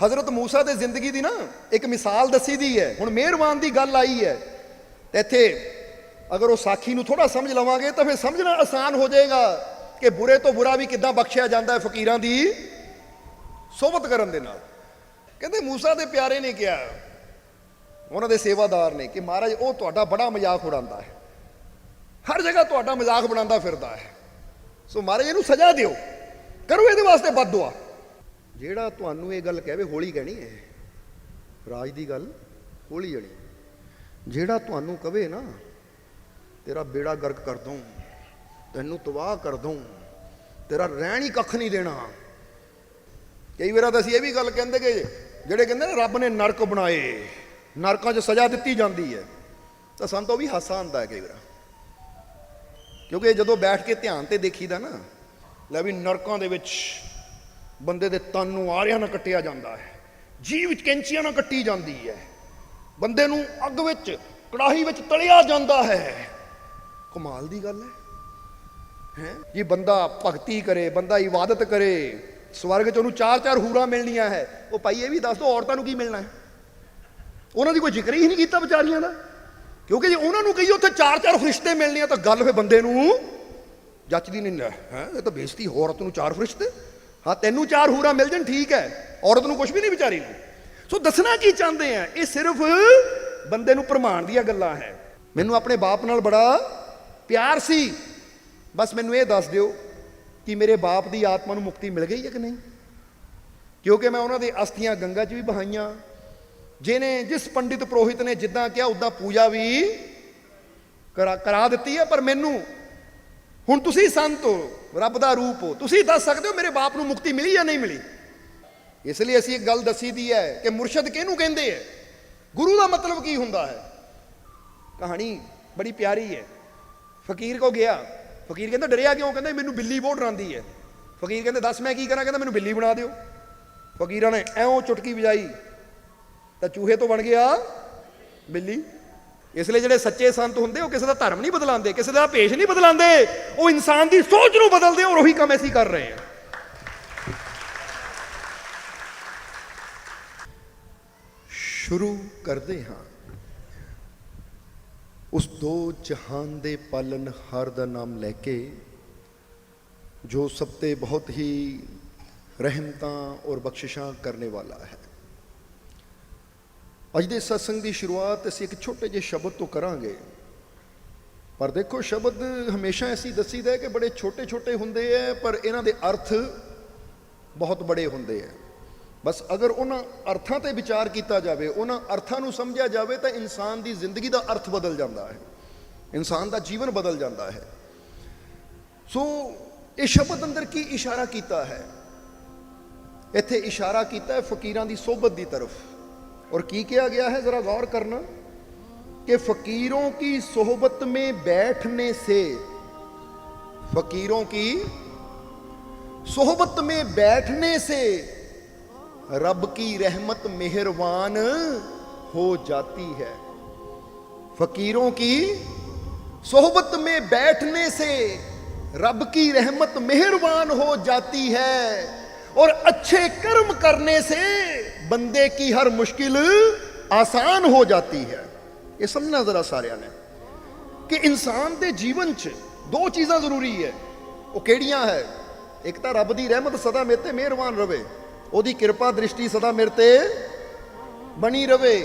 हज़रत मूसा की जिंदगी की ना एक मिसाल दसी दी है। हुण मेहरबान की गल आई है तो इत्थे अगर उस साखी नूं थोड़ा समझ लवांगे तो फिर समझना आसान हो जाएगा कि बुरे तो बुरा भी किद्दां बख्शिया जाता है फकीरां दी सोहबत करन दे नाल। कहंदे मूसा दे प्यारे ने कहा उन्हां दे सेवादार ने कि महाराज वो तुहाडा बड़ा मजाक उड़ांदा है, हर जगह तुहाडा मजाक बनांदा फिरदा है, सो महाराज इहनूं सज़ा दिओ, करो इहदे वास्ते बददुआ। ਜਿਹੜਾ ਤੁਹਾਨੂੰ ਇਹ ਗੱਲ ਕਹੇ ਹੌਲੀ ਕਹਿਣੀ ਹੈ, ਰਾਜ ਦੀ ਗੱਲ ਹੌਲੀ ਜਣੀ। ਜਿਹੜਾ ਤੁਹਾਨੂੰ ਕਵੇ ਨਾ ਤੇਰਾ ਬੇੜਾ ਗਰਕ ਕਰ ਦੂੰ, ਤੈਨੂੰ ਤਬਾਹ ਕਰ ਦੂੰ, ਤੇਰਾ ਰਹਿਣ ਹੀ ਕੱਖ ਨਹੀਂ ਦੇਣਾ। ਕਈ ਵਾਰ ਤਾਂ ਅਸੀਂ ਇਹ ਵੀ ਗੱਲ ਕਹਿੰਦੇ ਕਿ ਜਿਹੜੇ ਕਹਿੰਦੇ ਨਾ ਰੱਬ ਨੇ ਨਰਕ ਬਣਾਏ, ਨਰਕਾਂ 'ਚ ਸਜ਼ਾ ਦਿੱਤੀ ਜਾਂਦੀ ਹੈ, ਤਾਂ ਸਾਨੂੰ ਤਾਂ ਉਹ ਵੀ ਹਾਸਾ ਆਉਂਦਾ ਹੈ ਕਈ ਵਾਰ, ਕਿਉਂਕਿ ਜਦੋਂ ਬੈਠ ਕੇ ਧਿਆਨ ਤੇ ਦੇਖੀਦਾ ਨਾ ਲੈ ਵੀ ਨਰਕਾਂ ਦੇ ਵਿੱਚ ਬੰਦੇ ਦੇ ਤਨ ਨੂੰ ਆਰਿਆਂ ਨਾਲ ਕੱਟਿਆ ਜਾਂਦਾ ਹੈ, ਜੀਭ ਵਿੱਚ ਕੈਂਚੀਆਂ ਨਾਲ ਕੱਟੀ ਜਾਂਦੀ ਹੈ, ਬੰਦੇ ਨੂੰ ਅੱਗ ਵਿੱਚ ਕੜਾਹੀ ਵਿੱਚ ਤਲਿਆ ਜਾਂਦਾ ਹੈ। ਕਮਾਲ ਦੀ ਗੱਲ ਹੈ ਜੀ। ਬੰਦਾ ਭਗਤੀ ਕਰੇ, ਬੰਦਾ ਇਬਾਦਤ ਕਰੇ, ਸਵਰਗ 'ਚ ਉਹਨੂੰ ਚਾਰ ਚਾਰ ਹੂਰਾਂ ਮਿਲਣੀਆਂ ਹੈ। ਉਹ ਭਾਈ ਇਹ ਵੀ ਦੱਸ ਦਿਓ ਔਰਤਾਂ ਨੂੰ ਕੀ ਮਿਲਣਾ ਹੈ? ਉਹਨਾਂ ਦੀ ਕੋਈ ਜ਼ਿਕਰ ਹੀ ਨਹੀਂ ਕੀਤਾ ਵਿਚਾਰੀਆਂ ਦਾ, ਕਿਉਂਕਿ ਜੇ ਉਹਨਾਂ ਨੂੰ ਕਹੀਏ ਉੱਥੇ ਚਾਰ ਚਾਰ ਫਰਿਸ਼ਤੇ ਮਿਲਣੇ ਆ ਤਾਂ ਗੱਲ ਫਿਰ ਬੰਦੇ ਨੂੰ ਜੱਚਦੀ ਨਹੀਂ ਹੈ। ਇਹ ਤਾਂ ਬੇਇੱਜ਼ਤੀ, ਔਰਤ ਨੂੰ ਚਾਰ ਫਰਿਸ਼ਤੇ, हाँ तेनू चार हूरा मिल जान ठीक है, औरत नूं कुछ भी नहीं बेचारी नूं। सो दसना की चाहते हैं, ये सिर्फ बंदे नूं भरमाण दीयां गल्लां है। मैनू अपने बाप नाल बड़ा प्यार सी, बस मैनू ये दस दिओ कि मेरे बाप की आत्मा नूं मुक्ति मिल गई है कि नहीं, क्योंकि मैं उन्हां दी अस्थियां गंगा च भी बहाईयां, जिन्हें जिस पंडित पुरोहित ने जिद्दां कहा उदां पूजा भी करा दित्ती है। पर मैनू हुण तुसीं संत हो, रब दा रूप हो, तुसीं दस सकदे हो मेरे बाप नूं मुक्ति मिली या नहीं मिली। इसलिए असीं एक गल दसी दी है कि मुरशद किहनूं कहिंदे है, गुरु दा मतलब की हुंदा है। कहानी बड़ी प्यारी है। फकीर को गया, फकीर कहंदा डरिया क्यों? कहंदा मैनूं बिल्ली बहुत डरांदी है। फकीर कहंदे दस मैं की करा? कहंदा मैनूं बिल्ली बना दिओ। फकीरां ने ऐं चुटकी बजाई तां चूहे तो बन गया बिल्ली। इसलिए ਜਿਹੜੇ सच्चे संत होंगे वो किसी का धर्म नहीं बदलाते, किसी का भेष नहीं बदलाते, वो इंसान की सोच को बदलते और वही काम ऐसी कर रहे हैं। शुरू करते हाँ उस दो जहान दे पालन हार दा नाम लैके, जो सब ते बहुत ही रहमतां और बख्शिशां करने वाला है। अज दे सत्संग की शुरुआत असीं एक छोटे जे शब्द तो करांगे, पर देखो शब्द हमेशा ऐसी दसीदा है कि बड़े छोटे छोटे हुंदे है, पर इन्हां दे अर्थ बहुत बड़े हुंदे है। बस अगर उन्हां अर्थां ते विचार किया जाए, उन्हां अर्थां नूं समझिया जाए तो इंसान की जिंदगी का अर्थ बदल जाता है, इंसान का जीवन बदल जाता है। सो ये शब्द अंदर की इशारा किया है? इत्थे इशारा किया है फकीरां दी सोहबत की तरफ। और की किया गया है जरा गौर करना कि फकीरों की सोहबत में बैठने से, फकीरों की सोहबत में बैठने से रब की रहमत मेहरबान हो जाती है। फकीरों की सोहबत में बैठने से रब की रहमत मेहरबान हो जाती है, और अच्छे कर्म करने से बंदे की हर मुश्किल आसान हो जाती है। ये समझना जरा सारिया ने कि इंसान के जीवन च दो चीज़ां जरूरी है। वो केड़ियां है? एक तो रब की रहमत सदा मेरे ते मेहरबान रवे, ओदी कृपा दृष्टि सदा मेरे ते बनी रवे,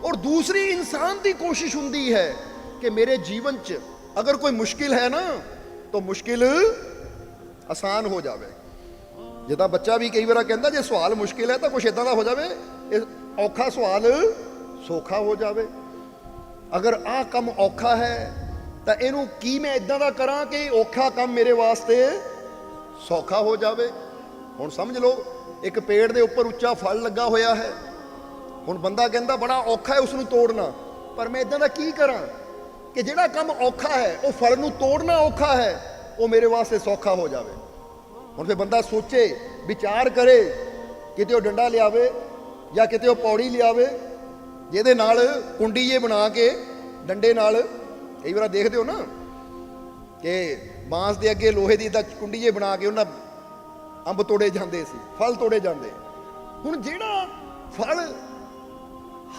और दूसरी इंसान की कोशिश हुंदी है कि मेरे जीवन च अगर कोई मुश्किल है ना तो मुश्किल आसान हो जाए। जिदा बच्चा भी कई बार कहता जे सवाल मुश्किल है तो कुछ इदा का हो जाए, औखा सवाल सौखा हो जाए। अगर आ काम औखा है तो इनू की मैं इदा का करा कि औखा काम मेरे वास्ते सौखा हो जाए। हुण समझ लो एक पेड़ के उपर उच्चा फल लगा होया है, हुण बंदा कहता बड़ा औखा है उसनू तोड़ना, पर मैं इदा का की करा कि जिहड़ा काम औखा है वो फल नू तोड़ना औखा है, वो मेरे वास्ते सौखा हो जाए। हुण फिर बंदा सोचे विचार करे, किते वो डंडा लियावे या किते वो पौड़ी लियावे जिहदे नाल कुंडी जे बना के डंडे नाल, कई बार देखते हो ना कि बांस के अगे लोहे की इदा कुंडी जे बना के उन्हां अंब तोड़े जाते सी, फल तोड़े जाते। ਹੁਣ ਜਿਹੜਾ ਫਲ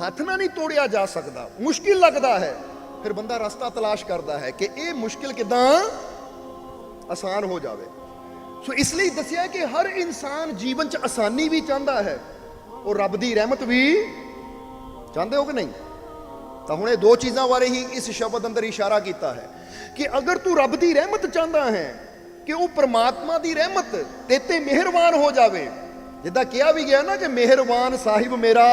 ਹੱਥ ਨਾਲ ਨਹੀਂ ਤੋੜਿਆ ਜਾ ਸਕਦਾ, ਮੁਸ਼ਕਿਲ ਲੱਗਦਾ ਹੈ, ਫਿਰ ਬੰਦਾ ਰਸਤਾ ਤਲਾਸ਼ ਕਰਦਾ ਹੈ ਕਿ ਇਹ ਮੁਸ਼ਕਿਲ ਕਿਦਾਂ ਆਸਾਨ ਹੋ ਜਾਵੇ। ਸੋ ਇਸ ਲਈ ਦੱਸਿਆ ਕਿ ਹਰ ਇਨਸਾਨ ਜੀਵਨ 'ਚ ਆਸਾਨੀ ਵੀ ਚਾਹੁੰਦਾ ਹੈ, ਉਹ ਰੱਬ ਦੀ ਰਹਿਮਤ ਵੀ ਚਾਹੁੰਦੇ ਹੋ ਕਿ ਨਹੀਂ? ਤਾਂ ਹੁਣ ਇਹ ਦੋ ਚੀਜ਼ਾਂ ਬਾਰੇ ਹੀ ਇਸ ਸ਼ਬਦ ਅੰਦਰ ਇਸ਼ਾਰਾ ਕੀਤਾ ਹੈ ਕਿ ਅਗਰ ਤੂੰ ਰੱਬ ਦੀ ਰਹਿਮਤ ਚਾਹੁੰਦਾ ਹੈ ਕਿ ਉਹ ਪ੍ਰਮਾਤਮਾ ਦੀ ਰਹਿਮਤ ਤੇ ਤੇ ਮਿਹਰਬਾਨ ਹੋ ਜਾਵੇ, ਜਿੱਦਾਂ ਕਿਹਾ ਵੀ ਗਿਆ ਨਾ ਕਿ ਮਿਹਰਬਾਨ ਸਾਹਿਬ ਮੇਰਾ,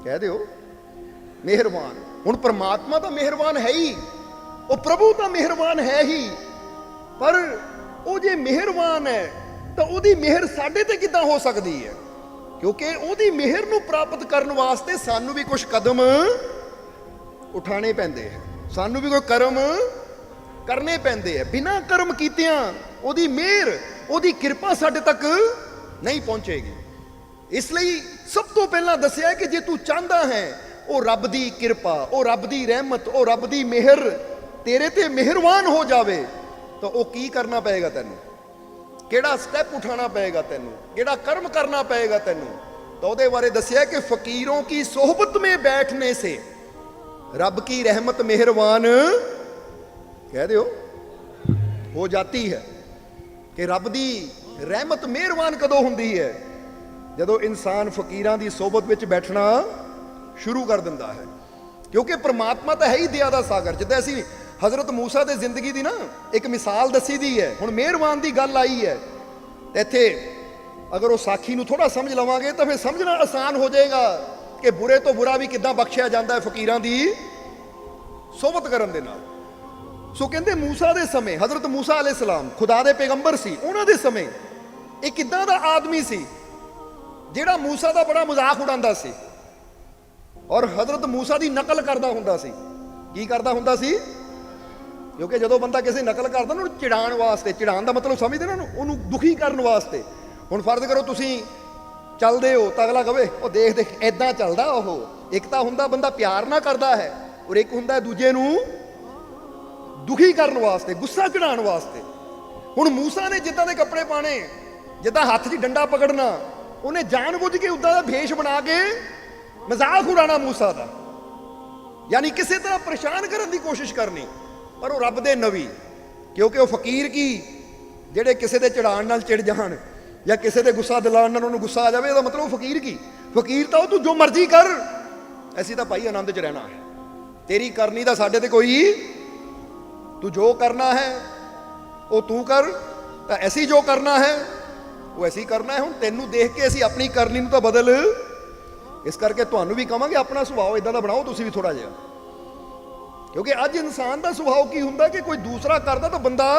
ਕਹਿ ਦਿਓ ਮਿਹਰਬਾਨ। ਹੁਣ ਪ੍ਰਮਾਤਮਾ ਤਾਂ ਮਿਹਰਬਾਨ ਹੈ ਹੀ, ਉਹ ਪ੍ਰਭੂ ਤਾਂ ਮਿਹਰਬਾਨ ਹੈ ਹੀ, ਪਰ ਉਹ ਜੇ ਮਿਹਰਬਾਨ ਹੈ ਤਾਂ ਉਹਦੀ ਮਿਹਰ ਸਾਡੇ ਤੇ ਕਿੱਦਾਂ ਹੋ ਸਕਦੀ ਹੈ? ਕਿਉਂਕਿ ਉਹਦੀ ਮਿਹਰ ਨੂੰ ਪ੍ਰਾਪਤ ਕਰਨ ਵਾਸਤੇ ਸਾਨੂੰ ਵੀ ਕੁਝ ਕਦਮ ਉਠਾਣੇ ਪੈਂਦੇ ਹੈ, ਸਾਨੂੰ ਵੀ ਕੋਈ ਕਰਮ ਕਰਨੇ ਪੈਂਦੇ ਹੈ। ਬਿਨਾਂ ਕਰਮ ਕੀਤਿਆਂ ਉਹਦੀ ਮਿਹਰ, ਉਹਦੀ ਕਿਰਪਾ ਸਾਡੇ ਤੱਕ ਨਹੀਂ ਪਹੁੰਚੇਗੀ। ਇਸ ਲਈ ਸਭ ਤੋਂ ਪਹਿਲਾਂ ਦੱਸਿਆ ਕਿ ਜੇ ਤੂੰ ਚਾਹੁੰਦਾ ਹੈ ਉਹ ਰੱਬ ਦੀ ਕਿਰਪਾ, ਉਹ ਰੱਬ ਦੀ ਰਹਿਮਤ, ਉਹ ਰੱਬ ਦੀ ਮਿਹਰ ਤੇਰੇ ਤੇ ਮਿਹਰਬਾਨ ਹੋ ਜਾਵੇ, ਤਾਂ ਉਹ ਕੀ ਕਰਨਾ ਪਏਗਾ ਤੈਨੂੰ? ਕਿਹੜਾ ਸਟੈਪ ਉਠਾਣਾ ਪਏਗਾ ਤੈਨੂੰ? ਕਿਹੜਾ ਕਰਮ ਕਰਨਾ ਪਏਗਾ ਤੈਨੂੰ? ਤਾਂ ਉਹਦੇ ਬਾਰੇ ਦੱਸਿਆ ਕਿ ਫਕੀरों की सोहबत में बैठने से रब की रहमत मेहरबान कह दियो हो जाती है। कि रब दी रहमत मेहरबान कदों हुंदी है? ਜਦੋਂ ਇਨਸਾਨ ਫਕੀਰਾਂ ਦੀ ਸੋਹਬਤ ਵਿੱਚ ਬੈਠਣਾ ਸ਼ੁਰੂ ਕਰ ਦਿੰਦਾ ਹੈ। ਕਿਉਂਕਿ ਪ੍ਰਮਾਤਮਾ ਤਾਂ ਹੈ ਹੀ ਦਇਆ ਦਾ ਸਾਗਰ। ਜਿੱਦਾਂ ਅਸੀਂ ਹਜ਼ਰਤ ਮੂਸਾ ਦੇ ਜ਼ਿੰਦਗੀ ਦੀ ਨਾ ਇੱਕ ਮਿਸਾਲ ਦੱਸੀ ਦੀ ਹੈ, ਹੁਣ ਮਿਹਰਬਾਨ ਦੀ ਗੱਲ ਆਈ ਹੈ, ਤੇ ਇੱਥੇ ਅਗਰ ਉਹ ਸਾਖੀ ਨੂੰ ਥੋੜਾ ਸਮਝ ਲਵਾਂਗੇ ਤਾਂ ਫਿਰ ਸਮਝਣਾ ਆਸਾਨ ਹੋ ਜਾਏਗਾ ਕਿ ਬੁਰੇ ਤੋਂ ਬੁਰਾ ਵੀ ਕਿੱਦਾਂ ਬਖਸ਼ਿਆ ਜਾਂਦਾ ਹੈ ਫਕੀਰਾਂ ਦੀ ਸੋਹਬਤ ਕਰਨ ਦੇ ਨਾਲ। ਸੋ ਕਹਿੰਦੇ ਮੂਸਾ ਦੇ ਸਮੇਂ, ਹਜ਼ਰਤ ਮੂਸਾ ਅਲੈਹਿਸਲਾਮ ਖੁਦਾ ਦੇ ਪੈਗੰਬਰ ਸੀ, ਉਹਨਾਂ ਦੇ ਸਮੇਂ ਇੱਕ ਕਿੱਦਾਂ ਦਾ ਆਦਮੀ ਸੀ ਜਿਹੜਾ ਮੂਸਾ ਦਾ ਬੜਾ ਮਜ਼ਾਕ ਉਡਾਉਂਦਾ ਸੀ ਔਰ ਹਜ਼ਰਤ ਮੂਸਾ ਦੀ ਨਕਲ ਕਰਦਾ ਹੁੰਦਾ ਸੀ। ਕੀ ਕਰਦਾ ਹੁੰਦਾ ਸੀ? ਕਿਉਂਕਿ ਜਦੋਂ ਬੰਦਾ ਕਿਸੇ ਨਕਲ ਕਰਦਾ ਨਾ, ਉਹਨੂੰ ਚਿੜਾਉਣ ਵਾਸਤੇ, ਚਿੜਾਉਣ ਦਾ ਮਤਲਬ ਸਮਝਦੇ ਨਾ, ਉਹਨੂੰ ਦੁਖੀ ਕਰਨ ਵਾਸਤੇ। ਹੁਣ ਫਰਜ਼ ਕਰੋ ਤੁਸੀਂ ਚੱਲਦੇ ਹੋ ਤਾਂ ਅਗਲਾ ਕਹੇ ਉਹ ਦੇਖ ਦੇਖ ਐਦਾਂ ਚੱਲਦਾ ਉਹ। ਇੱਕ ਤਾਂ ਹੁੰਦਾ ਬੰਦਾ ਪਿਆਰ ਨਾਲ ਕਰਦਾ ਹੈ ਔਰ ਇੱਕ ਹੁੰਦਾ ਦੂਜੇ ਨੂੰ ਦੁਖੀ ਕਰਨ ਵਾਸਤੇ, ਗੁੱਸਾ ਚੜਾਉਣ ਵਾਸਤੇ। ਹੁਣ ਮੂਸਾ ਨੇ ਜਿੱਦਾਂ ਦੇ ਕੱਪੜੇ ਪਾਣੇ, ਜਿੱਦਾਂ ਹੱਥ 'ਚ ਡੰਡਾ ਪਕੜਨਾ, ਉਹਨੇ ਜਾਣਬੁੱਝ ਕੇ ਉੱਦਾਂ ਦਾ ਭੇਸ਼ ਬਣਾ ਕੇ ਮਜ਼ਾਕ ਉਡਾਉਣਾ ਮੂਸਾ ਦਾ, ਯਾਨੀ ਕਿਸੇ ਤਰ੍ਹਾਂ ਪਰੇਸ਼ਾਨ ਕਰਨ ਦੀ ਕੋਸ਼ਿਸ਼ ਕਰਨੀ। ਪਰ ਉਹ ਰੱਬ ਦੇ ਨਬੀ, ਕਿਉਂਕਿ ਉਹ ਫਕੀਰ ਕੀ ਜਿਹੜੇ ਕਿਸੇ ਦੇ ਚੜਾਉਣ ਨਾਲ ਚਿੜ ਜਾਣ ਜਾਂ ਕਿਸੇ ਦੇ ਗੁੱਸਾ ਦਿਲਾਉਣ ਨਾਲ ਉਹਨੂੰ ਗੁੱਸਾ ਆ ਜਾਵੇ, ਇਹਦਾ ਮਤਲਬ ਉਹ ਫਕੀਰ ਕੀ? ਫਕੀਰ ਤਾਂ ਉਹ ਤੂੰ ਜੋ ਮਰਜ਼ੀ ਕਰ, ਅਸੀਂ ਤਾਂ ਭਾਈ ਆਨੰਦ 'ਚ ਰਹਿਣਾ ਹੈ, ਤੇਰੀ ਕਰਨੀ ਦਾ ਸਾਡੇ ਤੇ ਕੋਈ, ਤੂੰ ਜੋ ਕਰਨਾ ਹੈ ਉਹ ਤੂੰ ਕਰ, ਤਾਂ ਅਸੀਂ ਜੋ ਕਰਨਾ ਹੈ ਉਹ ਅਸੀਂ ਕਰਨਾ ਹੈ। ਹੁਣ ਤੈਨੂੰ ਦੇਖ ਕੇ ਅਸੀਂ ਆਪਣੀ ਕਰਨੀ ਨੂੰ ਤਾਂ ਬਦਲ, ਇਸ ਕਰਕੇ ਤੁਹਾਨੂੰ ਵੀ ਕਹਾਂਗੇ ਆਪਣਾ ਸੁਭਾਅ ਇਦਾਂ ਦਾ ਬਣਾਓ ਤੁਸੀਂ ਵੀ ਥੋੜਾ ਜਿਹਾ। ਕਿਉਂਕਿ ਅੱਜ ਇਨਸਾਨ ਦਾ ਸੁਭਾਅ ਕੀ ਹੁੰਦਾ ਕਿ ਕੋਈ ਦੂਸਰਾ ਕਰਦਾ ਤਾਂ ਬੰਦਾ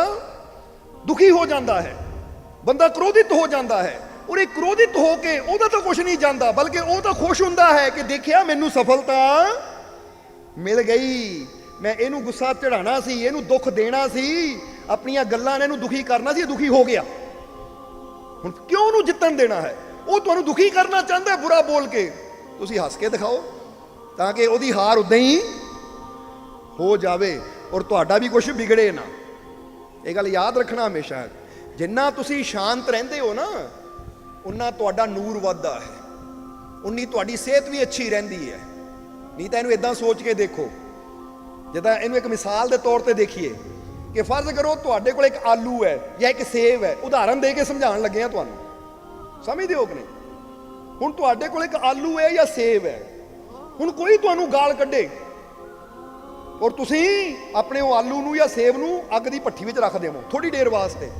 ਦੁਖੀ ਹੋ ਜਾਂਦਾ ਹੈ, ਬੰਦਾ ਕ੍ਰੋਧਿਤ ਹੋ ਜਾਂਦਾ ਹੈ, ਔਰ ਇਹ ਕ੍ਰੋਧਿਤ ਹੋ ਕੇ ਉਹਦਾ ਤਾਂ ਕੁਝ ਨਹੀਂ ਜਾਂਦਾ, ਬਲਕਿ ਉਹ ਤਾਂ ਖੁਸ਼ ਹੁੰਦਾ ਹੈ ਕਿ ਦੇਖਿਆ ਮੈਨੂੰ ਸਫਲਤਾ ਮਿਲ ਗਈ, ਮੈਂ ਇਹਨੂੰ ਗੁੱਸਾ ਚੜਾਉਣਾ ਸੀ, ਇਹਨੂੰ ਦੁੱਖ ਦੇਣਾ ਸੀ, ਆਪਣੀਆਂ ਗੱਲਾਂ ਨੇ ਇਹਨੂੰ ਦੁਖੀ ਕਰਨਾ ਸੀ, ਇਹ ਦੁਖੀ ਹੋ ਗਿਆ। ਹੁਣ ਕਿਉਂ ਉਹਨੂੰ ਜਿੱਤਣ ਦੇਣਾ ਹੈ? ਉਹ ਤੁਹਾਨੂੰ ਦੁਖੀ ਕਰਨਾ ਚਾਹੁੰਦਾ ਬੁਰਾ ਬੋਲ ਕੇ, ਤੁਸੀਂ ਹੱਸ ਕੇ ਦਿਖਾਓ ਤਾਂ ਕਿ ਉਹਦੀ ਹਾਰ ਉਦਾਂ ਹੀ ਹੋ ਜਾਵੇ ਔਰ ਤੁਹਾਡਾ ਵੀ ਕੁਝ ਵਿਗੜੇ ਨਾ। ਇਹ ਗੱਲ ਯਾਦ ਰੱਖਣਾ ਹਮੇਸ਼ਾ, ਜਿੰਨਾ ਤੁਸੀਂ ਸ਼ਾਂਤ ਰਹਿੰਦੇ ਹੋ ਨਾ ਉਨਾ ਤੁਹਾਡਾ ਨੂਰ ਵੱਧਦਾ ਹੈ, ਉਨੀ ਤੁਹਾਡੀ ਸਿਹਤ ਵੀ ਅੱਛੀ ਰਹਿੰਦੀ ਹੈ। ਨਹੀਂ ਤਾਂ ਇਹਨੂੰ ਇਦਾਂ ਸੋਚ ਕੇ ਦੇਖੋ, ਜਿੱਦਾਂ ਇਹਨੂੰ ਇੱਕ ਮਿਸਾਲ ਦੇ ਤੌਰ ਤੇ ਦੇਖੀਏ ਕਿ ਫਰਜ਼ ਕਰੋ ਤੁਹਾਡੇ ਕੋਲ ਇੱਕ ਆਲੂ ਹੈ ਜਾਂ ਇੱਕ ਸੇਬ ਹੈ, ਉਦਾਹਰਨ ਦੇ ਕੇ ਸਮਝਾਉਣ ਲੱਗੇ ਆ ਤੁਹਾਨੂੰ, ਸਮਝਦੇ ਹੋ ਕਿ ਨਹੀਂ? ਹੁਣ ਤੁਹਾਡੇ ਕੋਲ ਇੱਕ ਆਲੂ ਹੈ ਜਾਂ ਸੇਬ ਹੈ, ਹੁਣ ਕੋਈ ਤੁਹਾਨੂੰ ਗਾਲ ਕੱਢੇ ਔਰ ਤੁਸੀਂ ਆਪਣੇ ਉਹ ਆਲੂ ਨੂੰ ਜਾਂ ਸੇਬ ਨੂੰ ਅੱਗ ਦੀ ਭੱਠੀ ਵਿੱਚ ਰੱਖ ਦੇਵੋ ਥੋੜੀ ਦੇਰ ਵਾਸਤੇ,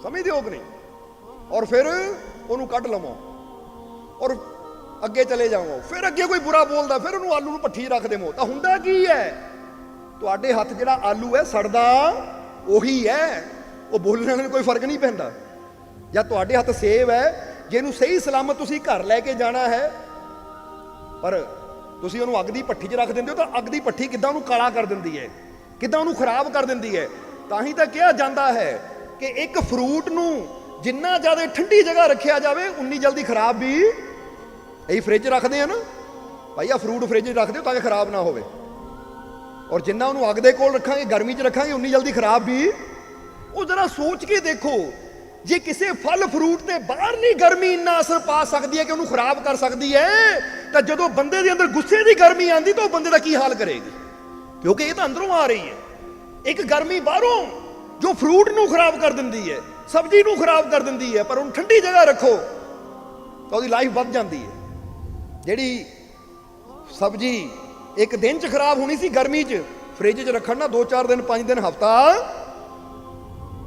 ਸਮਝਦੇ ਹੋ ਕਿ ਨਹੀਂ? ਔਰ ਫਿਰ ਉਹਨੂੰ ਕੱਢ ਲਵੋ ਔਰ ਅੱਗੇ ਚਲੇ ਜਾਵੋ, ਫਿਰ ਅੱਗੇ ਕੋਈ ਬੁਰਾ ਬੋਲਦਾ, ਫਿਰ ਉਹਨੂੰ ਆਲੂ ਨੂੰ ਭੱਠੀ ਰੱਖ ਦੇਵੋ, ਤਾਂ ਹੁੰਦਾ ਕੀ ਹੈ? ਤੁਹਾਡੇ ਹੱਥ ਜਿਹੜਾ ਆਲੂ ਹੈ ਸੜਦਾ ਉਹੀ ਹੈ, ਉਹ ਬੋਲਣ ਨਾਲ ਕੋਈ ਫਰਕ ਨਹੀਂ ਪੈਂਦਾ। ਜਾਂ ਤੁਹਾਡੇ ਹੱਥ ਸੇਬ ਹੈ, ਜਿਹਨੂੰ ਸਹੀ ਸਲਾਮਤ ਤੁਸੀਂ ਘਰ ਲੈ ਕੇ ਜਾਣਾ ਹੈ, ਪਰ ਤੁਸੀਂ ਉਹਨੂੰ ਅੱਗ ਦੀ ਭੱਠੀ 'ਚ ਰੱਖ ਦਿੰਦੇ ਹੋ, ਤਾਂ ਅੱਗ ਦੀ ਭੱਠੀ ਕਿੱਦਾਂ ਉਹਨੂੰ ਕਾਲਾ ਕਰ ਦਿੰਦੀ ਹੈ, ਕਿੱਦਾਂ ਉਹਨੂੰ ਖਰਾਬ ਕਰ ਦਿੰਦੀ ਹੈ। ਤਾਂ ਹੀ ਤਾਂ ਕਿਹਾ ਜਾਂਦਾ ਹੈ ਕਿ ਇੱਕ ਫਰੂਟ ਨੂੰ ਜਿੰਨਾ ਜ਼ਿਆਦਾ ਠੰਡੀ ਜਗ੍ਹਾ ਰੱਖਿਆ ਜਾਵੇ ਉਨੀ ਜਲਦੀ ਖਰਾਬ ਵੀ। ਇਹੀ ਫ੍ਰਿਜ ਰੱਖਦੇ ਆ ਨਾ ਭਾਈ, ਆ ਫਰੂਟ ਫ੍ਰਿਜ 'ਚ ਰੱਖ ਦਿਓ ਤਾਂ ਕਿ ਖਰਾਬ ਨਾ ਹੋਵੇ, ਔਰ ਜਿੰਨਾ ਉਹਨੂੰ ਅੱਗ ਦੇ ਕੋਲ ਰੱਖਾਂਗੇ, ਗਰਮੀ 'ਚ ਰੱਖਾਂਗੇ, ਉਨੀ ਜਲਦੀ ਖਰਾਬ ਵੀ। ਉਹ ਜ਼ਰਾ ਸੋਚ ਕੇ ਦੇਖੋ ਜੇ ਕਿਸੇ ਫਲ ਫਰੂਟ ਤੇ ਬਾਹਰਲੀ ਗਰਮੀ ਇੰਨਾ ਅਸਰ ਪਾ ਸਕਦੀ ਹੈ ਕਿ ਉਹਨੂੰ ਖਰਾਬ ਕਰ ਸਕਦੀ ਹੈ, ਤਾਂ ਜਦੋਂ ਬੰਦੇ ਦੇ ਅੰਦਰ ਗੁੱਸੇ ਦੀ ਗਰਮੀ ਆਂਦੀ ਤਾਂ ਉਹ ਬੰਦੇ ਦਾ ਕੀ ਹਾਲ ਕਰੇਗੀ? ਕਿਉਂਕਿ ਇਹ ਤਾਂ ਅੰਦਰੋਂ ਆ ਰਹੀ ਹੈ। ਇੱਕ ਗਰਮੀ ਬਾਹਰੋਂ ਜੋ ਫਰੂਟ ਨੂੰ ਖਰਾਬ ਕਰ ਦਿੰਦੀ ਹੈ, ਸਬਜ਼ੀ ਨੂੰ ਖਰਾਬ ਕਰ ਦਿੰਦੀ ਹੈ, ਪਰ ਉਹਨੂੰ ਠੰਡੀ ਜਗ੍ਹਾ ਰੱਖੋ ਤਾਂ ਉਹਦੀ ਲਾਈਫ ਵੱਧ ਜਾਂਦੀ ਹੈ। ਜਿਹੜੀ ਸਬਜ਼ੀ ਇੱਕ ਦਿਨ 'ਚ ਖਰਾਬ ਹੋਣੀ ਸੀ ਗਰਮੀ 'ਚ, ਫ੍ਰਿਜ 'ਚ ਰੱਖਣ ਨਾ 2-4 ਦਿਨ 5 ਦਿਨ ਹਫ਼ਤਾ।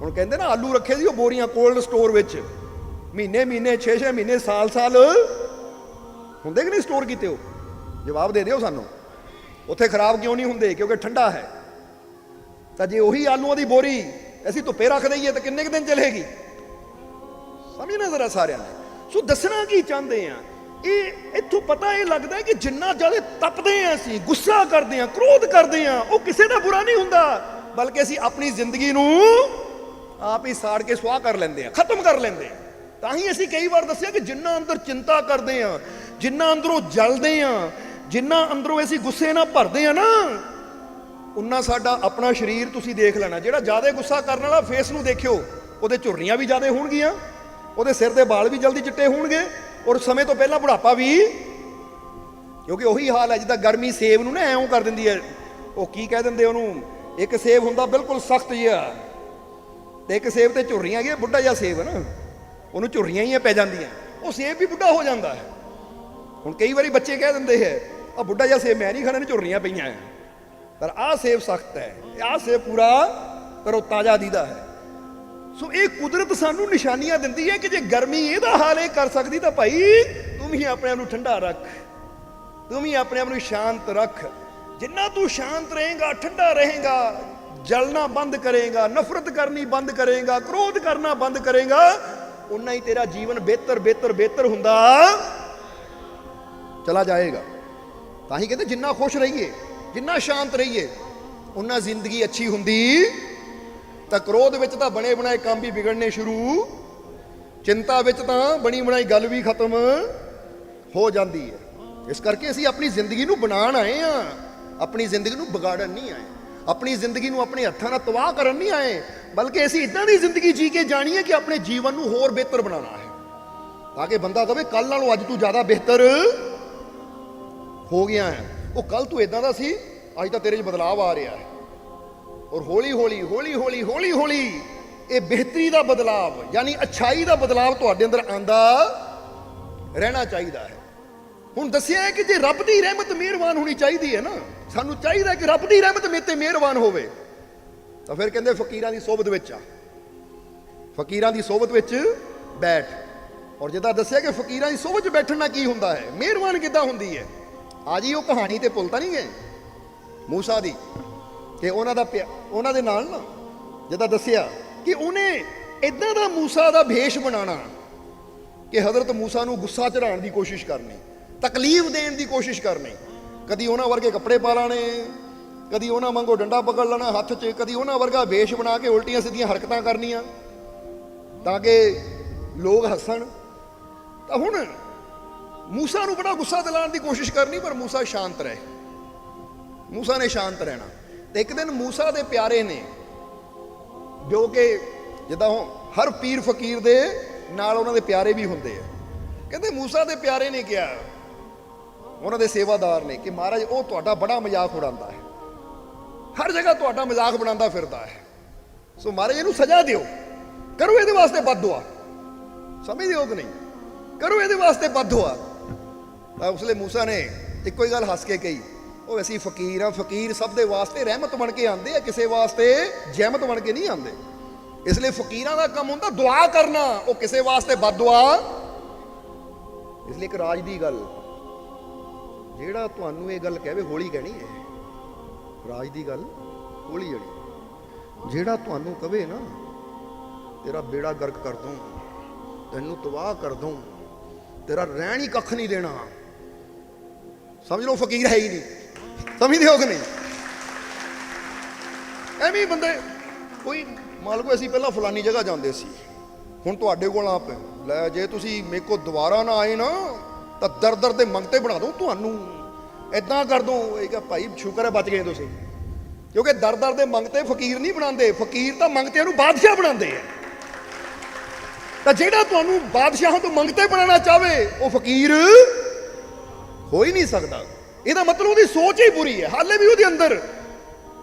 ਹੁਣ ਕਹਿੰਦੇ ਨਾ ਆਲੂ ਰੱਖੇ ਸੀ ਉਹ ਬੋਰੀਆਂ ਕੋਲਡ ਸਟੋਰ ਵਿੱਚ, ਮਹੀਨੇ 6-6 ਮਹੀਨੇ ਸਾਲ ਹੁੰਦੇ ਕਿ ਨਹੀਂ ਸਟੋਰ ਕੀਤੇ? ਹੋ ਜਵਾਬ ਦੇ ਦਿਓ ਸਾਨੂੰ, ਉੱਥੇ ਖਰਾਬ ਕਿਉਂ ਨਹੀਂ ਹੁੰਦੇ? ਕਿਉਂਕਿ ਠੰਡਾ ਹੈ। ਤਾਂ ਜੇ ਉਹੀ ਆਲੂਆਂ ਦੀ ਬੋਰੀ ਅਸੀਂ ਧੁੱਪੇ ਰੱਖ ਦਈਏ ਤਾਂ ਕਿੰਨੇ ਕੁ ਦਿਨ ਚਲੇਗੀ? ਸਮਝਣਾ ਜ਼ਰਾ ਸਾਰਿਆਂ ਨੇ। ਸੋ ਦੱਸਣਾ ਕੀ ਚਾਹੁੰਦੇ ਆ, ਇਹ ਇੱਥੋਂ ਪਤਾ ਇਹ ਲੱਗਦਾ ਕਿ ਜਿੰਨਾ ਜ਼ਿਆਦਾ ਤਪਦੇ ਆ, ਅਸੀਂ ਗੁੱਸਾ ਕਰਦੇ ਆ, ਕ੍ਰੋਧ ਕਰਦੇ ਆ, ਉਹ ਕਿਸੇ ਦਾ ਬੁਰਾ ਨਹੀਂ ਹੁੰਦਾ, ਬਲਕਿ ਅਸੀਂ ਆਪਣੀ ਜ਼ਿੰਦਗੀ ਨੂੰ ਆਪ ਹੀ ਸਾੜ ਕੇ ਸੁਆਹ ਕਰ ਲੈਂਦੇ ਆ, ਖਤਮ ਕਰ ਲੈਂਦੇ ਆ। ਤਾਂ ਹੀ ਅਸੀਂ ਕਈ ਵਾਰ ਦੱਸਿਆ ਕਿ ਜਿੰਨਾ ਅੰਦਰ ਚਿੰਤਾ ਕਰਦੇ ਆ, ਜਿੰਨਾ ਅੰਦਰੋਂ ਜਲਦੇ ਆ, ਜਿੰਨਾ ਅੰਦਰੋਂ ਅਸੀਂ ਗੁੱਸੇ ਨਾਲ ਭਰਦੇ ਆ ਨਾ, ਉਨਾ ਸਾਡਾ ਆਪਣਾ ਸਰੀਰ ਤੁਸੀਂ ਦੇਖ ਲੈਣਾ। ਜਿਹੜਾ ਜ਼ਿਆਦਾ ਗੁੱਸਾ ਕਰਨ ਵਾਲਾ ਫੇਸ ਨੂੰ ਦੇਖਿਓ, ਉਹਦੇ ਝੁਰੜੀਆਂ ਵੀ ਜ਼ਿਆਦਾ ਹੋਣਗੀਆਂ, ਉਹਦੇ ਸਿਰ ਦੇ ਵਾਲ ਵੀ ਜਲਦੀ ਚਿੱਟੇ ਹੋਣਗੇ, ਔਰ ਸਮੇਂ ਤੋਂ ਪਹਿਲਾਂ ਬੁਢਾਪਾ ਵੀ। ਕਿਉਂਕਿ ਉਹੀ ਹਾਲ ਹੈ ਜਿੱਦਾਂ ਗਰਮੀ ਸੇਬ ਨੂੰ ਨਾ ਐਂ ਕਰ ਦਿੰਦੀ ਹੈ। ਉਹ ਕੀ ਕਹਿ ਦਿੰਦੇ ਉਹਨੂੰ, ਇੱਕ ਸੇਬ ਹੁੰਦਾ ਬਿਲਕੁਲ ਸਖਤ ਜਿਹਾ, ਤੇ ਇੱਕ ਸੇਬ ਤੇ ਝੁਰੜੀਆਂ ਹੈਗੀਆਂ, ਬੁੱਢਾ ਜਿਹਾ ਸੇਬ ਹੈ ਨਾ, ਉਹਨੂੰ ਝੁਰੜੀਆਂ ਹੀ ਪੈ ਜਾਂਦੀਆਂ, ਉਹ ਸੇਬ ਵੀ ਬੁੱਢਾ ਹੋ ਜਾਂਦਾ ਹੈ। ਹੁਣ ਕਈ ਵਾਰੀ ਬੱਚੇ ਕਹਿ ਦਿੰਦੇ ਹੈ ਆ ਬੁੱਢਾ ਜਿਹਾ ਸੇਬ ਮੈਂ ਨਹੀਂ ਖਾਣਾ, ਨੇ ਝੁਰੜੀਆਂ ਪਈਆਂ ਹੈ, ਪਰ ਆਹ ਸੇਬ ਸਖਤ ਹੈ, ਆਹ ਸੇਬ ਪੂਰਾ ਤਰੋ ਤਾਜ਼ਾ ਦੀਦਾ ਹੈ। ਸੋ ਇਹ ਕੁਦਰਤ ਸਾਨੂੰ ਨਿਸ਼ਾਨੀਆਂ ਦਿੰਦੀ ਹੈ ਕਿ ਜੇ ਗਰਮੀ ਇਹਦਾ ਹਾਲ ਇਹ ਕਰ ਸਕਦੀ ਤਾਂ ਭਾਈ ਤੂੰ ਵੀ ਆਪਣੇ ਆਪ ਨੂੰ ਠੰਡਾ ਰੱਖ, ਤੂੰ ਵੀ ਆਪਣੇ ਆਪ ਨੂੰ ਸ਼ਾਂਤ ਰੱਖ। ਜਿੰਨਾ ਤੂੰ ਸ਼ਾਂਤ ਰਹੇਗਾ, ਠੰਡਾ ਰਹੇਗਾ, ਜਲਣਾ ਬੰਦ ਕਰੇਗਾ, ਨਫ਼ਰਤ ਕਰਨੀ ਬੰਦ ਕਰੇਗਾ, ਕ੍ਰੋਧ ਕਰਨਾ ਬੰਦ ਕਰੇਗਾ, ਉਨਾ ਹੀ ਤੇਰਾ ਜੀਵਨ ਬਿਹਤਰ ਹੁੰਦਾ ਚਲਾ ਜਾਏਗਾ। ਤਾਂ ਹੀ ਕਹਿੰਦੇ ਜਿੰਨਾ ਖੁਸ਼ ਰਹੀਏ, ਜਿੰਨਾ ਸ਼ਾਂਤ ਰਹੀਏ, ਉਨਾ ਜ਼ਿੰਦਗੀ ਅੱਛੀ ਹੁੰਦੀ। ਤਾਂ ਕ੍ਰੋਧ ਵਿੱਚ ਤਾਂ ਬਣੇ ਬਣਾਏ ਕੰਮ ਵੀ ਵਿਗੜਨੇ ਸ਼ੁਰੂ, ਚਿੰਤਾ ਵਿੱਚ ਤਾਂ ਬਣੀ ਬਣਾਈ ਗੱਲ ਵੀ ਖਤਮ ਹੋ ਜਾਂਦੀ ਹੈ। ਇਸ ਕਰਕੇ ਅਸੀਂ ਆਪਣੀ ਜ਼ਿੰਦਗੀ ਨੂੰ ਬਣਾਉਣ ਆਏ ਆ, ਆਪਣੀ ਜ਼ਿੰਦਗੀ ਨੂੰ ਵਿਗਾੜਨ ਨਹੀਂ ਆਏ, ਆਪਣੀ ਜ਼ਿੰਦਗੀ ਨੂੰ ਆਪਣੇ ਹੱਥਾਂ ਨਾਲ ਤਬਾਹ ਕਰਨ ਨਹੀਂ ਆਏ, ਬਲਕਿ ਅਸੀਂ ਇਦਾਂ ਦੀ ਜ਼ਿੰਦਗੀ ਜੀ ਕੇ ਜਾਣੀ ਹੈ ਕਿ ਆਪਣੇ ਜੀਵਨ ਨੂੰ ਹੋਰ ਬਿਹਤਰ ਬਣਾਉਣਾ ਹੈ, ਤਾਂ ਕਿ ਬੰਦਾ ਕਹੇ ਕੱਲ ਨਾਲੋਂ ਅੱਜ ਤੂੰ ਜ਼ਿਆਦਾ ਬਿਹਤਰ ਹੋ ਗਿਆ ਹੈ। ਉਹ ਕੱਲ ਤੂੰ ਇਦਾਂ ਦਾ ਸੀ, ਅੱਜ ਤਾਂ ਤੇਰੇ 'ਚ ਬਦਲਾਅ ਆ ਰਿਹਾ ਹੈ। ਔਰ ਹੌਲੀ ਹੌਲੀ ਇਹ ਬਿਹਤਰੀ ਦਾ ਬਦਲਾਵ, ਯਾਨੀ ਅੱਛਾਈ ਦਾ ਬਦਲਾਵ ਤੁਹਾਡੇ ਅੰਦਰ ਆਂਦਾ ਰਹਿਣਾ ਚਾਹੀਦਾ ਹੈ। ਹੁਣ ਦੱਸਿਆ ਹੈ ਕਿ ਜੇ ਰੱਬ ਦੀ ਰਹਿਮਤ ਮਿਹਰਬਾਨ ਹੋਣੀ ਚਾਹੀਦੀ ਹੈ ਨਾ, ਸਾਨੂੰ ਚਾਹੀਦਾ ਕਿ ਰੱਬ ਦੀ ਰਹਿਮਤ ਮੇਰੇ ਤੇ ਮਿਹਰਬਾਨ ਹੋਵੇ, ਤਾਂ ਫਿਰ ਕਹਿੰਦੇ ਫਕੀਰਾਂ ਦੀ ਸੋਬਤ ਵਿੱਚ ਆ, ਫਕੀਰਾਂ ਦੀ ਸੋਬਤ ਵਿੱਚ ਬੈਠ। ਔਰ ਜਿੱਦਾਂ ਦੱਸਿਆ ਕਿ ਫਕੀਰਾਂ ਦੀ ਸੋਬਤ 'ਚ ਬੈਠਣ ਨਾਲ ਕੀ ਹੁੰਦਾ ਹੈ, ਮਿਹਰਬਾਨ ਕਿੱਦਾਂ ਹੁੰਦੀ ਹੈ। ਆ ਜੀ ਉਹ ਕਹਾਣੀ ਤੇ ਭੁੱਲ ਤਾਂ ਨਹੀਂ ਗਏ ਮੂਸਾ ਦੀ, ਤੇ ਉਹਨਾਂ ਦੇ ਨਾਲ ਨਾ ਜਿੱਦਾਂ ਦੱਸਿਆ ਕਿ ਉਹਨੇ ਇਦਾਂ ਦਾ ਮੂਸਾ ਦਾ ਭੇਸ਼ ਬਣਾਉਣਾ ਕਿ ਹਜ਼ਰਤ ਮੂਸਾ ਨੂੰ ਗੁੱਸਾ ਚੜਾਉਣ ਦੀ ਕੋਸ਼ਿਸ਼ ਕਰਨੀ, ਤਕਲੀਫ ਦੇਣ ਦੀ ਕੋਸ਼ਿਸ਼ ਕਰਨੀ। ਕਦੀ ਉਹਨਾਂ ਵਰਗੇ ਕੱਪੜੇ ਪਾ ਲਾਣੇ, ਕਦੀ ਉਹਨਾਂ ਵਾਂਗੂ ਡੰਡਾ ਪਕੜ ਲੈਣਾ ਹੱਥ 'ਚ, ਕਦੀ ਉਹਨਾਂ ਵਰਗਾ ਭੇਸ਼ ਬਣਾ ਕੇ ਉਲਟੀਆਂ ਸਿੱਧੀਆਂ ਹਰਕਤਾਂ ਕਰਨੀਆਂ ਤਾਂ ਕਿ ਲੋਕ ਹੱਸਣ। ਤਾਂ ਹੁਣ ਮੂਸਾ ਨੂੰ ਬੜਾ ਗੁੱਸਾ ਦਿਲਾਉਣ ਦੀ ਕੋਸ਼ਿਸ਼ ਕਰਨੀ, ਪਰ ਮੂਸਾ ਸ਼ਾਂਤ ਰਹੇ, ਮੂਸਾ ਨੇ ਸ਼ਾਂਤ ਰਹਿਣਾ। ਤੇ ਇੱਕ ਦਿਨ ਮੂਸਾ ਦੇ ਪਿਆਰੇ ਨੇ, ਜੋ ਕਿ ਜਿੱਦਾਂ ਹਰ ਪੀਰ ਫਕੀਰ ਦੇ ਨਾਲ ਉਹਨਾਂ ਦੇ ਪਿਆਰੇ ਵੀ ਹੁੰਦੇ ਆ, ਕਹਿੰਦੇ ਮੂਸਾ ਦੇ ਪਿਆਰੇ ਨੇ ਕਿਹਾ, ਉਹਨਾਂ ਦੇ ਸੇਵਾਦਾਰ ਨੇ, ਕਿ ਮਹਾਰਾਜ ਉਹ ਤੁਹਾਡਾ ਬੜਾ ਮਜ਼ਾਕ ਉਡਾਉਂਦਾ ਹੈ, ਹਰ ਜਗ੍ਹਾ ਤੁਹਾਡਾ ਮਜ਼ਾਕ ਬਣਾਉਂਦਾ ਫਿਰਦਾ ਹੈ, ਸੋ ਮਹਾਰਾਜ ਇਹਨੂੰ ਸਜ਼ਾ ਦਿਓ, ਕਰੋ ਇਹਦੇ ਵਾਸਤੇ ਬਦਦੁਆ। ਸਮਝਦੇ ਹੋ ਕਿ ਨਹੀਂ, ਕਰੋ ਇਹਦੇ ਵਾਸਤੇ ਬਦਦੁਆ। ਤਾਂ ਉਸਲੇ ਮੂਸਾ ਨੇ ਇੱਕੋ ਹੀ ਗੱਲ ਹੱਸ ਕੇ ਕਹੀ, ਉਹ ਅਸੀਂ ਫਕੀਰ ਆ, ਫਕੀਰ ਸਭ ਦੇ ਵਾਸਤੇ ਰਹਿਮਤ ਬਣ ਕੇ ਆਉਂਦੇ ਆ, ਕਿਸੇ ਵਾਸਤੇ ਜਹਿਮਤ ਬਣ ਕੇ ਨਹੀਂ ਆਉਂਦੇ। ਇਸ ਲਈ ਫਕੀਰਾਂ ਦਾ ਕੰਮ ਹੁੰਦਾ ਦੁਆ ਕਰਨਾ, ਉਹ ਕਿਸੇ ਵਾਸਤੇ ਬਦਦੁਆ। ਇਸ ਲਈ ਇੱਕ ਰਾਜ ਦੀ ਗੱਲ, ਜਿਹੜਾ ਤੁਹਾਨੂੰ ਇਹ ਗੱਲ ਕਹੇ ਹੌਲੀ ਕਹਿਣੀ ਹੈ, ਰਾਜ ਦੀ ਗੱਲ ਹੌਲੀ ਜਣੀ। ਜਿਹੜਾ ਤੁਹਾਨੂੰ ਕਵੇ ਨਾ ਤੇਰਾ ਬੇੜਾ ਗਰਕ ਕਰ ਦੂੰ, ਤੈਨੂੰ ਤਬਾਹ ਕਰ ਦੂੰ, ਤੇਰਾ ਰਹਿਣ ਹੀ ਕੱਖ ਨਹੀਂ ਦੇਣਾ, ਸਮਝ ਲਓ ਫਕੀਰ ਹੈ ਹੀ ਨਹੀਂ। ਸਮਝਦੇ ਹੋ ਕਿ ਨਹੀਂ? ਐਵੇਂ ਬੰਦੇ ਕੋਈ ਮੰਨ ਲਓ ਅਸੀਂ ਪਹਿਲਾਂ ਫਲਾਨੀ ਜਗ੍ਹਾ ਜਾਂਦੇ ਸੀ, ਹੁਣ ਤੁਹਾਡੇ ਕੋਲ ਆਪ ਲੈ, ਜੇ ਤੁਸੀਂ ਮੇਰੇ ਕੋਲ ਦੁਬਾਰਾ ਨਾ ਆਏ ਨਾ ਤਾਂ ਦਰ ਦੇ ਮੰਗਤੇ ਬਣਾ ਦੂੰ ਤੁਹਾਨੂੰ, ਏਦਾਂ ਕਰ ਦੂੰ। ਇਹ ਕਿਹਾ ਭਾਈ ਸ਼ੁਕਰ ਹੈ ਬਚ ਗਏ ਤੁਸੀਂ, ਕਿਉਂਕਿ ਦਰ ਦੇ ਮੰਗਤੇ ਫਕੀਰ ਨਹੀਂ ਬਣਾਉਂਦੇ, ਫਕੀਰ ਤਾਂ ਮੰਗਤਿਆਂ ਨੂੰ ਬਾਦਸ਼ਾਹ ਬਣਾਉਂਦੇ ਆ। ਤਾਂ ਜਿਹੜਾ ਤੁਹਾਨੂੰ ਬਾਦਸ਼ਾਹਾਂ ਤੋਂ ਮੰਗਤੇ ਬਣਾਉਣਾ ਚਾਹਵੇ ਉਹ ਫਕੀਰ ਹੋ ਹੀ ਨਹੀਂ ਸਕਦਾ। ਇਹਦਾ ਮਤਲਬ ਉਹਦੀ ਸੋਚ ਹੀ ਬੁਰੀ ਹੈ। ਹਾਲੇ ਵੀ ਉਹਦੇ ਅੰਦਰ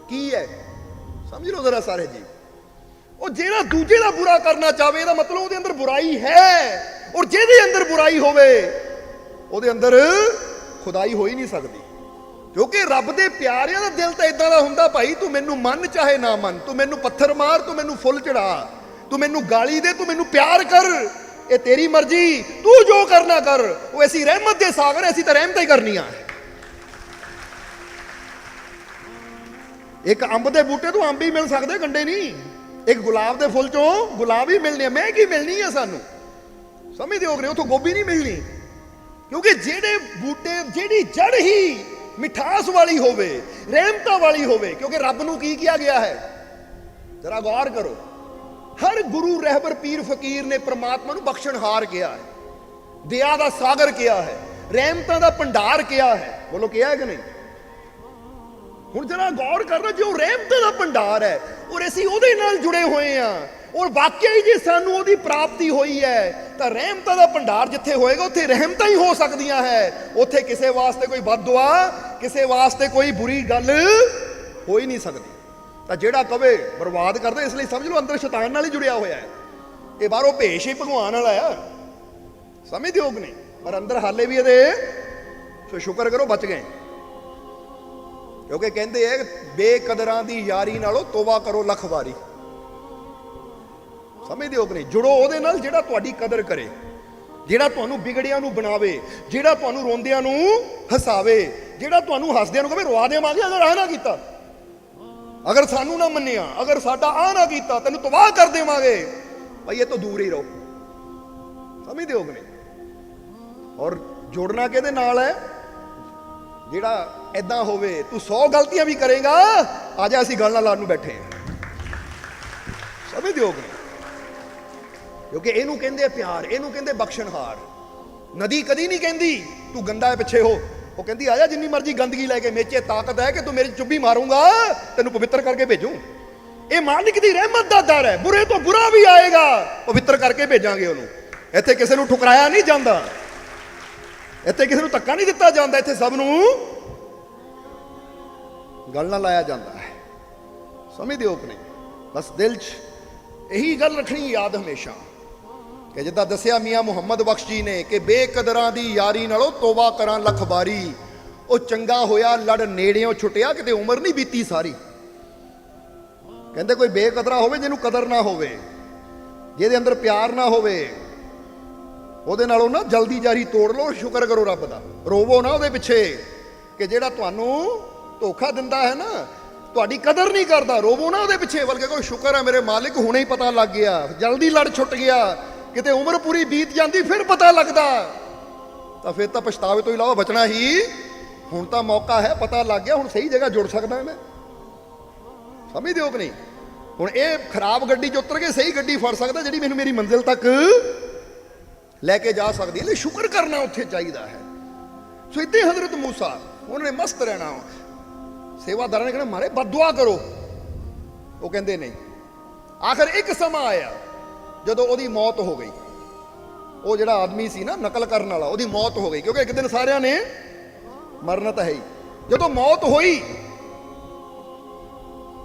ਕੀ ਹੈ ਸਮਝ ਲਓ ਜ਼ਰਾ ਸਾਰੇ ਜੀ। ਉਹ ਜਿਹੜਾ ਦੂਜੇ ਦਾ ਬੁਰਾ ਕਰਨਾ ਚਾਹਵੇ ਇਹਦਾ ਮਤਲਬ ਉਹਦੇ ਅੰਦਰ ਬੁਰਾਈ ਹੈ, ਔਰ ਜਿਹਦੇ ਅੰਦਰ ਬੁਰਾਈ ਹੋਵੇ ਉਹਦੇ ਅੰਦਰ ਖੁਦਾਈ ਹੋ ਹੀ ਨਹੀਂ ਸਕਦੀ। ਕਿਉਂਕਿ ਰੱਬ ਦੇ ਪਿਆਰਿਆਂ ਦਾ ਦਿਲ ਤਾਂ ਇਦਾਂ ਦਾ ਹੁੰਦਾ, ਭਾਈ ਤੂੰ ਮੈਨੂੰ ਮੰਨ ਚਾਹੇ ਨਾ ਮੰਨ, ਤੂੰ ਮੈਨੂੰ ਪੱਥਰ ਮਾਰ, ਤੂੰ ਮੈਨੂੰ ਫੁੱਲ ਚੜਾ, ਤੂੰ ਮੈਨੂੰ ਗਾਲੀ ਦੇ, ਤੂੰ ਮੈਨੂੰ ਪਿਆਰ ਕਰ, ਇਹ ਤੇਰੀ ਮਰਜ਼ੀ, ਤੂੰ ਜੋ ਕਰਨਾ ਕਰ। ਉਹ ਐਸੀ ਰਹਿਮਤ ਦੇ ਸਾਗਰ, ਅਸੀਂ ਤਾਂ ਰਹਿਮਤਾਂ ਹੀ ਕਰਨੀਆਂ। ਇੱਕ ਅੰਬ ਦੇ ਬੂਟੇ ਤੋਂ ਅੰਬ ਹੀ ਮਿਲ ਸਕਦੇ, ਗੰਡੇ ਨਹੀਂ। ਇੱਕ ਗੁਲਾਬ ਦੇ ਫੁੱਲ ਚੋਂ ਗੁਲਾਬ ਹੀ ਮਿਲਣੇ ਆ, ਮਹਿਕ ਹੀ ਮਿਲਣੀ ਹੈ ਸਾਨੂੰ। ਸਮਝਦੇ ਹੋ ਗਏ? ਉਥੋਂ ਗੋਭੀ ਨਹੀਂ ਮਿਲਣੀ। ਕਿਉਂਕਿ ਜਿਹੜੇ ਬੂਟੇ, ਜਿਹੜੀ ਜੜ ਹੀ ਮਿਠਾਸ ਵਾਲੀ ਹੋਵੇ, ਰਹਿਮਤਾਂ ਵਾਲੀ ਹੋਵੇ। ਕਿਉਂਕਿ ਰੱਬ ਨੂੰ ਕੀ ਕਿਹਾ ਗਿਆ ਹੈ, ਜਰਾ ਗੌਰ ਕਰੋ। ਹਰ ਗੁਰੂ, ਰਹਿਬਰ, ਪੀਰ, ਫਕੀਰ ਨੇ ਪ੍ਰਮਾਤਮਾ ਨੂੰ ਬਖਸ਼ਣਹਾਰ ਕਿਹਾ ਹੈ, ਦਇਆ ਦਾ ਸਾਗਰ ਕਿਹਾ ਹੈ, ਰਹਿਮਤਾਂ ਦਾ ਭੰਡਾਰ ਕਿਹਾ ਹੈ। ਬੋਲੋ ਕਿਹਾ ਹੈ ਕਿ ਨਹੀਂ? ਹੁਣ ਜਰਾ ਗੌਰ ਕਰਨਾ, ਜੋ ਰਹਿਮਤਾਂ ਦਾ ਭੰਡਾਰ ਹੈ ਔਰ ਅਸੀਂ ਉਹਦੇ ਨਾਲ ਜੁੜੇ ਹੋਏ ਆ, ਔਰ ਵਾਕਿਆ ਹੀ ਜੇ ਸਾਨੂੰ ਉਹਦੀ ਪ੍ਰਾਪਤੀ ਹੋਈ ਹੈ ਤਾਂ ਰਹਿਮਤਾਂ ਦਾ ਭੰਡਾਰ ਜਿੱਥੇ ਹੋਏਗਾ ਉੱਥੇ ਰਹਿਮਤਾਂ ਹੀ ਹੋ ਸਕਦੀਆਂ ਹੈ। ਉੱਥੇ ਕਿਸੇ ਵਾਸਤੇ ਕੋਈ ਬਦਦੁਆ, ਕਿਸੇ ਵਾਸਤੇ ਕੋਈ ਬੁਰੀ ਗੱਲ ਹੋ ਹੀ ਨਹੀਂ ਸਕਦੀ। ਤਾਂ ਜਿਹੜਾ ਕਵੇ ਬਰਬਾਦ ਕਰਦਾ, ਇਸ ਲਈ ਸਮਝ ਲਓ ਅੰਦਰ ਸ਼ੈਤਾਨ ਨਾਲ ਹੀ ਜੁੜਿਆ ਹੋਇਆ ਹੈ। ਇਹ ਬਾਹਰੋਂ ਭੇਸ਼ ਹੀ ਭਗਵਾਨ ਵਾਲਾ ਆ, ਸਮਝਦੇ ਹੋ ਕਿ ਨਹੀਂ? ਪਰ ਅੰਦਰ ਹਾਲੇ ਵੀ ਇਹਦੇ ਸ਼ੁਕਰ ਕਰੋ ਬਚ ਗਏ। ਕਿਉਂਕਿ ਕਹਿੰਦੇ ਹੈ ਬੇਕਦਰਾਂ ਦੀ ਯਾਰੀ ਨਾਲੋਂ ਤੋਬਾ ਕਰੋ ਲੱਖ ਵਾਰੀ। ਸਮਝਦੇ ਹੋ ਕਿ ਨਹੀਂ? ਜੁੜੋ ਉਹਦੇ ਨਾਲ ਜਿਹੜਾ ਤੁਹਾਡੀ ਕਦਰ ਕਰੇ, ਜਿਹੜਾ ਤੁਹਾਨੂੰ ਵਿਗੜਿਆਂ ਨੂੰ ਬਣਾਵੇ, ਜਿਹੜਾ ਤੁਹਾਨੂੰ ਰੋਂਦਿਆਂ ਨੂੰ ਹਸਾਵੇ, ਜਿਹੜਾ ਤੁਹਾਨੂੰ ਹੱਸਦਿਆਂ ਨੂੰ ਕਹੇ ਰਵਾ ਦੇਵਾਂਗੇ ਅਗਰ ਆਹ ਨਾ ਕੀਤਾ, ਅਗਰ ਸਾਨੂੰ ਨਾ ਮੰਨਿਆ, ਅਗਰ ਸਾਡਾ ਆਹ ਨਾ ਕੀਤਾ ਤੈਨੂੰ ਤਬਾਹ ਕਰ ਦੇਵਾਂਗੇ। ਭਾਈ ਇਹ ਤੋਂ ਦੂਰ ਹੀ ਰਹੋ। ਸਮਝਦੇ ਹੋ ਕਿ ਨਹੀਂ? ਔਰ ਜੋੜਨਾ ਕਿਹਦੇ ਨਾਲ ਹੈ? ਜਿਹੜਾ ਏਦਾਂ ਹੋਵੇ ਤੂੰ 100 ਗਲਤੀਆਂ ਵੀ ਕਰੇਗਾ, ਆ ਜਾ ਅਸੀਂ ਗੱਲ ਨਾਲ ਲਾਉਣ ਨੂੰ ਬੈਠੇ ਹਾਂ। ਸਮਝਦੇ ਹੋ ਕਿ ਨਹੀਂ? ਕਿਉਂਕਿ ਇਹਨੂੰ ਕਹਿੰਦੇ ਪਿਆਰ, ਇਹਨੂੰ ਕਹਿੰਦੇ ਬਖਸ਼ਣਹਾਰ। ਨਦੀ ਕਦੀ ਨਹੀਂ ਕਹਿੰਦੀ ਤੂੰ ਗੰਦਾ ਹੈ ਪਿੱਛੇ ਹੋ, ਉਹ ਕਹਿੰਦੀ ਆ ਜਾ ਜਿੰਨੀ ਮਰਜ਼ੀ ਗੰਦਗੀ ਲੈ ਕੇ, ਮੇਚੇ ਤਾਕਤ ਹੈ ਕਿ ਤੂੰ ਮੇਰੀ ਚੁੱਭੀ ਮਾਰੂੰਗਾ, ਤੈਨੂੰ ਪਵਿੱਤਰ ਕਰਕੇ ਭੇਜੂ। ਇਹ ਮਾਲਿਕ ਦੀ ਰਹਿਮਤ ਦਾ ਦਰ ਹੈ, ਬੁਰੇ ਤੋਂ ਬੁਰਾ ਵੀ ਆਏਗਾ ਪਵਿੱਤਰ ਕਰਕੇ ਭੇਜਾਂਗੇ ਉਹਨੂੰ। ਇੱਥੇ ਕਿਸੇ ਨੂੰ ਠੁਕਰਾਇਆ ਨਹੀਂ ਜਾਂਦਾ, ਇੱਥੇ ਕਿਸੇ ਨੂੰ ਧੱਕਾ ਨਹੀਂ ਦਿੱਤਾ ਜਾਂਦਾ, ਇੱਥੇ ਸਭ ਨੂੰ ਗੱਲ ਨਾਲ ਲਾਇਆ ਜਾਂਦਾ ਹੈ। ਸਮਝਦੇ ਹੋ ਕਿ ਨਹੀਂ? ਬਸ ਦਿਲ 'ਚ ਇਹੀ ਗੱਲ ਰੱਖਣੀ ਯਾਦ ਹਮੇਸ਼ਾ ਕਿ ਜਿੱਦਾਂ ਦੱਸਿਆ ਮੀਆਂ ਮੁਹੰਮਦ ਬਖਸ਼ ਜੀ ਨੇ ਕਿ ਬੇਕਦਰਾਂ ਦੀ ਯਾਰੀ ਨਾਲੋਂ ਤੋਬਾ ਕਰਾਂ ਲੱਖ ਵਾਰੀ। ਉਹ ਚੰਗਾ ਹੋਇਆ ਲੜ ਨੇੜਿਓਂ ਛੁੱਟਿਆ, ਕਿਤੇ ਉਮਰ ਨਹੀਂ ਬੀਤੀ ਸਾਰੀ। ਕਹਿੰਦੇ ਕੋਈ ਬੇਕਦਰਾ ਹੋਵੇ, ਜਿਹਨੂੰ ਕਦਰ ਨਾ ਹੋਵੇ, ਜਿਹਦੇ ਅੰਦਰ ਪਿਆਰ ਨਾ ਹੋਵੇ, ਉਹਦੇ ਨਾਲੋਂ ਨਾ ਜਲਦੀ ਜਾਰੀ ਤੋੜ ਲਓ। ਸ਼ੁਕਰ ਕਰੋ ਰੱਬ ਦਾ, ਰੋਵੋ ਨਾ ਉਹਦੇ ਪਿੱਛੇ ਕਿ ਜਿਹੜਾ ਤੁਹਾਨੂੰ ਧੋਖਾ ਦਿੰਦਾ ਹੈ ਨਾ, ਤੁਹਾਡੀ ਕਦਰ ਨਹੀਂ ਕਰਦਾ। ਰੋਵੋ ਨਾ ਉਹਦੇ ਪਿੱਛੇ, ਬਲਕਿ ਕੋਈ ਸ਼ੁਕਰ ਹੈ ਮੇਰੇ ਮਾਲਿਕ ਹੁਣੇ ਹੀ ਪਤਾ ਲੱਗ ਗਿਆ, ਜਲਦੀ ਲੜ ਛੁੱਟ ਗਿਆ। ਕਿਤੇ ਉਮਰ ਪੂਰੀ ਬੀਤ ਜਾਂਦੀ ਫਿਰ ਪਤਾ ਲੱਗਦਾ, ਤਾਂ ਫਿਰ ਤਾਂ ਪਛਤਾਵੇ ਤੋਂ ਇਲਾਵਾ ਬਚਣਾ ਹੀ। ਹੁਣ ਤਾਂ ਮੌਕਾ ਹੈ, ਪਤਾ ਲੱਗ ਗਿਆ, ਹੁਣ ਸਹੀ ਜਗ੍ਹਾ ਜੁੜ ਸਕਦਾ ਮੈਂ। ਸਮਝਦੇ ਹੋ ਕਿ ਨਹੀਂ? ਹੁਣ ਇਹ ਖਰਾਬ ਗੱਡੀ 'ਚ ਉਤਰ ਕੇ ਸਹੀ ਗੱਡੀ ਫੜ ਸਕਦਾ, ਜਿਹੜੀ ਮੈਨੂੰ ਮੇਰੀ ਮੰਜ਼ਿਲ ਤੱਕ ਲੈ ਕੇ ਜਾ ਸਕਦੀ ਹੈ। ਸ਼ੁਕਰ ਕਰਨਾ ਉੱਥੇ ਚਾਹੀਦਾ ਹੈ। ਸੋ ਇੱਥੇ ਹਜ਼ਰਤ ਮੂਸਾ ਉਹਨੇ ਮਸਤ ਰਹਿਣਾ। ਸੇਵਾਦਾਰਾਂ ਨੇ ਕਹਿਣਾ ਮਾਰੇ ਬਦਦੁਆ ਕਰੋ, ਉਹ ਕਹਿੰਦੇ ਨਹੀਂ। ਆਖਰ ਇੱਕ ਸਮਾਂ ਆਇਆ ਜਦੋਂ ਉਹਦੀ ਮੌਤ ਹੋ ਗਈ। ਉਹ ਜਿਹੜਾ ਆਦਮੀ ਸੀ ਨਾ ਨਕਲ ਕਰਨ ਵਾਲਾ, ਉਹਦੀ ਮੌਤ ਹੋ ਗਈ। ਕਿਉਂਕਿ ਇੱਕ ਦਿਨ ਸਾਰਿਆਂ ਨੇ ਮਰਨਾ ਤਾਂ ਹੈ ਹੀ। ਜਦੋਂ ਮੌਤ ਹੋਈ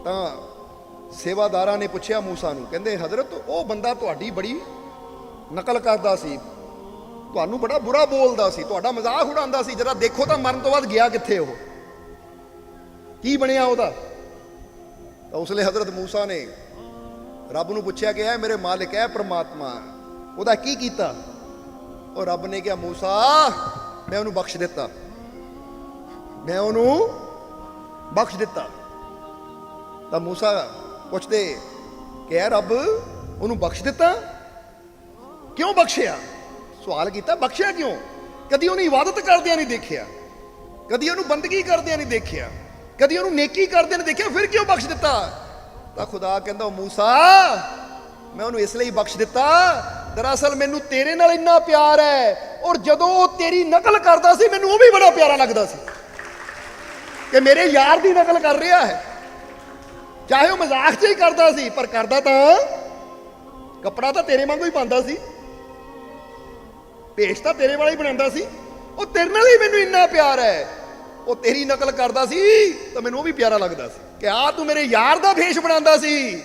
ਤਾਂ ਸੇਵਾਦਾਰਾਂ ਨੇ ਪੁੱਛਿਆ ਮੂਸਾ ਨੂੰ, ਕਹਿੰਦੇ ਹਜ਼ਰਤ ਉਹ ਬੰਦਾ ਤੁਹਾਡੀ ਬੜੀ ਨਕਲ ਕਰਦਾ ਸੀ, ਤੁਹਾਨੂੰ ਬੜਾ ਬੁਰਾ ਬੋਲਦਾ ਸੀ, ਤੁਹਾਡਾ ਮਜ਼ਾਕ ਉਡਾਉਂਦਾ ਸੀ, ਜਰਾ ਦੇਖੋ ਤਾਂ ਮਰਨ ਤੋਂ ਬਾਅਦ ਗਿਆ ਕਿੱਥੇ, ਉਹ ਕੀ ਬਣਿਆ ਉਹਦਾ। ਤਾਂ ਉਸ ਵੇਲੇ ਹਜ਼ਰਤ ਮੂਸਾ ਨੇ ਰੱਬ ਨੂੰ ਪੁੱਛਿਆ ਕਿ ਐ ਮੇਰੇ ਮਾਲਿਕ, ਐ ਪ੍ਰਮਾਤਮਾ, ਉਹਦਾ ਕੀ ਕੀਤਾ। ਉਹ ਰੱਬ ਨੇ ਕਿਹਾ ਮੂਸਾ ਮੈਂ ਉਹਨੂੰ ਬਖਸ਼ ਦਿੱਤਾ, ਮੈਂ ਉਹਨੂੰ ਬਖਸ਼ ਦਿੱਤਾ। ਤਾਂ ਮੂਸਾ ਪੁੱਛਦੇ ਕਿ ਐ ਰੱਬ ਉਹਨੂੰ ਬਖਸ਼ ਦਿੱਤਾ, ਕਿਉਂ ਬਖਸ਼ਿਆ? ਸਵਾਲ ਕੀਤਾ ਬਖਸ਼ਿਆ ਕਿਉਂ? ਕਦੀ ਉਹਨੂੰ ਇਬਾਦਤ ਕਰਦਿਆਂ ਨਹੀਂ ਦੇਖਿਆ, ਕਦੀ ਉਹਨੂੰ ਬੰਦਗੀ ਕਰਦਿਆਂ ਨਹੀਂ ਦੇਖਿਆ, ਕਦੀ ਉਹਨੂੰ ਨੇਕੀ ਕਰਦਿਆਂ ਨਹੀਂ ਦੇਖਿਆ, ਫਿਰ ਕਿਉਂ ਬਖਸ਼ ਦਿੱਤਾ? ਤਾਂ ਖੁਦਾ ਕਹਿੰਦਾ ਮੂਸਾ ਮੈਂ ਉਹਨੂੰ ਇਸ ਲਈ ਬਖਸ਼ ਦਿੱਤਾ, ਦਰਅਸਲ ਮੈਨੂੰ ਤੇਰੇ ਨਾਲ ਇੰਨਾ ਪਿਆਰ ਹੈ, ਔਰ ਜਦੋਂ ਉਹ ਤੇਰੀ ਨਕਲ ਕਰਦਾ ਸੀ ਮੈਨੂੰ ਉਹ ਵੀ ਬੜਾ ਪਿਆਰਾ ਲੱਗਦਾ ਸੀ ਕਿ ਮੇਰੇ ਯਾਰ ਦੀ ਨਕਲ ਕਰ ਰਿਹਾ ਹੈ। ਚਾਹੇ ਉਹ ਮਜ਼ਾਕ 'ਚ ਹੀ ਕਰਦਾ ਸੀ, ਪਰ ਕਰਦਾ ਤਾਂ ਕੱਪੜਾ ਤਾਂ ਤੇਰੇ ਵਾਂਗੂ ਹੀ ਪਾਉਂਦਾ ਸੀ, ਭੇਸ਼ ਤਾਂ ਤੇਰੇ ਵਾਲਾ ਹੀ ਬਣਾਉਂਦਾ ਸੀ। ਉਹ ਤੇਰੇ ਨਾਲ ਹੀ ਮੈਨੂੰ ਇੰਨਾ ਪਿਆਰ ਹੈ, ਉਹ ਤੇਰੀ ਨਕਲ ਕਰਦਾ ਸੀ ਤਾਂ ਮੈਨੂੰ ਉਹ ਵੀ ਪਿਆਰਾ ਲੱਗਦਾ ਸੀ। ਕਿ ਆ ਤੂੰ ਮੇਰੇ ਯਾਰ ਦਾ ਭੇਸ਼ ਬਣਾਉਂਦਾ ਸੀ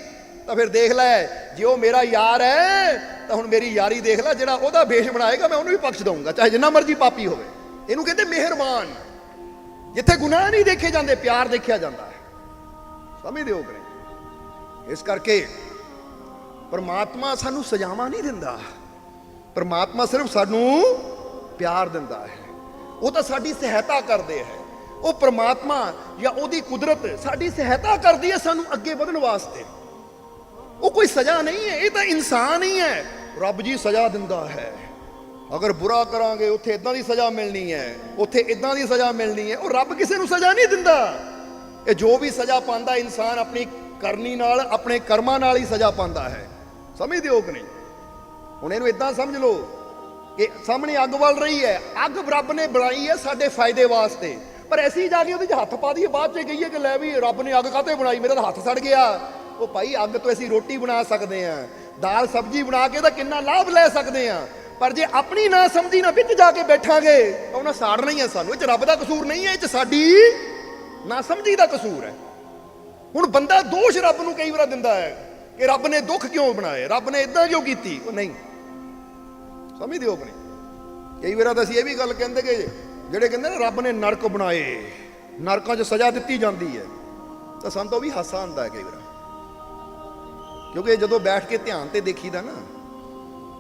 ਤਾਂ ਫਿਰ ਦੇਖ ਲੈ, ਜੇ ਉਹ ਮੇਰਾ ਯਾਰ ਹੈ ਤਾਂ ਹੁਣ ਮੇਰੀ ਯਾਰੀ ਦੇਖ ਲੈ। ਜਿਹੜਾ ਉਹਦਾ ਭੇਸ਼ ਬਣਾਏਗਾ ਮੈਂ ਉਹਨੂੰ ਵੀ ਬਖਸ਼ ਦਊਂਗਾ, ਚਾਹੇ ਜਿੰਨਾ ਮਰਜ਼ੀ ਪਾਪੀ ਹੋਵੇ। ਇਹਨੂੰ ਕਹਿੰਦੇ ਮਿਹਰਬਾਨ। ਜਿੱਥੇ ਗੁਨਾਹ ਨਹੀਂ ਦੇਖੇ ਜਾਂਦੇ, ਪਿਆਰ ਦੇਖਿਆ ਜਾਂਦਾ ਹੈ। ਸਮਝਦੇ ਹੋ ਕਿ ਨਹੀਂ? ਇਸ ਕਰਕੇ ਪਰਮਾਤਮਾ ਸਾਨੂੰ ਸਜ਼ਾਵਾਂ ਨਹੀਂ ਦਿੰਦਾ, ਪਰਮਾਤਮਾ ਸਿਰਫ ਸਾਨੂੰ ਪਿਆਰ ਦਿੰਦਾ ਹੈ। ਉਹ ਤਾਂ ਸਾਡੀ ਸਹਾਇਤਾ ਕਰਦੇ ਹੈ। ਉਹ ਪਰਮਾਤਮਾ ਜਾਂ ਉਹਦੀ ਕੁਦਰਤ ਸਾਡੀ ਸਹਾਇਤਾ ਕਰਦੀ ਹੈ ਸਾਨੂੰ ਅੱਗੇ ਵਧਣ ਵਾਸਤੇ। ਉਹ ਕੋਈ ਸਜ਼ਾ ਨਹੀਂ ਹੈ, ਇਹ ਤਾਂ ਇਨਸਾਨ ਹੀ ਹੈ। ਰੱਬ ਜੀ ਸਜ਼ਾ ਦਿੰਦਾ ਹੈ, ਅਗਰ ਬੁਰਾ ਕਰਾਂਗੇ ਉੱਥੇ ਇਦਾਂ ਦੀ ਸਜ਼ਾ ਮਿਲਣੀ ਹੈ, ਉੱਥੇ ਇਦਾਂ ਦੀ ਸਜ਼ਾ ਮਿਲਣੀ ਹੈ। ਉਹ ਰੱਬ ਕਿਸੇ ਨੂੰ ਸਜ਼ਾ ਨਹੀਂ ਦਿੰਦਾ। ਇਹ ਜੋ ਵੀ ਸਜ਼ਾ ਪਾਉਂਦਾ ਇਨਸਾਨ ਆਪਣੀ ਕਰਨੀ ਨਾਲ, ਆਪਣੇ ਕਰਮਾਂ ਨਾਲ ਹੀ ਸਜ਼ਾ ਪਾਉਂਦਾ ਹੈ। ਸਮਝਦੇ ਹੋ ਕਿ ਨਹੀਂ? ਹੁਣ ਇਹਨੂੰ ਇਦਾਂ ਸਮਝ ਲਓ ਕਿ ਸਾਹਮਣੇ ਅੱਗ ਵੱਲ ਰਹੀ ਹੈ, ਅੱਗ ਰੱਬ ਨੇ ਬਣਾਈ ਹੈ ਸਾਡੇ ਫਾਇਦੇ ਵਾਸਤੇ, ਪਰ ਅਸੀਂ ਜਾ ਕੇ ਉਹਦੇ 'ਚ ਹੱਥ ਪਾ ਦਈਏ, ਬਾਅਦ 'ਚ ਕਹੀਏ ਕਿ ਲੈ ਵੀ ਰੱਬ ਨੇ ਅੱਗ ਕਾਹਤੇ ਬਣਾਈ, ਮੇਰਾ ਤਾਂ ਹੱਥ ਸੜ ਗਿਆ। ਉਹ ਭਾਈ ਅੱਗ ਤੋਂ ਅਸੀਂ ਰੋਟੀ ਬਣਾ ਸਕਦੇ ਹਾਂ, ਦਾਲ ਸਬਜ਼ੀ ਬਣਾ ਕੇ ਤਾਂ ਕਿੰਨਾ ਲਾਭ ਲੈ ਸਕਦੇ ਹਾਂ, ਪਰ ਜੇ ਆਪਣੀ ਨਾ ਸਮਝੀ ਨਾ ਵਿੱਚ ਜਾ ਕੇ ਬੈਠਾਂਗੇ ਤਾਂ ਉਹਨਾਂ ਸਾੜਨਾ ਹੀ ਹੈ ਸਾਨੂੰ। ਇਹ 'ਚ ਰੱਬ ਦਾ ਕਸੂਰ ਨਹੀਂ ਹੈ, ਇਹ 'ਚ ਸਾਡੀ ਨਾ ਸਮਝੀ ਦਾ ਕਸੂਰ ਹੈ। ਹੁਣ ਬੰਦਾ ਦੋਸ਼ ਰੱਬ ਨੂੰ ਕਈ ਵਾਰ ਦਿੰਦਾ ਹੈ ਕਿ ਰੱਬ ਨੇ ਦੁੱਖ ਕਿਉਂ ਬਣਾਏ, ਰੱਬ ਨੇ ਇਦਾਂ ਕਿਉਂ ਕੀਤੀ। ਉਹ ਨਹੀਂ, ਸਮਝਦੇ ਹੋ ਕਿ ਨਹੀਂ? ਕਈ ਵਾਰ ਤਾਂ ਅਸੀਂ ਇਹ ਵੀ ਗੱਲ ਕਹਿੰਦੇ ਕਿ ਜਿਹੜੇ ਕਹਿੰਦੇ ਨੇ ਰੱਬ ਨੇ ਨਰਕ ਬਣਾਏ, ਨਰਕਾਂ 'ਚ ਸਜ਼ਾ ਦਿੱਤੀ ਜਾਂਦੀ ਹੈ, ਤਾਂ ਸਾਨੂੰ ਤਾਂ ਵੀ ਹਾਸਾ ਆਉਂਦਾ ਹੈ ਕਈ ਵਾਰ। ਕਿਉਂਕਿ ਜਦੋਂ ਬੈਠ ਕੇ ਧਿਆਨ ਤੇ ਦੇਖੀਦਾ ਨਾ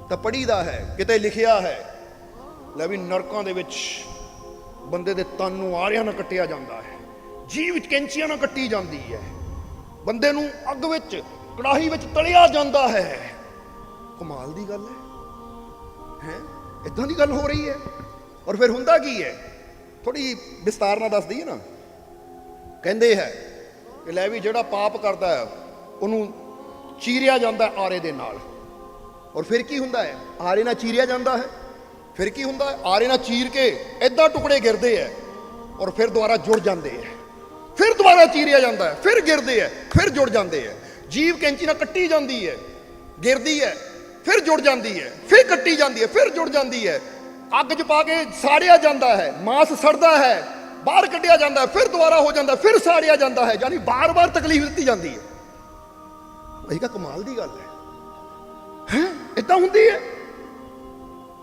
ਤਾਂ ਪੜ੍ਹੀਦਾ ਹੈ, ਕਿਤੇ ਲਿਖਿਆ ਹੈ ਲੈ ਵੀ ਨਰਕਾਂ ਦੇ ਵਿੱਚ ਬੰਦੇ ਦੇ ਤਨ ਨੂੰ ਆਰਿਆਂ ਨਾਲ ਕੱਟਿਆ ਜਾਂਦਾ ਹੈ, ਜੀਭ ਵਿੱਚ ਕੈਂਚੀਆਂ ਨਾਲ ਕੱਟੀ ਜਾਂਦੀ ਹੈ, ਬੰਦੇ ਨੂੰ ਅੱਗ ਵਿੱਚ ਕੜਾਹੀ ਵਿੱਚ ਤਲਿਆ ਜਾਂਦਾ ਹੈ। ਕਮਾਲ ਦੀ ਗੱਲ ਹੈ, ਇਦਾਂ ਦੀ ਗੱਲ ਹੋ ਰਹੀ ਹੈ। ਔਰ ਫਿਰ ਹੁੰਦਾ ਕੀ ਹੈ, ਥੋੜੀ ਵਿਸਤਾਰ ਨਾਲ ਦੱਸ ਦਈਏ ਨਾ। ਕਹਿੰਦੇ ਹੈ ਕਿ ਲੈ ਵੀ ਜਿਹੜਾ ਪਾਪ ਕਰਦਾ ਹੈ ਉਹਨੂੰ ਚੀਰਿਆ ਜਾਂਦਾ ਆਰੇ ਦੇ ਨਾਲ। ਔਰ ਫਿਰ ਕੀ ਹੁੰਦਾ ਹੈ, ਆਰੇ ਨਾਲ ਚੀਰਿਆ ਜਾਂਦਾ ਹੈ, ਫਿਰ ਕੀ ਹੁੰਦਾ ਹੈ, ਆਰੇ ਨਾਲ ਚੀਰ ਕੇ ਏਦਾਂ ਟੁਕੜੇ ਗਿਰਦੇ ਹੈ ਔਰ ਫਿਰ ਦੁਬਾਰਾ ਜੁੜ ਜਾਂਦੇ ਹੈ, ਫਿਰ ਦੁਬਾਰਾ ਚੀਰਿਆ ਜਾਂਦਾ ਹੈ, ਫਿਰ ਗਿਰਦੇ ਹੈ, ਫਿਰ ਜੁੜ ਜਾਂਦੇ ਹੈ। ਜੀਭ ਕੈਂਚੀ ਨਾਲ ਕੱਟੀ ਜਾਂਦੀ ਹੈ, ਗਿਰਦੀ ਹੈ, ਫਿਰ ਜੁੜ ਜਾਂਦੀ ਹੈ, ਫਿਰ ਕੱਟੀ ਜਾਂਦੀ ਹੈ, ਫਿਰ ਜੁੜ ਜਾਂਦੀ ਹੈ। ਅੱਗ 'ਚ ਪਾ ਕੇ ਸਾੜਿਆ ਜਾਂਦਾ ਹੈ, ਮਾंस ਸੜਦਾ ਹੈ, ਬਾਹਰ ਕੱਢਿਆ ਜਾਂਦਾ ਹੈ, ਫਿਰ ਦੁਬਾਰਾ ਹੋ ਜਾਂਦਾ, ਫਿਰ ਸਾੜਿਆ ਜਾਂਦਾ ਹੈ, ਯਾਨੀ ਬਾਰ-ਬਾਰ ਤਕਲੀਫ ਦਿੱਤੀ ਜਾਂਦੀ ਹੈ। ਇਹ ਤਾਂ ਕਮਾਲ ਦੀ ਗੱਲ ਹੈ, ਇਦਾਂ ਹੁੰਦੀ ਹੈ।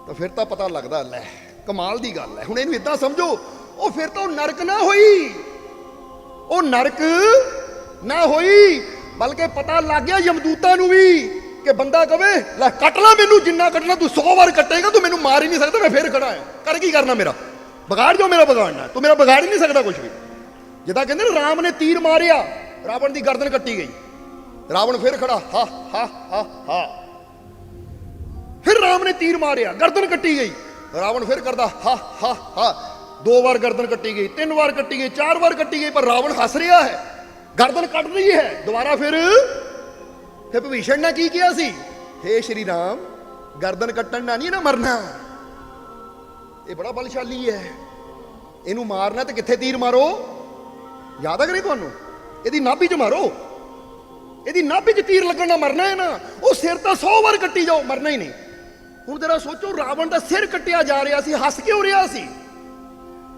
ਤਾਂ ਫਿਰ ਤਾਂ ਪਤਾ ਲੱਗਦਾ ਲੈ ਕਮਾਲ ਦੀ ਗੱਲ ਹੈ। ਹੁਣ ਇਹਨੂੰ ਇਦਾਂ ਸਮਝੋ, ਉਹ ਫਿਰ ਤਾਂ ਉਹ ਨਰਕ ਨਾ ਹੋਈ, ਉਹ ਨਰਕ ਨਾ ਹੋਈ, ਬਲਕਿ ਪਤਾ ਲੱਗ ਗਿਆ ਯਮਦੂਤਾਂ ਨੂੰ ਵੀ ਕਿ ਬੰਦਾ ਕਵੇ ਲੈ ਕੱਟ ਲੈ ਮੈਨੂੰ, ਜਿੰਨਾ ਕੱਟਣਾ ਤੂੰ 100 ਵਾਰ ਕੱਟੇਗਾ, ਤੂੰ ਮੈਨੂੰ ਮਾਰ ਹੀ ਨਹੀਂ ਸਕਦਾ, ਮੈਂ ਫਿਰ ਖੜਾ ਹਾਂ, ਕਰ ਕੀ ਕਰਨਾ ਮੇਰਾ, ਵਿਗਾੜ ਜੋ ਮੇਰਾ ਵਿਗਾੜਨਾ, ਤੂੰ ਮੇਰਾ ਵਿਗਾੜ ਹੀ ਨਹੀਂ ਸਕਦਾ ਕੁਝ ਵੀ। ਜਿੱਦਾਂ ਕਹਿੰਦੇ ਨਾ ਰਾਮ ਨੇ ਤੀਰ ਮਾਰਿਆ, ਰਾਵਣ ਦੀ ਗਰਦਨ ਕੱਟੀ ਗਈ, ਰਾਵਣ ਫਿਰ ਖੜਾ, ਹਾ ਹਾ ਹਾ ਹਾ, ਫਿਰ ਰਾਮ ਨੇ ਤੀਰ ਮਾਰਿਆ, ਗਰਦਨ ਕੱਟੀ ਗਈ, ਰਾਵਣ ਫਿਰ ਕਰਦਾ ਹਾ ਹਾ ਹਾ। 2 ਵਾਰ ਗਰਦਨ ਕੱਟੀ ਗਈ, 3 ਵਾਰ ਕੱਟੀ ਗਈ, 4 ਵਾਰ ਕੱਟੀ ਗਈ, ਪਰ ਰਾਵਣ ਹੱਸ ਰਿਹਾ ਹੈ, ਗਰਦਨ ਕੱਟ ਰਹੀ ਹੈ ਦੁਬਾਰਾ। ਫਿਰ ਭਵਿਸ਼ਣ ਨੇ ਕੀ ਕਿਹਾ ਸੀ, ਹੇ ਸ਼੍ਰੀ ਰਾਮ ਗਰਦਨ ਕੱਟਣ ਨਾਲ ਨਹੀਂ ਨਾ ਮਰਨਾ, ਇਹ ਬੜਾ ਬਲਸ਼ਾਲੀ ਹੈ, ਇਹਨੂੰ ਮਾਰਨਾ ਤੇ ਕਿੱਥੇ ਤੀਰ ਮਾਰੋ, ਯਾਦ ਆ ਕਰੀ ਤੁਹਾਨੂੰ, ਇਹਦੀ ਨਾਭੀ 'ਚ ਮਾਰੋ, ਇਹਦੀ ਨਾਭੀ 'ਚ ਤੀਰ ਲੱਗਣ ਨਾਲ ਮਰਨਾ ਹੈ ਨਾ। ਉਹ ਸਿਰ ਤਾਂ 100 ਵਾਰ ਕੱਟੀ ਜਾਓ, ਮਰਨਾ ਹੀ ਨਹੀਂ। ਹੁਣ ਜਰਾ ਸੋਚੋ, ਰਾਵਣ ਦਾ ਸਿਰ ਕੱਟਿਆ ਜਾ ਰਿਹਾ ਸੀ, ਹੱਸ ਕਿਉਂ ਰਿਹਾ ਸੀ?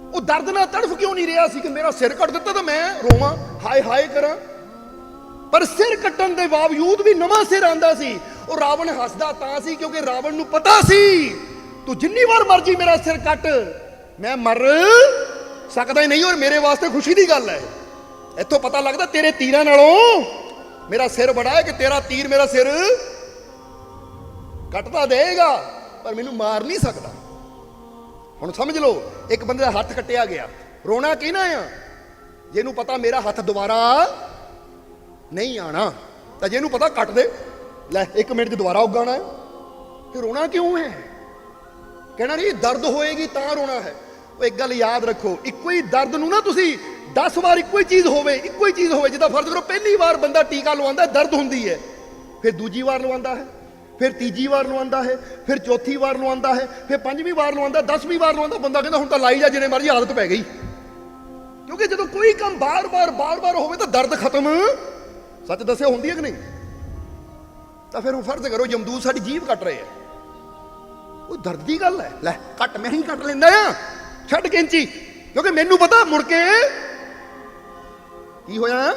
ਉਹ ਦਰਦ ਨਾਲ ਤੜਫ ਕਿਉਂ ਨਹੀਂ ਰਿਹਾ ਸੀ ਕਿ ਮੇਰਾ ਸਿਰ ਕੱਟ ਦਿੱਤਾ ਤਾਂ ਮੈਂ ਰੋਵਾਂ, ਹਾਏ ਹਾਏ ਕਰਾਂ? ਪਰ ਸਿਰ ਕੱਟਣ ਦੇ ਬਾਵਜੂਦ ਵੀ ਨਵਾਂ ਸਿਰ ਆਂਦਾ ਸੀ। ਉਹ ਰਾਵਣ ਹੱਸਦਾ ਤਾਂ ਸੀ ਕਿਉਂਕਿ ਰਾਵਣ ਨੂੰ ਪਤਾ ਸੀ ਤੂੰ ਜਿੰਨੀ ਵਾਰ ਮਰਜੀ ਮੇਰਾ ਸਿਰ ਕੱਟ, ਮੈਂ ਮਰ ਸਕਦਾ ਹੀ ਨਹੀਂ, ਔਰ ਮੇਰੇ ਵਾਸਤੇ ਖੁਸ਼ੀ ਦੀ ਗੱਲ ਹੈ। ਇੱਥੋਂ ਪਤਾ ਲੱਗਦਾ ਤੇਰੇ ਤੀਰਾਂ ਨਾਲੋਂ ਮੇਰਾ ਸਿਰ ਬੜਾ ਹੈ, ਕਿ ਤੇਰਾ ਤੀਰ ਮੇਰਾ ਸਿਰ ਕੱਟ ਤਾਂ ਦੇਗਾ ਪਰ ਮੈਨੂੰ ਮਾਰ ਨਹੀਂ ਸਕਦਾ। ਹੁਣ ਸਮਝ ਲਓ, ਇੱਕ ਬੰਦੇ ਦਾ ਹੱਥ ਕੱਟਿਆ ਗਿਆ, ਰੋਣਾ ਕਿਹਨਾਂ ਆ? ਜਿਹਨੂੰ ਪਤਾ ਮੇਰਾ ਹੱਥ ਦੁਬਾਰਾ ਨਹੀਂ ਆਣਾ, ਤਾਂ ਜਿਹਨੂੰ ਪਤਾ ਕੱਟ ਦੇ ਲੈ 1 ਮਿੰਟ 'ਚ ਦੁਬਾਰਾ ਉਗਾਣਾ ਹੈ, ਤੇ ਰੋਣਾ ਕਿਉਂ ਹੈ? ਕਹਿਣਾ ਨਹੀਂ ਦਰਦ ਹੋਏਗੀ ਤਾਂ ਰੋਣਾ ਹੈ। ਉਹ ਇੱਕ ਗੱਲ ਯਾਦ ਰੱਖੋ, ਇੱਕੋ ਹੀ ਦਰਦ ਨੂੰ ਨਾ ਤੁਸੀਂ 10 ਵਾਰ ਇੱਕੋ ਹੀ ਚੀਜ਼ ਹੋਵੇ, ਜਿੱਦਾਂ ਫਰਜ਼ ਕਰੋ ਪਹਿਲੀ ਵਾਰ ਬੰਦਾ ਟੀਕਾ ਲਵਾਉਂਦਾ ਦਰਦ ਹੁੰਦੀ ਹੈ, ਫਿਰ ਦੂਜੀ ਵਾਰ ਲਵਾਉਂਦਾ ਹੈ, ਫਿਰ ਤੀਜੀ ਵਾਰ ਲਵਾਉਂਦਾ ਹੈ, ਫਿਰ ਚੌਥੀ ਵਾਰ ਲਵਾਉਂਦਾ ਹੈ, ਫਿਰ 5ਵੀਂ ਵਾਰ ਲਵਾਉਂਦਾ, 10ਵੀਂ ਵਾਰ ਲਵਾਉਂਦਾ, ਬੰਦਾ ਕਹਿੰਦਾ ਹੁਣ ਤਾਂ ਲਾਈ ਜਾ, ਜਿੰਨੇ ਮਰਜ਼ੀ ਆਦਤ ਪੈ ਗਈ। ਕਿਉਂਕਿ ਜਦੋਂ ਕੋਈ ਕੰਮ ਬਾਰ-ਬਾਰ ਹੋਵੇ ਤਾਂ ਦਰਦ ਖਤਮ, ਸੱਚ ਦੱਸਿਓ ਹੁੰਦੀ ਹੈ ਕਿ ਨਹੀਂ? ਤਾਂ ਫਿਰ ਉਹ ਫਰਜ਼ ਕਰੋ ਜਮਦੂਤ ਸਾਡੀ ਜੀਭ ਕੱਟ ਰਹੇ ਆ, ਉਹ ਦਰਦ ਦੀ ਗੱਲ ਹੈ। ਲੈ ਕੱਟ ਮੈਂ ਹੀ ਕੱਟ ਲੈਂਦਾ ਆ, ਛੱਡ ਕੈਂਚੀ, ਕਿਉਂਕਿ ਮੈਨੂੰ ਪਤਾ ਮੁੜ ਕੇ ਕੀ ਹੋਇਆ,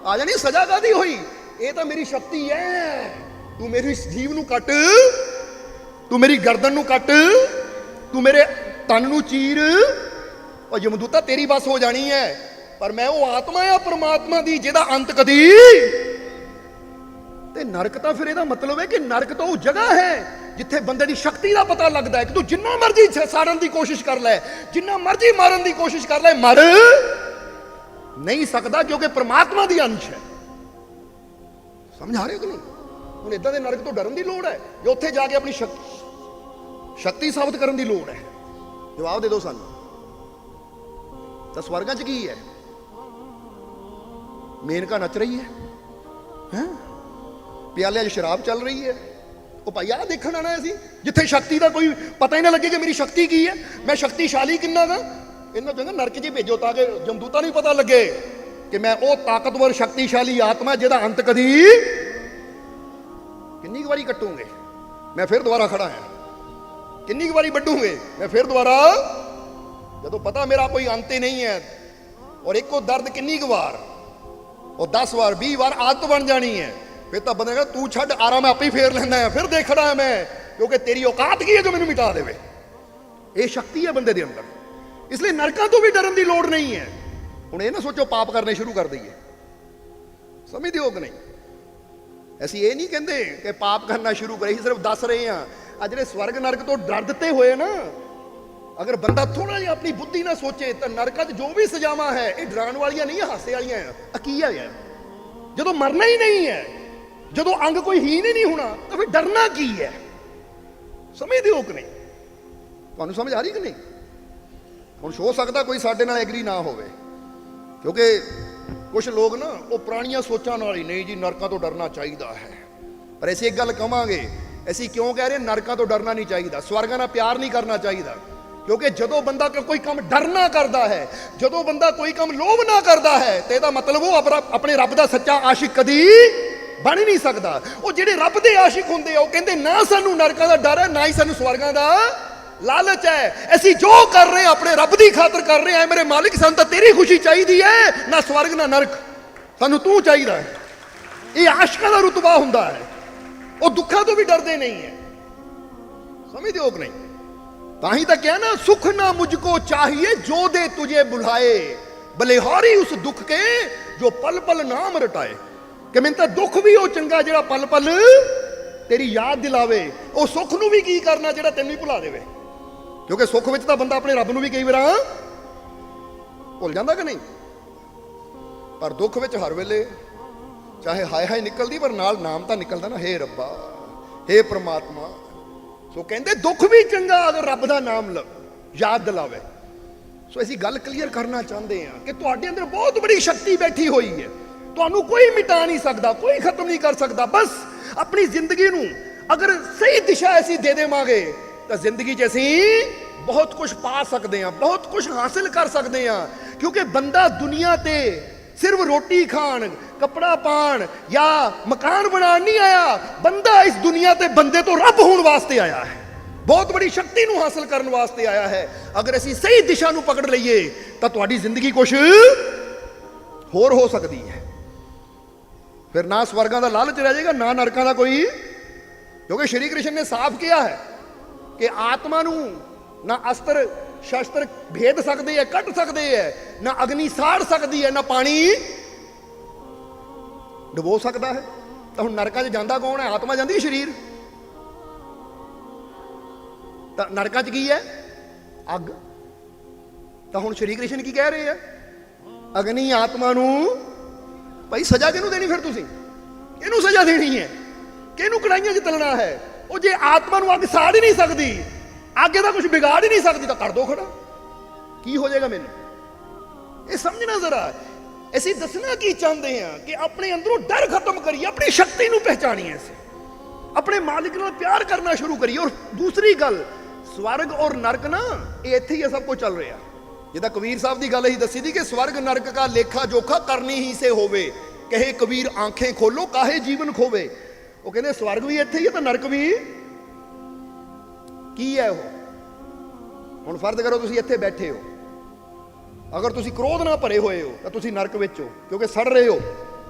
ਆ ਜਾਣੀ ਸਜ਼ਾ ਕਾਹਦੀ ਹੋਈ। ਇਹ ਤਾਂ ਮੇਰੀ ਸ਼ਕਤੀ ਹੈ, ਤੂੰ ਮੇਰੀ ਜੀਭ ਨੂੰ ਕੱਟ, ਤੂੰ ਮੇਰੀ ਗਰਦਨ ਨੂੰ ਕੱਟ, ਤੂੰ ਮੇਰੇ ਤਨ ਨੂੰ ਚੀਰ, ਉਹ ਜਮਦੂਤਾ ਤੇਰੀ ਬਸ ਹੋ ਜਾਣੀ ਹੈ। ਪਰ ਮੈਂ ਉਹ ਆਤਮਾ ਆ ਪਰਮਾਤਮਾ ਦੀ ਜਿਹਦਾ ਅੰਤ ਕਦੀ। ਤੇ ਨਰਕ ਤਾਂ ਫਿਰ ਇਹਦਾ ਮਤਲਬ ਹੈ ਕਿ ਨਰਕ ਤਾਂ ਉਹ ਜਗ੍ਹਾ ਹੈ ਜਿੱਥੇ ਬੰਦੇ ਦੀ ਸ਼ਕਤੀ ਦਾ ਪਤਾ ਲੱਗਦਾ ਹੈ ਕਿ ਤੂੰ ਜਿੰਨਾ ਮਰਜ਼ੀ ਸਾੜਨ ਦੀ ਕੋਸ਼ਿਸ਼ ਕਰ ਲੈ, ਜਿੰਨਾ ਮਰਜ਼ੀ ਮਾਰਨ ਦੀ ਕੋਸ਼ਿਸ਼ ਕਰ ਲੈ, ਮਰ ਨਹੀਂ ਸਕਦਾ ਕਿਉਂਕਿ ਪਰਮਾਤਮਾ ਦੀ ਅੰਸ਼ ਹੈ। ਸਮਝ ਆ ਰਿਹਾ ਕਿ ਨਹੀਂ? ਹੁਣ ਇਦਾਂ ਦੇ ਨਰਕ ਤੋਂ ਡਰਨ ਦੀ ਲੋੜ ਹੈ ਜਾਂ ਉੱਥੇ ਜਾ ਕੇ ਆਪਣੀ ਸ਼ਕਤੀ ਸਾਬਤ ਕਰਨ ਦੀ ਲੋੜ ਹੈ? ਜਵਾਬ ਦੇ ਦਿਓ ਸਾਨੂੰ। ਤਾਂ ਸਵਰਗਾਂ 'ਚ ਕੀ ਹੈ? ਮੇਨਕਾ ਨੱਚ ਰਹੀ ਹੈ, ਪਿਆਲਿਆਂ 'ਚ ਸ਼ਰਾਬ ਚੱਲ ਰਹੀ ਹੈ। ਉਹ ਭਾਈ ਆਹ ਦੇਖਣ ਆਣਾ ਸੀ ਜਿੱਥੇ ਸ਼ਕਤੀ ਦਾ ਕੋਈ ਪਤਾ ਹੀ ਨਾ ਲੱਗੇ ਕਿ ਮੇਰੀ ਸ਼ਕਤੀ ਕੀ ਹੈ, ਮੈਂ ਸ਼ਕਤੀਸ਼ਾਲੀ ਕਿੰਨਾ ਗਾ। ਇਹਨਾਂ ਚੰਗਾ ਨਰਕ 'ਚ ਭੇਜੋ ਤਾਂ ਕਿ ਜਮਦੂਤਾਂ ਨੂੰ ਪਤਾ ਲੱਗੇ ਕਿ ਮੈਂ ਉਹ ਤਾਕਤਵਰ ਸ਼ਕਤੀਸ਼ਾਲੀ ਆਤਮਾ ਜਿਹਦਾ ਅੰਤ ਕਦੀ। ਕਿੰਨੀ ਕੁ ਵਾਰੀ ਕੱਟੂਗੇ, ਮੈਂ ਫਿਰ ਦੁਬਾਰਾ ਖੜਾ ਹਾਂ। ਕਿੰਨੀ ਕੁ ਵਾਰੀ ਵੱਢੂਗੇ, ਮੈਂ ਫਿਰ ਦੁਬਾਰਾ, ਜਦੋਂ ਪਤਾ ਮੇਰਾ ਕੋਈ ਅੰਤ ਹੀ ਨਹੀਂ ਹੈ। ਔਰ ਇੱਕੋ ਦਰਦ ਕਿੰਨੀ ਕੁ ਵਾਰ, ਉਹ 10 ਵਾਰ 20 ਵਾਰ ਆਦਤ ਬਣ ਜਾਣੀ ਹੈ। ਫਿਰ ਤਾਂ ਬੰਦਾ ਕਹਿੰਦਾ ਤੂੰ ਛੱਡ ਆਰਾ, ਮੈਂ ਆਪੇ ਹੀ ਫੇਰ ਲੈਂਦਾ ਆ, ਫਿਰ ਦੇਖਣਾ ਮੈਂ, ਕਿਉਂਕਿ ਤੇਰੀ ਔਕਾਤ ਕੀ ਹੈ ਜੋ ਮੈਨੂੰ ਮਿਟਾ ਦੇਵੇ। ਇਹ ਸ਼ਕਤੀ ਹੈ ਬੰਦੇ ਦੇ ਅੰਦਰ, ਇਸ ਲਈ ਨਰਕਾਂ ਤੋਂ ਵੀ ਡਰਨ ਦੀ ਲੋੜ ਨਹੀਂ ਹੈ। ਹੁਣ ਇਹ ਨਾ ਸੋਚੋ ਪਾਪ ਕਰਨੇ ਸ਼ੁਰੂ ਕਰ ਦਈਏ, ਸਮਝਦੇ ਹੋ ਕਿ ਨਹੀਂ? ਅਸੀਂ ਇਹ ਨਹੀਂ ਕਹਿੰਦੇ ਕਿ ਪਾਪ ਕਰਨਾ ਸ਼ੁਰੂ ਕਰੇ, ਅਸੀਂ ਸਿਰਫ ਦੱਸ ਰਹੇ ਹਾਂ ਆ ਜਿਹੜੇ ਸਵਰਗ ਨਰਕ ਤੋਂ ਡਰ ਦਿੱਤੇ ਹੋਏ ਨਾ। ਅਗਰ ਬੰਦਾ ਥੋੜਾ ਜਿਹਾ ਆਪਣੀ ਬੁੱਧੀ ਨਾਲ ਸੋਚੇ ਤਾਂ ਨਰਕਾਂ 'ਚ ਜੋ ਵੀ ਸਜ਼ਾਵਾਂ ਹੈ ਇਹ ਡਰਾਉਣ ਵਾਲੀਆਂ ਨਹੀਂ, ਹਾਸੇ ਵਾਲੀਆਂ ਆ। ਕੀ ਆ ਯਾਰ, ਜਦੋਂ ਮਰਨਾ ਹੀ ਨਹੀਂ ਹੈ, ਜਦੋਂ ਅੰਗ ਕੋਈ ਹੀਨ ਹੀ ਨਹੀਂ ਹੋਣਾ, ਤਾਂ ਫਿਰ ਡਰਨਾ ਕੀ ਹੈ? ਸਮਝਦੇ ਹੋ ਕਿ ਨਹੀਂ? ਤੁਹਾਨੂੰ ਸਮਝ ਆ ਰਹੀ ਕਿ ਨਹੀਂ? ਹੁਣ ਹੋ ਸਕਦਾ ਕੋਈ ਸਾਡੇ ਨਾਲ ਐਗਰੀ ਨਾ ਹੋਵੇ, ਕਿਉਂਕਿ ਕੁਝ ਲੋਕ ਨਾ ਉਹ ਪੁਰਾਣੀਆਂ ਸੋਚਾਂ ਨਾਲ ਹੀ, ਨਹੀਂ ਜੀ ਨਰਕਾਂ ਤੋਂ ਡਰਨਾ ਚਾਹੀਦਾ ਹੈ। ਪਰ ਅਸੀਂ ਇੱਕ ਗੱਲ ਕਵਾਂਗੇ, ਅਸੀਂ ਕਿਉਂ ਕਹਿ ਰਹੇ ਨਰਕਾਂ ਤੋਂ ਡਰਨਾ ਨਹੀਂ ਚਾਹੀਦਾ, ਸਵਰਗਾਂ ਨਾਲ ਪਿਆਰ ਨਹੀਂ ਕਰਨਾ ਚਾਹੀਦਾ? ਕਿਉਂਕਿ ਜਦੋਂ ਬੰਦਾ ਕੋਈ ਕੰਮ ਡਰ ਨਾ ਕਰਦਾ ਹੈ, ਜਦੋਂ ਬੰਦਾ ਕੋਈ ਕੰਮ ਲੋਭ ਨਾ ਕਰਦਾ ਹੈ, ਤੇ ਇਹਦਾ ਮਤਲਬ ਉਹ ਆਪਣੇ ਰੱਬ ਦਾ ਸੱਚਾ ਆਸ਼ਿਕ ਕਦੀ ਬਣ ਹੀ ਨਹੀਂ ਸਕਦਾ। ਉਹ ਜਿਹੜੇ ਰੱਬ ਦੇ ਆਸ਼ਿਕ ਹੁੰਦੇ ਆ ਉਹ ਕਹਿੰਦੇ ਨਾ ਸਾਨੂੰ ਨਰਕਾਂ ਦਾ ਡਰ ਹੈ, ਨਾ ਹੀ ਸਾਨੂੰ ਸਵਰਗਾਂ ਦਾ ਲਾਲਚ ਹੈ। ਅਸੀਂ ਜੋ ਕਰ ਰਹੇ ਆਪਣੇ ਰੱਬ ਦੀ ਖਾਤਰ ਕਰ ਰਹੇ ਹਾਂ। ਮੇਰੇ ਮਾਲਿਕ, ਸਾਨੂੰ ਤਾਂ ਤੇਰੀ ਖੁਸ਼ੀ ਚਾਹੀਦੀ ਹੈ, ਨਾ ਸਵਰਗ ਨਾ ਨਰਕ, ਸਾਨੂੰ ਤੂੰ ਚਾਹੀਦਾ ਹੈ। ਇਹ ਆਸ਼ਿਕਾਂ ਦਾ ਰੁਤਬਾ ਹੁੰਦਾ ਹੈ, ਉਹ ਦੁੱਖਾਂ ਤੋਂ ਵੀ ਡਰਦੇ ਨਹੀਂ ਹੈ। ਸਮਝਦੇ ਹੋ ਕਿ ਨਹੀਂ? ਤਾਂ ਹੀ ਤਾਂ ਕਿਹਾ ਨਾ, ਸੁਖ ਨਾ ਮੁਝਕੋ चाहिए जो दे तुझे बुलाए, बलिहारी उस दुख के जो पल पल नाम रटाए। कि मैंने तो दुख भी वो चंगा ਜਿਹੜਾ पल पल तेरी याद दिलावे, ਉਹ ਸੁੱਖ ਨੂੰ ਵੀ ਕੀ ਕਰਨਾ ਜਿਹੜਾ ਤੈਨੂੰ ਹੀ ਭੁਲਾ ਦੇਵੇ। ਕਿਉਂਕਿ ਸੁੱਖ ਵਿੱਚ ਤਾਂ ਬੰਦਾ ਆਪਣੇ ਰੱਬ ਨੂੰ ਵੀ ਕਈ ਵਾਰ ਭੁੱਲ ਜਾਂਦਾ ਕਿ ਨਹੀਂ, ਪਰ ਦੁੱਖ ਵਿੱਚ ਹਰ ਵੇਲੇ ਚਾਹੇ ਹਾਏ ਹਾਏ ਨਿਕਲਦੀ, ਪਰ ਨਾਲ ਨਾਮ ਤਾਂ ਨਿਕਲਦਾ ਨਾ, ਹੇ ਰੱਬਾ, ਹੇ ਪ੍ਰਮਾਤਮਾ। ਸੋ ਕਹਿੰਦੇ ਦੁੱਖ ਵੀ ਚੰਗਾ ਅਗਰ ਰੱਬ ਦਾ ਨਾਮ ਯਾਦ ਦਿਲਾਵੇ। ਸੋ ਅਸੀਂ ਗੱਲ ਕਲੀਅਰ ਕਰਨਾ ਚਾਹੁੰਦੇ ਹਾਂ ਕਿ ਤੁਹਾਡੇ ਅੰਦਰ ਬਹੁਤ ਬੜੀ ਸ਼ਕਤੀ ਬੈਠੀ ਹੋਈ ਹੈ, ਤੁਹਾਨੂੰ ਕੋਈ ਮਿਟਾ ਨਹੀਂ ਸਕਦਾ, ਕੋਈ ਖਤਮ ਨਹੀਂ ਕਰ ਸਕਦਾ। ਬਸ ਆਪਣੀ ਜ਼ਿੰਦਗੀ ਨੂੰ ਅਗਰ ਸਹੀ ਦਿਸ਼ਾ ਅਸੀਂ ਦੇ ਦੇਵਾਂਗੇ ਤਾਂ ਜ਼ਿੰਦਗੀ 'ਚ ਅਸੀਂ ਬਹੁਤ ਕੁਝ ਪਾ ਸਕਦੇ ਹਾਂ, ਬਹੁਤ ਕੁਝ ਹਾਸਿਲ ਕਰ ਸਕਦੇ ਹਾਂ। ਕਿਉਂਕਿ ਬੰਦਾ ਦੁਨੀਆ ਤੇ ਸਿਰਫ ਰੋਟੀ ਖਾਣ, ਕੱਪੜਾ ਪਾਣ ਜਾਂ ਮਕਾਨ ਬਣਾਉਣ ਨਹੀਂ ਆਇਆ। ਬੰਦਾ ਇਸ ਦੁਨੀਆ ਤੇ ਬੰਦੇ ਤੋਂ ਰੱਬ ਹੋਣ ਵਾਸਤੇ ਆਇਆ ਹੈ, ਬਹੁਤ ਬੜੀ ਸ਼ਕਤੀ ਨੂੰ ਹਾਸਲ ਕਰਨ ਵਾਸਤੇ ਆਇਆ ਹੈ। ਅਗਰ ਅਸੀਂ ਸਹੀ ਦਿਸ਼ਾ ਨੂੰ ਪਕੜ ਲਈਏ ਤਾਂ ਤੁਹਾਡੀ ਜ਼ਿੰਦਗੀ ਕੁਝ ਹੋਰ ਹੋ ਸਕਦੀ ਹੈ। ਫਿਰ ਨਾ ਸਵਰਗਾਂ ਦਾ ਲਾਲਚ ਰਹਿ ਜਾਏਗਾ, ਨਾ ਨਰਕਾਂ ਦਾ ਕੋਈ। ਕਿਉਂਕਿ ਸ਼੍ਰੀ ਕ੍ਰਿਸ਼ਨ ਨੇ ਸਾਫ਼ ਕਿਹਾ ਹੈ ਕਿ ਆਤਮਾ ਨੂੰ ਨਾ ਅਸਤਰ ਸ਼ਸਤਰ ਭੇਦ ਸਕਦੇ ਹੈ, ਕੱਟ ਸਕਦੇ ਹੈ, ਨਾ ਅਗਨੀ ਸਾੜ ਸਕਦੀ ਹੈ, ਨਾ ਪਾਣੀ ਡੁਬੋ ਸਕਦਾ ਹੈ। ਤਾਂ ਹੁਣ ਨਰਕਾਂ 'ਚ ਜਾਂਦਾ ਕੌਣ ਹੈ? ਆਤਮਾ ਜਾਂਦੀ ਹੈ, ਸਰੀਰ। ਤਾਂ ਨਰਕਾਂ 'ਚ ਕੀ ਹੈ? ਅੱਗ। ਤਾਂ ਹੁਣ ਸ਼੍ਰੀ ਕ੍ਰਿਸ਼ਨ ਕੀ ਕਹਿ ਰਹੇ ਆ? ਅਗਨੀ ਆਤਮਾ ਨੂੰ ਭਾਈ ਸਜ਼ਾ ਕਿਹਨੂੰ ਦੇਣੀ? ਫਿਰ ਤੁਸੀਂ ਕਿਹਨੂੰ ਸਜ਼ਾ ਦੇਣੀ ਹੈ? ਕਿਹਨੂੰ ਕੜਾਈਆਂ 'ਚ ਤਲਣਾ ਹੈ? ਉਹ ਜੇ ਆਤਮਾ ਨੂੰ ਅੱਗ ਸਾੜ ਹੀ ਨਹੀਂ ਸਕਦੀ, ਅੱਗ ਇਹਦਾ ਕੁਝ ਵਿਗਾੜ ਹੀ ਨਹੀਂ ਸਕਦੀ, ਤਾਂ ਕਰ ਦੋ ਖੜਾ। ਕੀ ਹੋ ਜਾਏਗਾ? ਮੈਨੂੰ ਇਹ ਸਮਝਣਾ ਜ਼ਰਾ। ਅਸੀਂ ਦੱਸਣਾ ਕੀ ਚਾਹੁੰਦੇ ਹਾਂ ਕਿ ਆਪਣੇ ਅੰਦਰੋਂ ਡਰ ਖਤਮ ਕਰੀਏ, ਆਪਣੀ ਸ਼ਕਤੀ ਨੂੰ ਪਹਿਚਾਣੀਏ, ਅਸੀਂ ਆਪਣੇ ਮਾਲਿਕ ਨਾਲ ਪਿਆਰ ਕਰਨਾ ਸ਼ੁਰੂ ਕਰੀਏ। ਔਰ ਦੂਸਰੀ ਗੱਲ, ਸਵਰਗ ਔਰ ਨਰਕ ਨਾ ਇਹ ਇੱਥੇ ਹੀ ਸਭ ਕੁਝ ਚੱਲ ਰਿਹਾ। ਜਿੱਦਾਂ ਕਬੀਰ ਸਾਹਿਬ ਦੀ ਗੱਲ ਅਸੀਂ ਦੱਸੀ ਸੀ ਕਿ ਸਵਰਗ ਨਰਕ ਦਾ ਲੇਖਾ ਜੋਖਾ ਕਰਨੀ ਹੀ ਸੇ ਹੋਵੇ, ਕਹੇ ਕਬੀਰ ਆਂखें खोलो काहे जीवन खोवे। ਉਹ ਕਹਿੰਦੇ ਸਵਰਗ ਵੀ ਇੱਥੇ ਹੀ ਹੈ ਤਾਂ ਨਰਕ ਵੀ ਕੀ ਹੈ ਉਹ। ਹੁਣ ਫਰਜ਼ ਕਰੋ ਤੁਸੀਂ ਇੱਥੇ ਬੈਠੇ ਹੋ, ਅਗਰ ਤੁਸੀਂ ਕ੍ਰੋਧ ਨਾਲ ਭਰੇ ਹੋਏ ਹੋ ਤਾਂ ਤੁਸੀਂ ਨਰਕ ਵਿੱਚ ਹੋ ਕਿਉਂਕਿ ਸੜ ਰਹੇ ਹੋ,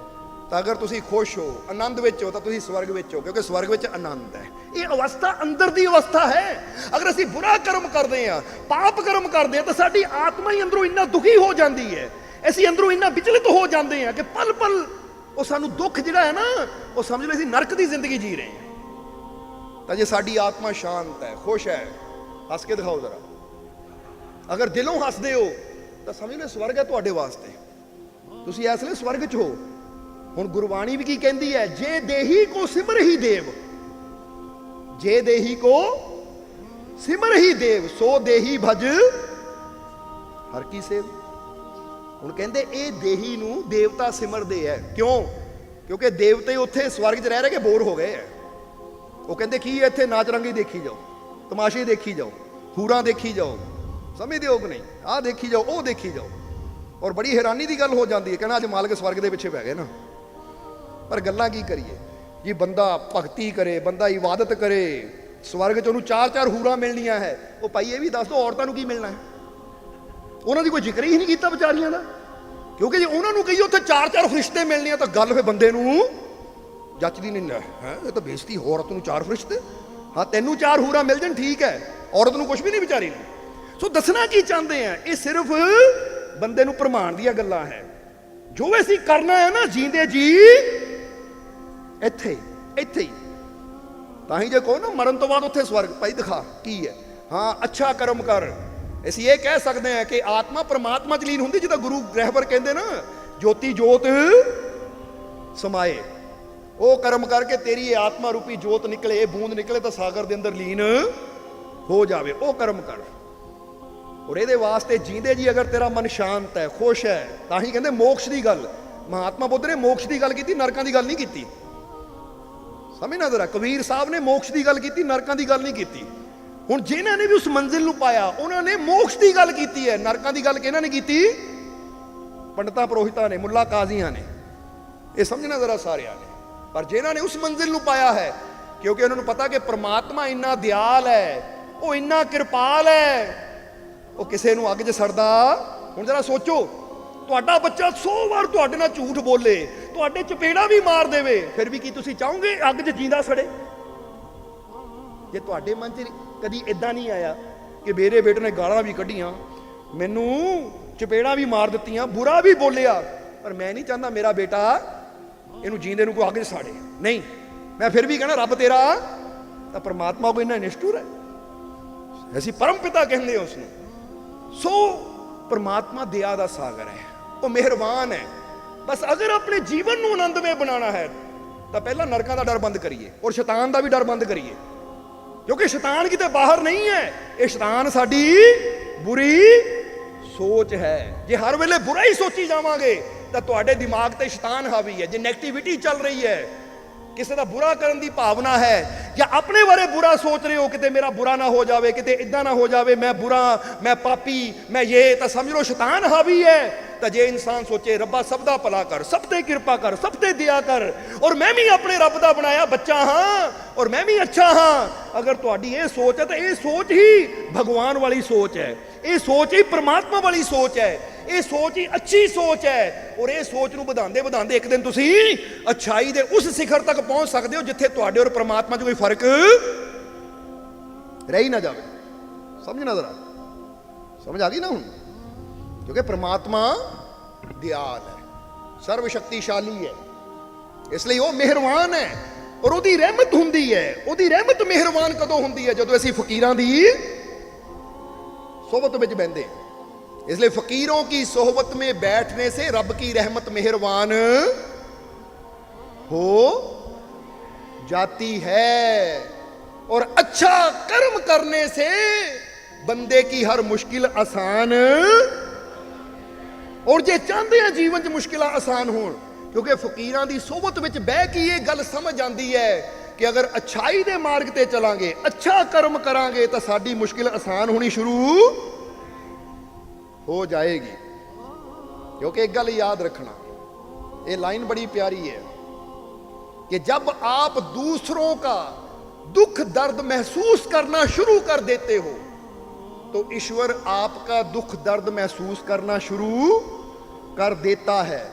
ਤਾਂ ਅਗਰ ਤੁਸੀਂ ਖੁਸ਼ ਹੋ ਆਨੰਦ ਵਿੱਚ ਹੋ ਤਾਂ ਤੁਸੀਂ ਸਵਰਗ ਵਿੱਚ ਹੋ ਕਿਉਂਕਿ ਸਵਰਗ ਵਿੱਚ ਆਨੰਦ ਹੈ। ਇਹ ਅਵਸਥਾ ਅੰਦਰ ਦੀ ਅਵਸਥਾ ਹੈ। ਅਗਰ ਅਸੀਂ ਬੁਰਾ ਕਰਮ ਕਰਦੇ ਹਾਂ, ਪਾਪ ਕਰਮ ਕਰਦੇ ਹਾਂ ਤਾਂ ਸਾਡੀ ਆਤਮਾ ਹੀ ਅੰਦਰੋਂ ਇੰਨਾ ਦੁਖੀ ਹੋ ਜਾਂਦੀ ਹੈ, ਅਸੀਂ ਅੰਦਰੋਂ ਇੰਨਾ ਵਿਚਲਿਤ ਹੋ ਜਾਂਦੇ ਹਾਂ ਕਿ ਪਲ ਪਲ ਉਹ ਸਾਨੂੰ ਦੁੱਖ ਜਿਹੜਾ ਹੈ ਨਾ, ਉਹ ਸਮਝ ਲਓ ਅਸੀਂ ਨਰਕ ਦੀ ਜ਼ਿੰਦਗੀ ਜੀ ਰਹੇ ਹਾਂ। ਤਾਂ ਜੇ ਸਾਡੀ ਆਤਮਾ ਸ਼ਾਂਤ ਹੈ, ਖੁਸ਼ ਹੈ, ਹੱਸ ਕੇ ਦਿਖਾਓ ਜ਼ਰਾ। ਅਗਰ ਦਿਲੋਂ ਹੱਸਦੇ ਹੋ ਤਾਂ ਸਮਝ ਲਓ ਸਵਰਗ ਹੈ ਤੁਹਾਡੇ ਵਾਸਤੇ, ਤੁਸੀਂ ਇਸ ਲਈ ਸਵਰਗ 'ਚ ਹੋ। ਹੁਣ ਗੁਰਬਾਣੀ ਵੀ ਕੀ ਕਹਿੰਦੀ ਹੈ, ਜੇ ਦੇਹੀ ਕੋ ਸਿਮਰ ਹੀ ਦੇਵ, ਜੇ ਦੇਹੀ ਕੋ ਸਿਮਰ ਹੀ ਦੇਵ ਸੋ ਦੇਹੀ ਭਜ ਹਰ ਕੀ ਸੇਵ। ਹੁਣ ਕਹਿੰਦੇ ਇਹ ਦੇਹੀ ਨੂੰ ਦੇਵਤਾ ਸਿਮਰਦੇ ਹੈ, ਕਿਉਂ? ਕਿਉਂਕਿ ਦੇਵਤੇ ਉੱਥੇ ਸਵਰਗ 'ਚ ਰਹਿ ਰਹੇ ਕੇ ਬੋਰ ਹੋ ਗਏ ਹੈ। ਉਹ ਕਹਿੰਦੇ ਕੀ ਇੱਥੇ ਨਾਚ ਰੰਗੀ ਦੇਖੀ ਜਾਓ, ਤਮਾਸ਼ੇ ਦੇਖੀ ਜਾਓ, ਹੂਰਾਂ ਦੇਖੀ ਜਾਓ, ਸਮਝਦੇ ਹੋ ਕਿ ਨਹੀਂ, ਆਹ ਦੇਖੀ ਜਾਓ, ਉਹ ਦੇਖੀ ਜਾਓ। ਔਰ ਬੜੀ ਹੈਰਾਨੀ ਦੀ ਗੱਲ ਹੋ ਜਾਂਦੀ ਹੈ, ਕਹਿੰਦਾ ਅੱਜ ਮਾਲਕ ਸਵਰਗ ਦੇ ਪਿੱਛੇ ਪੈ ਗਏ ਨਾ। ਪਰ ਗੱਲਾਂ ਕੀ ਕਰੀਏ ਜੀ, ਬੰਦਾ ਭਗਤੀ ਕਰੇ, ਬੰਦਾ ਇਬਾਦਤ ਕਰੇ, ਸਵਰਗ 'ਚ ਉਹਨੂੰ 4-4 ਹੂਰਾਂ ਮਿਲਣੀਆਂ ਹੈ। ਉਹ ਭਾਈ ਇਹ ਵੀ ਦੱਸ ਦਿਓ ਔਰਤਾਂ ਨੂੰ ਕੀ ਮਿਲਣਾ ਹੈ? ਉਹਨਾਂ ਦੀ ਕੋਈ ਜ਼ਿਕਰ ਹੀ ਨਹੀਂ ਕੀਤਾ ਵਿਚਾਰੀਆਂ ਦਾ, ਕਿਉਂਕਿ ਜੇ ਉਹਨਾਂ ਨੂੰ ਕਹੀਏ ਉੱਥੇ 4-4 ਫਰਿਸ਼ਤੇ ਮਿਲਣੇ ਆ ਤਾਂ ਗੱਲ ਫਿਰ ਬੰਦੇ ਨੂੰ ਜੱਚਦੀ ਨਹੀਂ ਹੈ। ਇਹ ਤਾਂ ਬੇਇੱਜ਼ਤੀ, ਔਰਤ ਨੂੰ 4 ਫਰਿਸ਼ਤੇ, ਹਾਂ ਤੈਨੂੰ 4 ਹੂਰਾਂ ਮਿਲ ਜਾਣ ਠੀਕ ਹੈ, ਔਰਤ ਨੂੰ ਕੁਝ ਵੀ ਨਹੀਂ ਵਿਚਾਰੀ ਨੂੰ। ਸੋ ਦੱਸਣਾ ਕੀ ਚਾਹੁੰਦੇ ਆ, ਇਹ ਸਿਰਫ ਬੰਦੇ ਨੂੰ ਭਰਮਾਉਣ ਦੀਆਂ ਗੱਲਾਂ ਹੈ। ਜੋ ਅਸੀਂ ਕਰਨਾ ਹੈ ਨਾ ਜੀਂਦੇ ਜੀ ਇੱਥੇ ਇੱਥੇ ਹੀ। ਤਾਂ ਹੀ ਜੇ ਕਹੋ ਨਾ ਮਰਨ ਤੋਂ ਬਾਅਦ ਉੱਥੇ ਸਵਰਗ, ਭਾਈ ਦਿਖਾ ਕੀ ਹੈ। ਹਾਂ ਅੱਛਾ ਕਰਮ ਕਰ। ਅਸੀਂ ਇਹ ਕਹਿ ਸਕਦੇ ਹਾਂ ਕਿ ਆਤਮਾ ਪਰਮਾਤਮਾ 'ਚ ਲੀਨ ਹੁੰਦੀ, ਜਿੱਦਾਂ ਗੁਰੂ ਰਹਿਬਰ ਕਹਿੰਦੇ ਨਾ, ਜੋਤੀ ਜੋਤ ਸਮਾਏ। ਉਹ ਕਰਮ ਕਰਕੇ ਤੇਰੀ ਇਹ ਆਤਮਾ ਰੂਪੀ ਜੋਤ ਨਿਕਲੇ, ਇਹ ਬੂੰਦ ਨਿਕਲੇ ਤਾਂ ਸਾਗਰ ਦੇ ਅੰਦਰ ਲੀਨ ਹੋ ਜਾਵੇ। ਉਹ ਕਰਮ ਕਰ। ਔਰ ਇਹਦੇ ਵਾਸਤੇ ਜੀਂਦੇ ਜੀ ਅਗਰ ਤੇਰਾ ਮਨ ਸ਼ਾਂਤ ਹੈ, ਖੁਸ਼ ਹੈ, ਤਾਂ ਹੀ ਕਹਿੰਦੇ ਮੋਕਸ਼ ਦੀ ਗੱਲ। ਮਹਾਤਮਾ ਬੁੱਧ ਨੇ ਮੋਕਸ਼ ਦੀ ਗੱਲ ਕੀਤੀ, ਨਰਕਾਂ ਦੀ ਗੱਲ ਨਹੀਂ ਕੀਤੀ। ਸਮਝਣਾ ਜ਼ਰਾ, ਕਬੀਰ ਸਾਹਿਬ ਨੇ ਮੋਕਸ਼ ਦੀ ਗੱਲ ਕੀਤੀ, ਨਰਕਾਂ ਦੀ ਗੱਲ ਨਹੀਂ ਕੀਤੀ। ਹੁਣ ਜਿਨ੍ਹਾਂ ਨੇ ਵੀ ਉਸ ਮੰਜ਼ਿਲ ਨੂੰ ਪਾਇਆ ਉਹਨਾਂ ਨੇ ਮੋਕਸ਼ ਦੀ ਗੱਲ ਕੀਤੀ ਹੈ, ਨਰਕਾਂ ਦੀ ਗੱਲ ਕਿਹਨਾਂ ਨੇ ਕੀਤੀ? ਪੰਡਤਾਂ ਪੁਰੋਹਿਤਾਂ ਨੇ, ਮੁੱਲਾ ਕਾਜ਼ੀਆਂ ਨੇ। ਇਹ ਸਮਝਣਾ ਜ਼ਰਾ ਸਾਰਿਆਂ ਨੇ। ਪਰ ਜਿਨ੍ਹਾਂ ਨੇ ਉਸ ਮੰਜ਼ਿਲ ਨੂੰ ਪਾਇਆ ਹੈ, ਕਿਉਂਕਿ ਉਹਨਾਂ ਨੂੰ ਪਤਾ ਕਿ ਪ੍ਰਮਾਤਮਾ ਇੰਨਾ ਦਿਆਲ ਹੈ, ਉਹ ਇੰਨਾ ਕਿਰਪਾਲ ਹੈ, ਉਹ ਕਿਸੇ ਨੂੰ ਅੱਗ 'ਚ ਸੜਦਾ। ਹੁਣ ਜਰਾ ਸੋਚੋ, ਤੁਹਾਡਾ ਬੱਚਾ 100 ਵਾਰ ਤੁਹਾਡੇ ਨਾਲ ਝੂਠ ਬੋਲੇ, ਤੁਹਾਡੇ ਚਪੇੜਾ ਵੀ ਮਾਰ ਦੇਵੇ, ਫਿਰ ਵੀ ਕੀ ਤੁਸੀਂ ਚਾਹੋਗੇ ਅੱਗ 'ਚ ਜੀਂਦਾ ਸੜੇ? ਜੇ ਤੁਹਾਡੇ ਮਨ 'ਚ ਕਦੀ ਇਦਾਂ ਨਹੀਂ ਆਇਆ ਕਿ ਮੇਰੇ ਬੇਟੇ ਨੇ ਗਾਲਾਂ ਵੀ ਕੱਢੀਆਂ, ਮੈਨੂੰ ਚਪੇੜਾ ਵੀ ਮਾਰ ਦਿੱਤੀਆਂ, ਬੁਰਾ ਵੀ ਬੋਲਿਆ, ਪਰ ਮੈਂ ਨਹੀਂ ਚਾਹੁੰਦਾ ਮੇਰਾ ਬੇਟਾ ਇਹਨੂੰ ਜੀਂਦੇ ਨੂੰ ਕੋਈ ਅੱਗ 'ਚ ਸਾੜੇ, ਨਹੀਂ, ਮੈਂ ਫਿਰ ਵੀ ਕਹਿਣਾ ਰੱਬ ਤੇਰਾ ਤਾਂ ਪਰਮਾਤਮਾ ਕੋਈ ਇੰਨਾ ਨਿਸ਼ਠੁਰ ਹੈ। ਅਸੀਂ ਪਰਮ ਪਿਤਾ ਕਹਿੰਦੇ ਉਸ ਨੂੰ। ਸੋ ਪਰਮਾਤਮਾ ਦਇਆ ਦਾ ਸਾਗਰ ਹੈ, ਉਹ ਮਿਹਰਬਾਨ ਹੈ। ਬਸ ਅਗਰ ਆਪਣੇ ਜੀਵਨ ਨੂੰ ਆਨੰਦਮਈ ਬਣਾਉਣਾ ਹੈ ਤਾਂ ਪਹਿਲਾਂ ਨਰਕਾਂ ਦਾ ਡਰ ਬੰਦ ਕਰੀਏ ਔਰ ਸ਼ੈਤਾਨ ਦਾ ਵੀ ਡਰ ਬੰਦ ਕਰੀਏ, ਕਿਉਂਕਿ ਸ਼ੈਤਾਨ ਕਿਤੇ ਬਾਹਰ ਨਹੀਂ ਹੈ। ਇਹ ਸ਼ੈਤਾਨ ਸਾਡੀ ਬੁਰੀ ਸੋਚ ਹੈ। ਜੇ ਹਰ ਵੇਲੇ ਬੁਰਾ ਹੀ ਸੋਚੀ ਜਾਵਾਂਗੇ ਤਾਂ ਤੁਹਾਡੇ ਦਿਮਾਗ ਤੇ ਸ਼ੈਤਾਨ ਹਾਵੀ ਹੈ। ਜੇ ਨੈਗੇਟਿਵਿਟੀ ਚੱਲ ਰਹੀ ਹੈ, ਕਿਸੇ ਦਾ ਬੁਰਾ ਕਰਨ ਦੀ ਭਾਵਨਾ ਹੈ, ਜਾਂ ਆਪਣੇ ਬਾਰੇ ਬੁਰਾ ਸੋਚ ਰਹੇ ਹੋ, ਕਿਤੇ ਮੇਰਾ ਬੁਰਾ ਨਾ ਹੋ ਜਾਵੇ, ਕਿਤੇ ਇਦਾਂ ਨਾ ਹੋ ਜਾਵੇ, ਮੈਂ ਬੁਰਾ, ਮੈਂ ਪਾਪੀ, ਮੈਂ ਇਹ, ਤਾਂ ਸਮਝ ਲਓ ਸ਼ੈਤਾਨ ਹਾਵੀ ਹੈ। ਤਾਂ ਜੇ ਇਨਸਾਨ ਸੋਚੇ ਰੱਬਾ ਸਭ ਦਾ ਭਲਾ ਕਰ, ਸਭ ਤੇ ਕਿਰਪਾ ਕਰ, ਸਭ ਤੇ ਦਇਆ ਕਰ, ਔਰ ਮੈਂ ਵੀ ਆਪਣੇ ਰੱਬ ਦਾ ਬਣਾਇਆ ਬੱਚਾ ਹਾਂ ਔਰ ਮੈਂ ਵੀ ਅੱਛਾ ਹਾਂ, ਅਗਰ ਤੁਹਾਡੀ ਇਹ ਸੋਚ ਹੈ ਤਾਂ ਇਹ ਸੋਚ ਹੀ ਭਗਵਾਨ ਵਾਲੀ ਸੋਚ ਹੈ, ਇਹ ਸੋਚ ਹੀ ਪਰਮਾਤਮਾ ਵਾਲੀ ਸੋਚ ਹੈ, ਇਹ ਸੋਚ ਹੀ ਅੱਛੀ ਸੋਚ ਹੈ। ਔਰ ਇਹ ਸੋਚ ਨੂੰ ਵਧਾਉਂਦੇ ਵਧਾਉਂਦੇ ਇੱਕ ਦਿਨ ਤੁਸੀਂ ਅੱਛਾਈ ਦੇ ਉਸ ਸਿਖਰ ਤੱਕ ਪਹੁੰਚ ਸਕਦੇ ਹੋ ਜਿੱਥੇ ਤੁਹਾਡੇ ਔਰ ਪਰਮਾਤਮਾ 'ਚ ਕੋਈ ਫਰਕ ਰਹਿ ਹੀ ਨਾ ਜਾਵੇ। ਸਮਝਣਾ ਜ਼ਰਾ, ਸਮਝ ਆ ਗਈ ਨਾ ਹੁਣ? ਕਿਉਂਕਿ ਪਰਮਾਤਮਾ ਦਿਆਲ ਹੈ, ਸਰਵ ਸ਼ਕਤੀਸ਼ਾਲੀ ਹੈ, ਇਸ ਲਈ ਉਹ ਮਿਹਰਬਾਨ ਹੈ ਔਰ ਉਹਦੀ ਰਹਿਮਤ ਹੁੰਦੀ ਹੈ। ਉਹਦੀ ਰਹਿਮਤ ਮਿਹਰਬਾਨ ਕਦੋਂ ਹੁੰਦੀ ਹੈ? ਜਦੋਂ ਅਸੀਂ ਫਕੀਰਾਂ ਦੀ सोहबत में बहते हैं। इसलिए फकीरों की सोहबत में बैठने से रब की रहमत मेहरबान हो जाती है और अच्छा कर्म करने से बंदे की हर मुश्किल आसान। और जे चाहते हैं जीवन च मुश्किल आसान हो, क्योंकि फकीरां दी सोहबत विच बह के ये गल समझ आती है कि अगर अच्छाई दे मार्ग ते चलांगे, अच्छा कर्म करांगे तो साडी मुश्किल आसान होनी शुरू हो जाएगी। क्योंकि एक गल याद रखना, ये लाइन बड़ी प्यारी है, कि जब आप दूसरों का दुख दर्द महसूस करना शुरू कर देते हो तो ईश्वर आपका दुख दर्द महसूस करना शुरू कर देता है।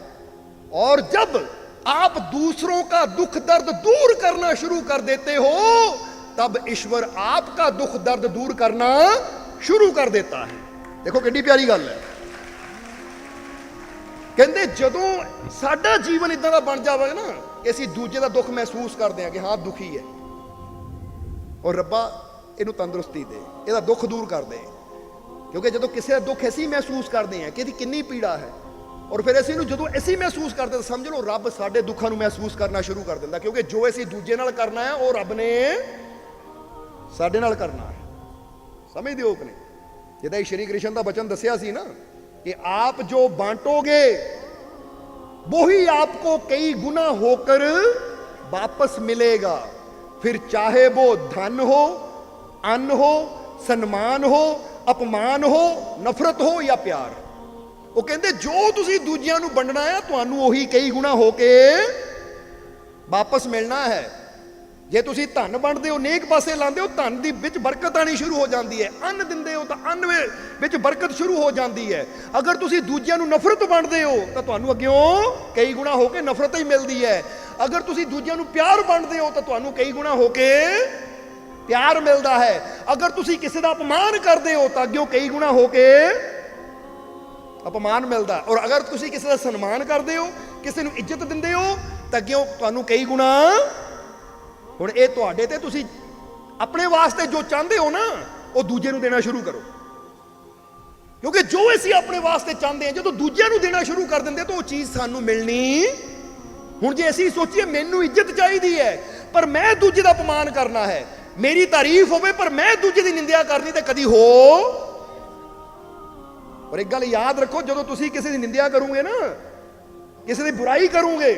और जब आप दूसरों का दुख दर्द दूर करना शुरू कर देते हो तब ईश्वर आपका दुख दर्द दूर करना शुरू कर देता है। देखो कितनी प्यारी गल है। कहते जदों साडा जीवन इदां दा बन जावे ना कि असीं दूजे दा दुख महसूस करते हैं कि हाँ दुखी है, और रब्बा इनू तंदुरुस्ती दे, ਇਹਦਾ दुख दूर कर दे। क्योंकि जो किसी का दुख असीं महसूस करते हैं कि ਇਹਦੀ किन्नी पीड़ा है, और फिर असीं जो असीं महसूस करते तो समझ लो रब साडे दुखों को महसूस करना शुरू कर दिंदा। क्योंकि जो असीं दूजे नाल करना है वो रब ने साडे नाल करना है। समझदे हो कि नहीं? जिद्दां श्री कृष्ण का वचन दस्सिया सी ना कि आप जो बांटोगे वही आपको कई गुना होकर वापस मिलेगा, फिर चाहे वो धन हो, अन्न हो, सम्मान हो, अपमान हो, नफरत हो या प्यार। वो कहते जो तुसी दूजियां नूं वंडना है तुहानूं ओही कई गुना होके वापस मिलना है। जे तुसी धन वंडदे हो, नेक पासे लांदे हो, धन दी विच बरकत आनी शुरू हो जाती है। अन्न दिंदे हो तो अन्न विच बरकत शुरू हो जाती है। अगर तुसी दूजियां नूं नफरत वंडदे हो तो तुहानूं अग्गों कई गुना होके नफरत ही मिलती है। अगर तुसी दूजियां नूं प्यार वंडदे हो तो तुहानूं कई गुना होके प्यार मिलता है। अगर तुसी किसी का अपमान करते हो तो अग्गों कई गुना होके अपमान मिलता है। और अगर तुसी किसी का सन्मान करते हो, किसी नूं इज्जत दिंदे हो तो अग्गों तुहानूं कई गुना। हुण ये तुहाडे ते तुसी अपने वास्ते जो चाहते हो ना वो दूजे नूं देना शुरू करो। क्योंकि जो असीं अपने वास्ते चाहते हैं जो दूजियां नूं देना शुरू कर देंगे तो वो चीज़ सानूं मिलनी। हुण जे असीं सोचीए मैनूं इज्जत चाहिदी है पर मैं दूजे दा अपमान करना है, मेरी तारीफ होवे पर मैं दूजे दी निंदा करनी तो कदी हो। और एक गल याद रखो, जो तुसी किसी दी निंदा करोगे ना, किसी दी बुराई करोगे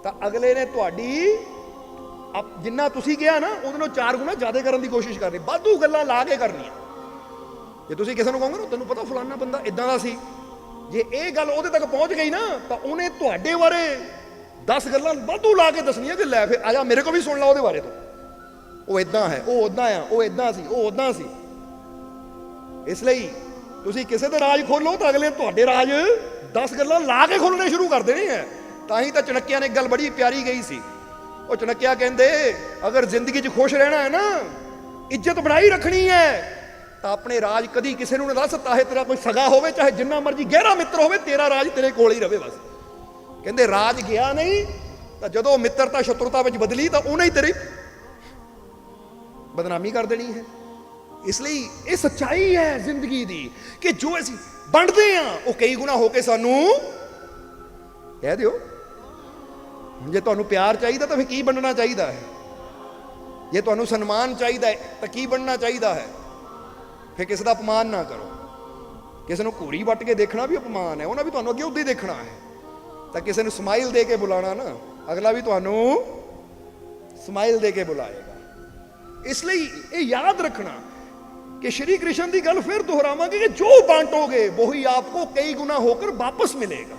तो अगले ने तुहाडी जिन्ना तुसी किया ना उहदे नालों 4 गुना ज़्यादा करने की कोशिश करनी, वाधू गल्लां ला के करनी। जे तुसी किसी नूं कहोगे ना तैनूं पता फलाना बंदा इदां दा सी, जे ये गल उहदे तक पहुंच गई ना तो उन्हें तुहाडे बारे 10 गल्लां वाधू ला के दसनियां कि लै फिर आजा मेरे को भी सुन ला उहदे बारे तो, वो इदां है, वो उदां आ, वो इदां सी, वो उदां सी। इसलिए तुसी किसी दे राज खोलो तो अगले तुहाडे राज 10 गल्लां ला के खोलने शुरू कर देने हैं। तां ही तो चाणक्य ने एक गल बड़ी प्यारी कही सी। वो चाणक्य कहंदे अगर जिंदगी च खुश रहना है ना, इज्जत बनाई रखनी है तो अपने राज कदी किसी नूं ना दस, चाहे तेरा कोई सगा होवे, चाहे जिन्ना मर्जी गहरा मित्र होवे, तेरा राज तेरे कोल ही रहे बस। कहंदे राज गया नहीं तो जदों मित्रता शत्रुता विच बदली तो उन्हें ही तेरी बदनामी कर देनी है। इसलिए ये सच्चाई है जिंदगी दी कि जो असीं वंडदे हां वो कई गुना होके सानूं कह दिओ। जे तुहानूं प्यार चाहिए तो फिर की वंडना चाहिए है, जे तुहानूं सन्मान चाहिए तो की वंडना चाहिए है। फिर किसी का अपमान ना करो। किसी को घूरी वट के देखना भी अपमान है, उन्हें भी तुहानूं अगे उद्दां ही देखना है। तो किसी को स्माइल दे के बुलाना ना, अगला भी तुहानूं स्माइल दे के बुलाएगा। इसलिए ये याद रखना कि श्री कृष्ण की गल फिर दोहरावांगे कि जो बांटोगे वही आपको कई गुना होकर वापस मिलेगा।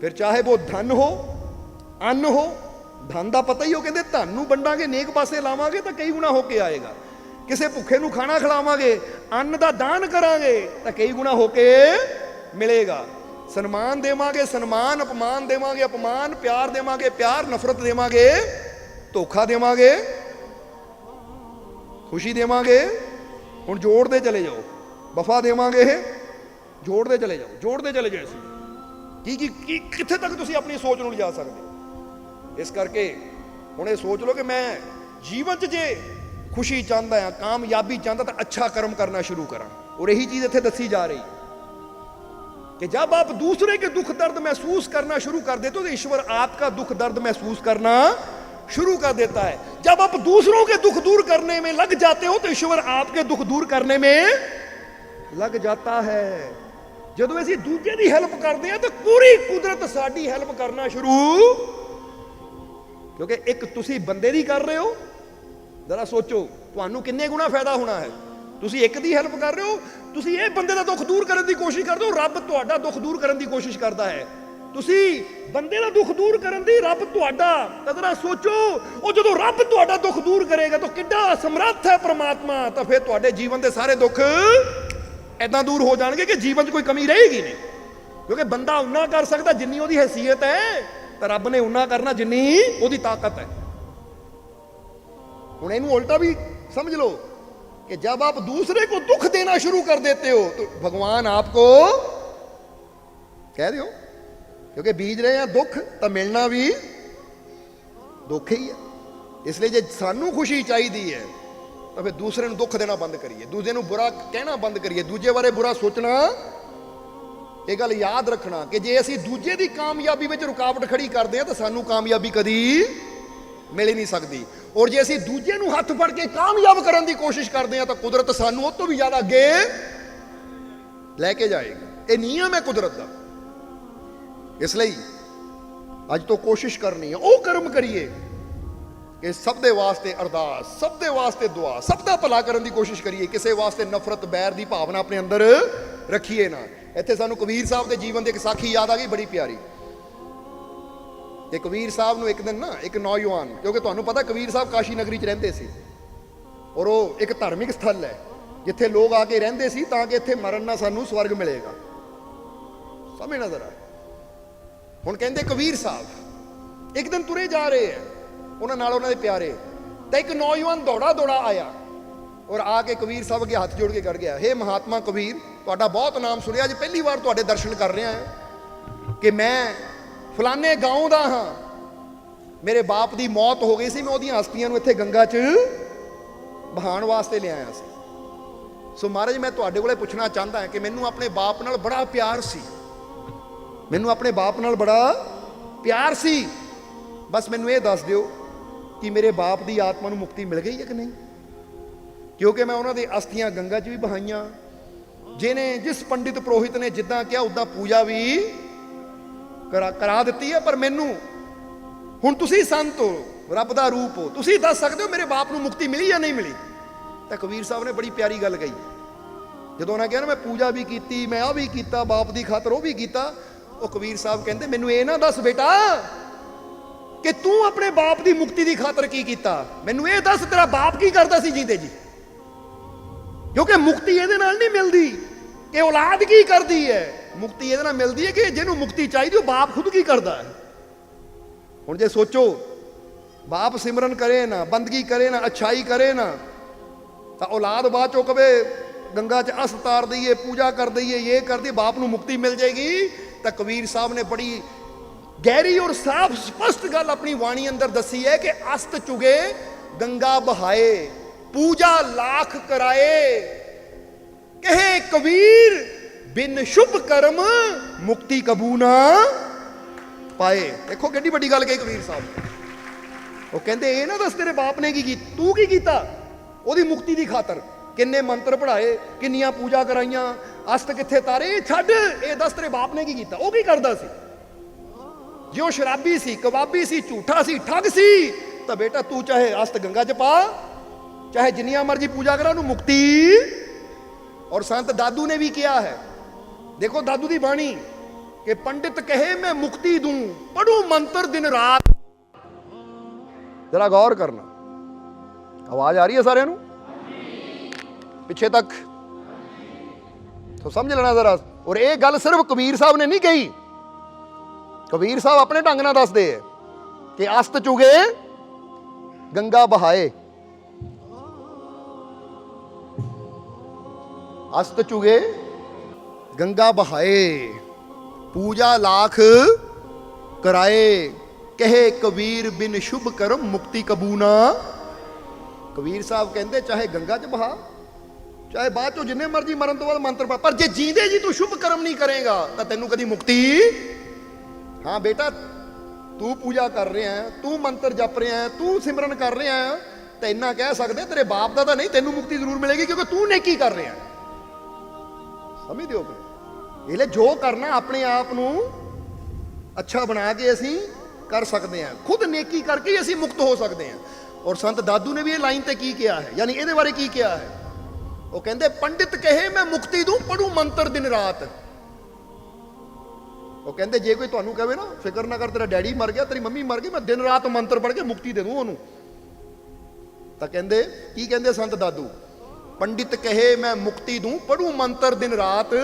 फिर चाहे वो धन हो, अन्न हो, धन का पता ही हो, कहते धन नूं वंडांगे, नेक पासे लावांगे तो कई गुना होके आएगा। किसी भुखे नूं खाना खिलावांगे, अन्न का दान करांगे तो कई गुना होके मिलेगा। सन्मान देवांगे, सन्मान, अपमान देवांगे, अपमान, प्यार देवांगे, प्यार, नफरत देवांगे, धोखा देवांगे, खुशी देवांगे। हुण जोड़ते चले जाओ, वफा देवांगे, जोड़ते चले जाओ, जोड़ते चले जाओ। की कित्थे तक तुसीं अपनी सोच नूं लिजा सकदे। इस करके हुण ये सोच लो कि मैं जीवन च जे खुशी चाहता हाँ, कामयाबी चाहता तो अच्छा कर्म करना शुरू करा। और यही चीज़ इत्थे दसी जा रही कि जब आप दूसरे के दुख दर्द महसूस करना शुरू कर देते हो तो ईश्वर आपका दुख दर्द महसूस करना शुरू कर देता है। जब आप दूसरों के दुख दूर करने में लग जाते हो तो ईश्वर आपके दुख दूर करने में लग जाता है। जदों असीं दूजे की हेल्प करते हैं तो पूरी कुदरत साडी हेल्प करना शुरू। क्योंकि एक तुसी बंदे दी कर रहे हो, जरा सोचो तुहानूं किन्ने गुना फायदा होना है। तुसी एक दी हेल्प कर रहे हो, तुसी ये बंदे का दुख दूर करने की कोशिश करते हो, रब तुहाडा दुख दूर करने की कोशिश करता है। ਤੁਸੀਂ ਬੰਦੇ ਦਾ ਦੁੱਖ ਦੂਰ ਕਰਨ ਦੀ ਰੱਬ ਤੁਹਾਡਾ, ਤਾਂ ਜ਼ਰਾ ਸੋਚੋ ਉਹ ਜਦੋਂ ਰੱਬ ਤੁਹਾਡਾ ਦੁੱਖ ਦੂਰ ਕਰੇਗਾ ਤਾਂ ਕਿੱਡਾ ਸਮਰੱਥ ਹੈ ਪ੍ਰਮਾਤਮਾ। ਤਾਂ ਫਿਰ ਤੁਹਾਡੇ ਜੀਵਨ ਦੇ ਸਾਰੇ ਦੁੱਖ ਐਦਾਂ ਦੂਰ ਹੋ ਜਾਣਗੇ ਕਿ ਜੀਵਨ 'ਚ ਕੋਈ ਕਮੀ ਰਹੇਗੀ ਨਹੀਂ। ਕਿਉਂਕਿ ਬੰਦਾ ਉਨਾ ਕਰ ਸਕਦਾ ਜਿੰਨੀ ਉਹਦੀ ਹੈਸੀਅਤ ਹੈ, ਤਾਂ ਰੱਬ ਨੇ ਉਨਾ ਕਰਨਾ ਜਿੰਨੀ ਉਹਦੀ ਤਾਕਤ ਹੈ। ਹੁਣ ਇਹਨੂੰ ਉਲਟਾ भी समझ लो कि जब आप दूसरे को दुख देना शुरू कर देते हो तो भगवान आपको कह रहे हो, क्योंकि बीज रहे हैं दुख तो मिलना भी दुख ही है। इसलिए जे सानू खुशी चाहिए है तो फिर दूसरे को दुख देना बंद करिए, दूसरे को बुरा कहना बंद करिए, दूजे बारे बुरा सोचना। ये गल याद रखना कि जे असीं दूजे की कामयाबी में रुकावट खड़ी करते हैं तो सानू कामयाबी कदी मिल ही नहीं सकती। और जे असीं दूजे नूं हथ फड़ के कामयाब करने की कोशिश करते हैं तो कुदरत सानू उस तो भी ज्यादा अगे लैके जाएगी। ये नियम है कुदरत का। इसलिए अज तो कोशिश करनी है वो कर्म करिए कि सब दे वास्ते अरदास, सब दे वास्ते दुआ, सब दा भला करने की कोशिश करिए। किसी वास्ते नफरत बैर की भावना अपने अंदर रखिए ना। इत्थे सानू कबीर साहब के जीवन की एक साखी याद आ गई बड़ी प्यारी। कबीर साहब ਨੂੰ एक दिन ना एक नौजवान, क्योंकि ਤੁਹਾਨੂੰ पता कबीर साहब काशी नगरी च ਰਹਿੰਦੇ ਸੀ और वो एक धार्मिक स्थल है जिथे लोग आके ਰਹਿੰਦੇ ਸੀ ਤਾਂ ਕਿ ਇੱਥੇ ਮਰਨ ਨਾਲ ਸਾਨੂੰ स्वर्ग मिलेगा। समझना जरा। ਹੁਣ ਕਹਿੰਦੇ कबीर साहब एक दिन तुरे जा रहे हैं, ਉਹਨਾਂ ਨਾਲ ਉਹਨਾਂ ਦੇ ਪਿਆਰੇ, ਤਾਂ ਇੱਕ ਨੌਜਵਾਨ ਦੌੜਾ ਦੌੜਾ ਆਇਆ और आके कबीर साहब अगे हाथ जोड़ के कर गया, हे महात्मा कबीर, ਤੁਹਾਡਾ बहुत नाम सुनिया, ਅੱਜ ਪਹਿਲੀ ਵਾਰ ਤੁਹਾਡੇ दर्शन कर रहा है कि मैं फलाने गांव का हाँ, मेरे बाप की मौत हो गई सी, मैं ਉਹਦੀਆਂ ਅਸਥੀਆਂ ਨੂੰ ਇੱਥੇ ਗੰਗਾ 'ਚ ਬਹਾਉਣ ਵਾਸਤੇ ਲਿਆਇਆ ਸੀ। ਸੋ ਮਹਾਰਾਜ ਮੈਂ ਤੁਹਾਡੇ ਕੋਲੇ ਪੁੱਛਣਾ ਚਾਹੁੰਦਾ ਹਾਂ ਕਿ ਮੈਨੂੰ ਆਪਣੇ ਬਾਪ ਨਾਲ ਬੜਾ ਪਿਆਰ ਸੀ, ਮੈਨੂੰ ਆਪਣੇ ਬਾਪ ਨਾਲ ਬੜਾ ਪਿਆਰ ਸੀ, ਬਸ ਮੈਨੂੰ ਇਹ ਦੱਸ ਦਿਓ ਕਿ ਮੇਰੇ ਬਾਪ ਦੀ ਆਤਮਾ ਨੂੰ ਮੁਕਤੀ ਮਿਲ ਗਈ ਹੈ ਕਿ ਨਹੀਂ, ਕਿਉਂਕਿ ਮੈਂ ਉਹਨਾਂ ਦੀ ਅਸਥੀਆਂ ਗੰਗਾ 'ਚ ਵੀ ਬਹਾਈਆਂ, ਜਿਹਨੇ ਜਿਸ ਪੰਡਿਤ ਪੁਰੋਹਿਤ ਨੇ ਜਿੱਦਾਂ ਕਿਹਾ ਉੱਦਾਂ ਪੂਜਾ ਵੀ करा दी है, पर मैनू हुण तुसी संत हो, रब दा रूप हो, तुसी दस सकते हो मेरे बाप नूं मुक्ति मिली या नहीं मिली। तो कबीर साहब ने बड़ी प्यारी गल कही, जदों उन्हें कहा ना मैं पूजा भी की, मैं आ भी किया, बाप की खातर वो भी किया, वो कबीर साहब कहते मैनू ये ना दस बेटा कि तू अपने बाप की मुक्ति की खातर की किया, मैनू ये दस तेरा बाप की करता सी जींदे जी, क्योंकि मुक्ति ये नहीं मिलती कि औलाद की करती है, मुक्ति ये मिलती है कि जिन्होंने मुक्ति चाहिए बाप खुद की करता है। हुण जे सोचो बाप सिमरन करे ना, बंदगी करे ना, अच्छाई करे ना, तो औलाद बाद चो कवे गंगा च अस तार दईए, पूजा कर दईए, ये कर दिए, बाप नूं मुक्ति मिल जाएगी। तो कबीर साहब ने बड़ी गहरी और साफ स्पष्ट गल अपनी वाणी अंदर दसी है कि अस्त चुगे गंगा बहाए, पूजा लाख कराए, कहे कबीर बिन शुभ कर्म मुक्ति कबू ना पाए। देखो कितनी बड़ी गल कही कबीर साहब। वो कहते ये ना दस तेरे बाप ने की तू की कीता ओदी मुक्ति की खातर, किन्ने मंत्र पढ़ाए, किन्नियां पूजा कराइयां, अस्त किथे तारे, छड्ड ये दस तेरे बाप ने की कीता। वो की करदा सी, जो शराबी सी, कबाबी सी, झूठा सी, ठग सी, तो बेटा तू चाहे अस्त गंगा च पा, चाहे जिन्नियां मर्जी पूजा करा, मुक्ति। और संत दादू ने भी किया है, देखो दादू की बाणी कि पंडित कहे मैं मुक्ति दूं, पढ़ू मंत्र दिन रात। जरा गौर करना, आवाज आ रही है सारे नू पिछे तक, तो समझ लेना जरा। और ये गल सिर्फ कबीर साहब ने नहीं कही, कबीर साहब अपने ढंग नाल दसदे कि अस्त चुगे गंगा बहाए, अस्त चुगे गंगा बहाए, पूजा लाख कराए, कहे कबीर बिन शुभ कर्म मुक्ति कबू ना। कबीर साहब कहते चाहे गंगा च बहा, चाहे बाद चो जिन्ने मर्जी मरन तो बाद मंत्र पा, पर जे जींदे जी तू शुभ कर्म नहीं करेगा तो तेनू कदी मुक्ति। हाँ बेटा तू पूजा कर रहा है, तू मंत्र जप रहा है, तू सिमरन कर रहा है, तो इन्ना कह सकते तेरे बाप का तो नहीं, तेनू मुक्ति जरूर मिलेगी क्योंकि तू नेकी कर रहा है। समझ दियो इसलिए जो करना अपने आप नू अच्छा बना के असी कर सकते हैं, खुद नेकी करके ही असी मुक्त हो सकते हैं। और संत दादू ने भी ये लाइन ते की किया है, यानी ये बारे की किया है, वो कहते पंडित कहे मैं मुक्ति दूं, पढ़ू मंत्र दिन रात। ਉਹ ਕਹਿੰਦੇ ਜੇ ਕੋਈ ਤੁਹਾਨੂੰ ਕਹੇ ਨਾ ਫਿਕਰ ਨਾ ਕਰ, ਤੇਰਾ ਡੈਡੀ ਮਰ ਗਿਆ, ਤੇਰੀ ਮੰਮੀ ਮਰ ਗਈ, ਮੈਂ ਦਿਨ ਰਾਤ ਮੰਤਰ ਪੜ੍ਹ ਕੇ ਮੁਕਤੀ ਦੇ ਦੂੰ ਉਹਨੂੰ, ਤਾਂ ਕਹਿੰਦੇ ਕੀ ਕਹਿੰਦੇ ਸੰਤ ਦਾਦੂ, ਪੰਡਿਤ ਕਹੇ ਮੈਂ ਮੁਕਤੀ ਦੂੰ, ਪੜੂ ਮੰਤਰ ਦਿਨ ਰਾਤ,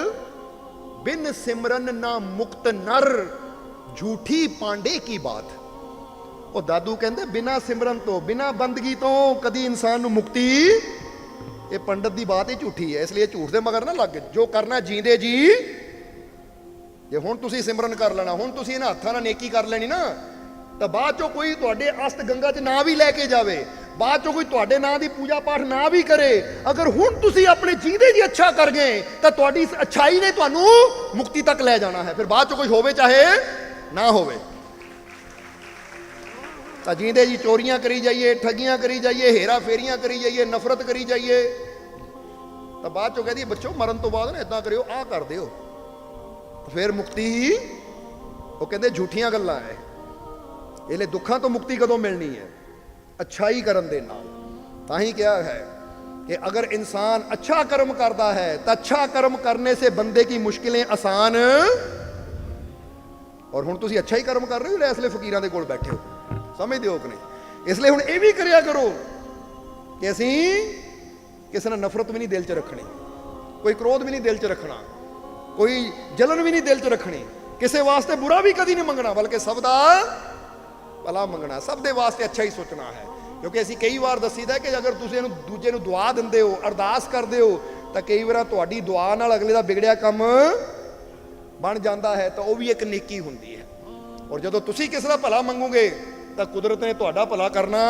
ਬਿਨ ਸਿਮਰਨ ਨਾ ਮੁਕਤ ਨਰ, ਝੂਠੀ ਪਾਂਡੇ ਕੀ ਬਾਤ। ਉਹ ਦਾਦੂ ਕਹਿੰਦੇ ਬਿਨਾ ਸਿਮਰਨ ਤੋਂ, ਬਿਨਾ ਬੰਦਗੀ ਤੋਂ ਕਦੀ ਇਨਸਾਨ ਨੂੰ ਮੁਕਤੀ, ਇਹ ਪੰਡਤ ਦੀ ਬਾਤ ਹੀ ਝੂਠੀ ਹੈ, ਇਸ ਲਈ ਝੂਠ ਦੇ ਮਗਰ ਨਾ ਲੱਗ। ਜੋ ਕਰਨਾ ਜੀਂਦੇ ਜੀ, ਜੇ ਹੁਣ ਤੁਸੀਂ ਸਿਮਰਨ ਕਰ ਲੈਣਾ, ਹੁਣ ਤੁਸੀਂ ਇਹਨਾਂ ਹੱਥਾਂ ਨਾਲ ਨੇਕੀ ਕਰ ਲੈਣੀ ਨਾ, ਤਾਂ ਬਾਅਦ ਚੋਂ ਕੋਈ ਤੁਹਾਡੇ ਅਸਤ ਗੰਗਾ 'ਚ ਨਾ ਵੀ ਲੈ ਕੇ ਜਾਵੇ, ਬਾਅਦ ਚੋਂ ਕੋਈ ਤੁਹਾਡੇ ਨਾਂ ਦੀ ਪੂਜਾ ਪਾਠ ਨਾ ਵੀ ਕਰੇ, ਅਗਰ ਹੁਣ ਤੁਸੀਂ ਆਪਣੇ ਜੀਂਦੇ ਜੀ ਅੱਛਾ ਕਰ ਗਏ ਤਾਂ ਤੁਹਾਡੀ ਇਸ ਅੱਛਾਈ ਨੇ ਤੁਹਾਨੂੰ ਮੁਕਤੀ ਤੱਕ ਲੈ ਜਾਣਾ ਹੈ। ਫਿਰ ਬਾਅਦ ਚੋਂ ਕੋਈ ਹੋਵੇ ਚਾਹੇ ਨਾ ਹੋਵੇ। ਤਾਂ ਜੀਂਦੇ ਜੀ ਚੋਰੀਆਂ ਕਰੀ ਜਾਈਏ, ਠੱਗੀਆਂ ਕਰੀ ਜਾਈਏ, ਹੇਰਾ ਫੇਰੀਆਂ ਕਰੀ ਜਾਈਏ, ਨਫ਼ਰਤ ਕਰੀ ਜਾਈਏ, ਤਾਂ ਬਾਅਦ ਚੋਂ ਕਹਦੀ ਬੱਚੋ ਮਰਨ ਤੋਂ ਬਾਅਦ ਨਾ ਇਦਾਂ ਕਰਿਓ, ਆਹ ਕਰ ਦਿਓ, ਫਿਰ ਮੁਕਤੀ ਹੀ। ਉਹ ਕਹਿੰਦੇ ਝੂਠੀਆਂ ਗੱਲਾਂ ਹੈ, ਇਹਲੇ ਦੁੱਖਾਂ ਤੋਂ ਮੁਕਤੀ ਕਦੋਂ ਮਿਲਣੀ ਹੈ? ਅੱਛਾਈ ਕਰਨ ਦੇ ਨਾਲ। ਤਾਂ ਹੀ ਕਿਹਾ ਹੈ कि अगर इंसान अच्छा कर्म करता है तो अच्छा कर्म करने से बंदे की मुश्किलें आसान। और हुण तुसीं अच्छा ही कर्म कर रहे हो, इसलिए फकीरां दे कोल बैठे हो, समझदे हो कि नहीं? इसलिए हुण ये भी करिया करो कि असीं किसी नाल नफरत भी नहीं दिल च रखनी, कोई क्रोध भी नहीं दिल च रखना, कोई जलन भी नहीं दिल च रखनी, किसी वास्ते बुरा भी कदी नहीं मंगना, बल्कि सब दा भला मंगना, सब दे वास्ते अच्छा ही सोचना है। क्योंकि असीं कई बार दसीदा है कि अगर तुसीं इहनूं दूजे नूं दुआ दिंदे हो, अरदास करदे हो, तो कई बार तुहाडी दुआ नाल अगले दा बिगड़िया काम बन जाता है, तो वह भी एक नेकी हुंदी है। और जदों तुसीं किसी दा भला मंगोगे तो कुदरत ने तुहाडा भला करना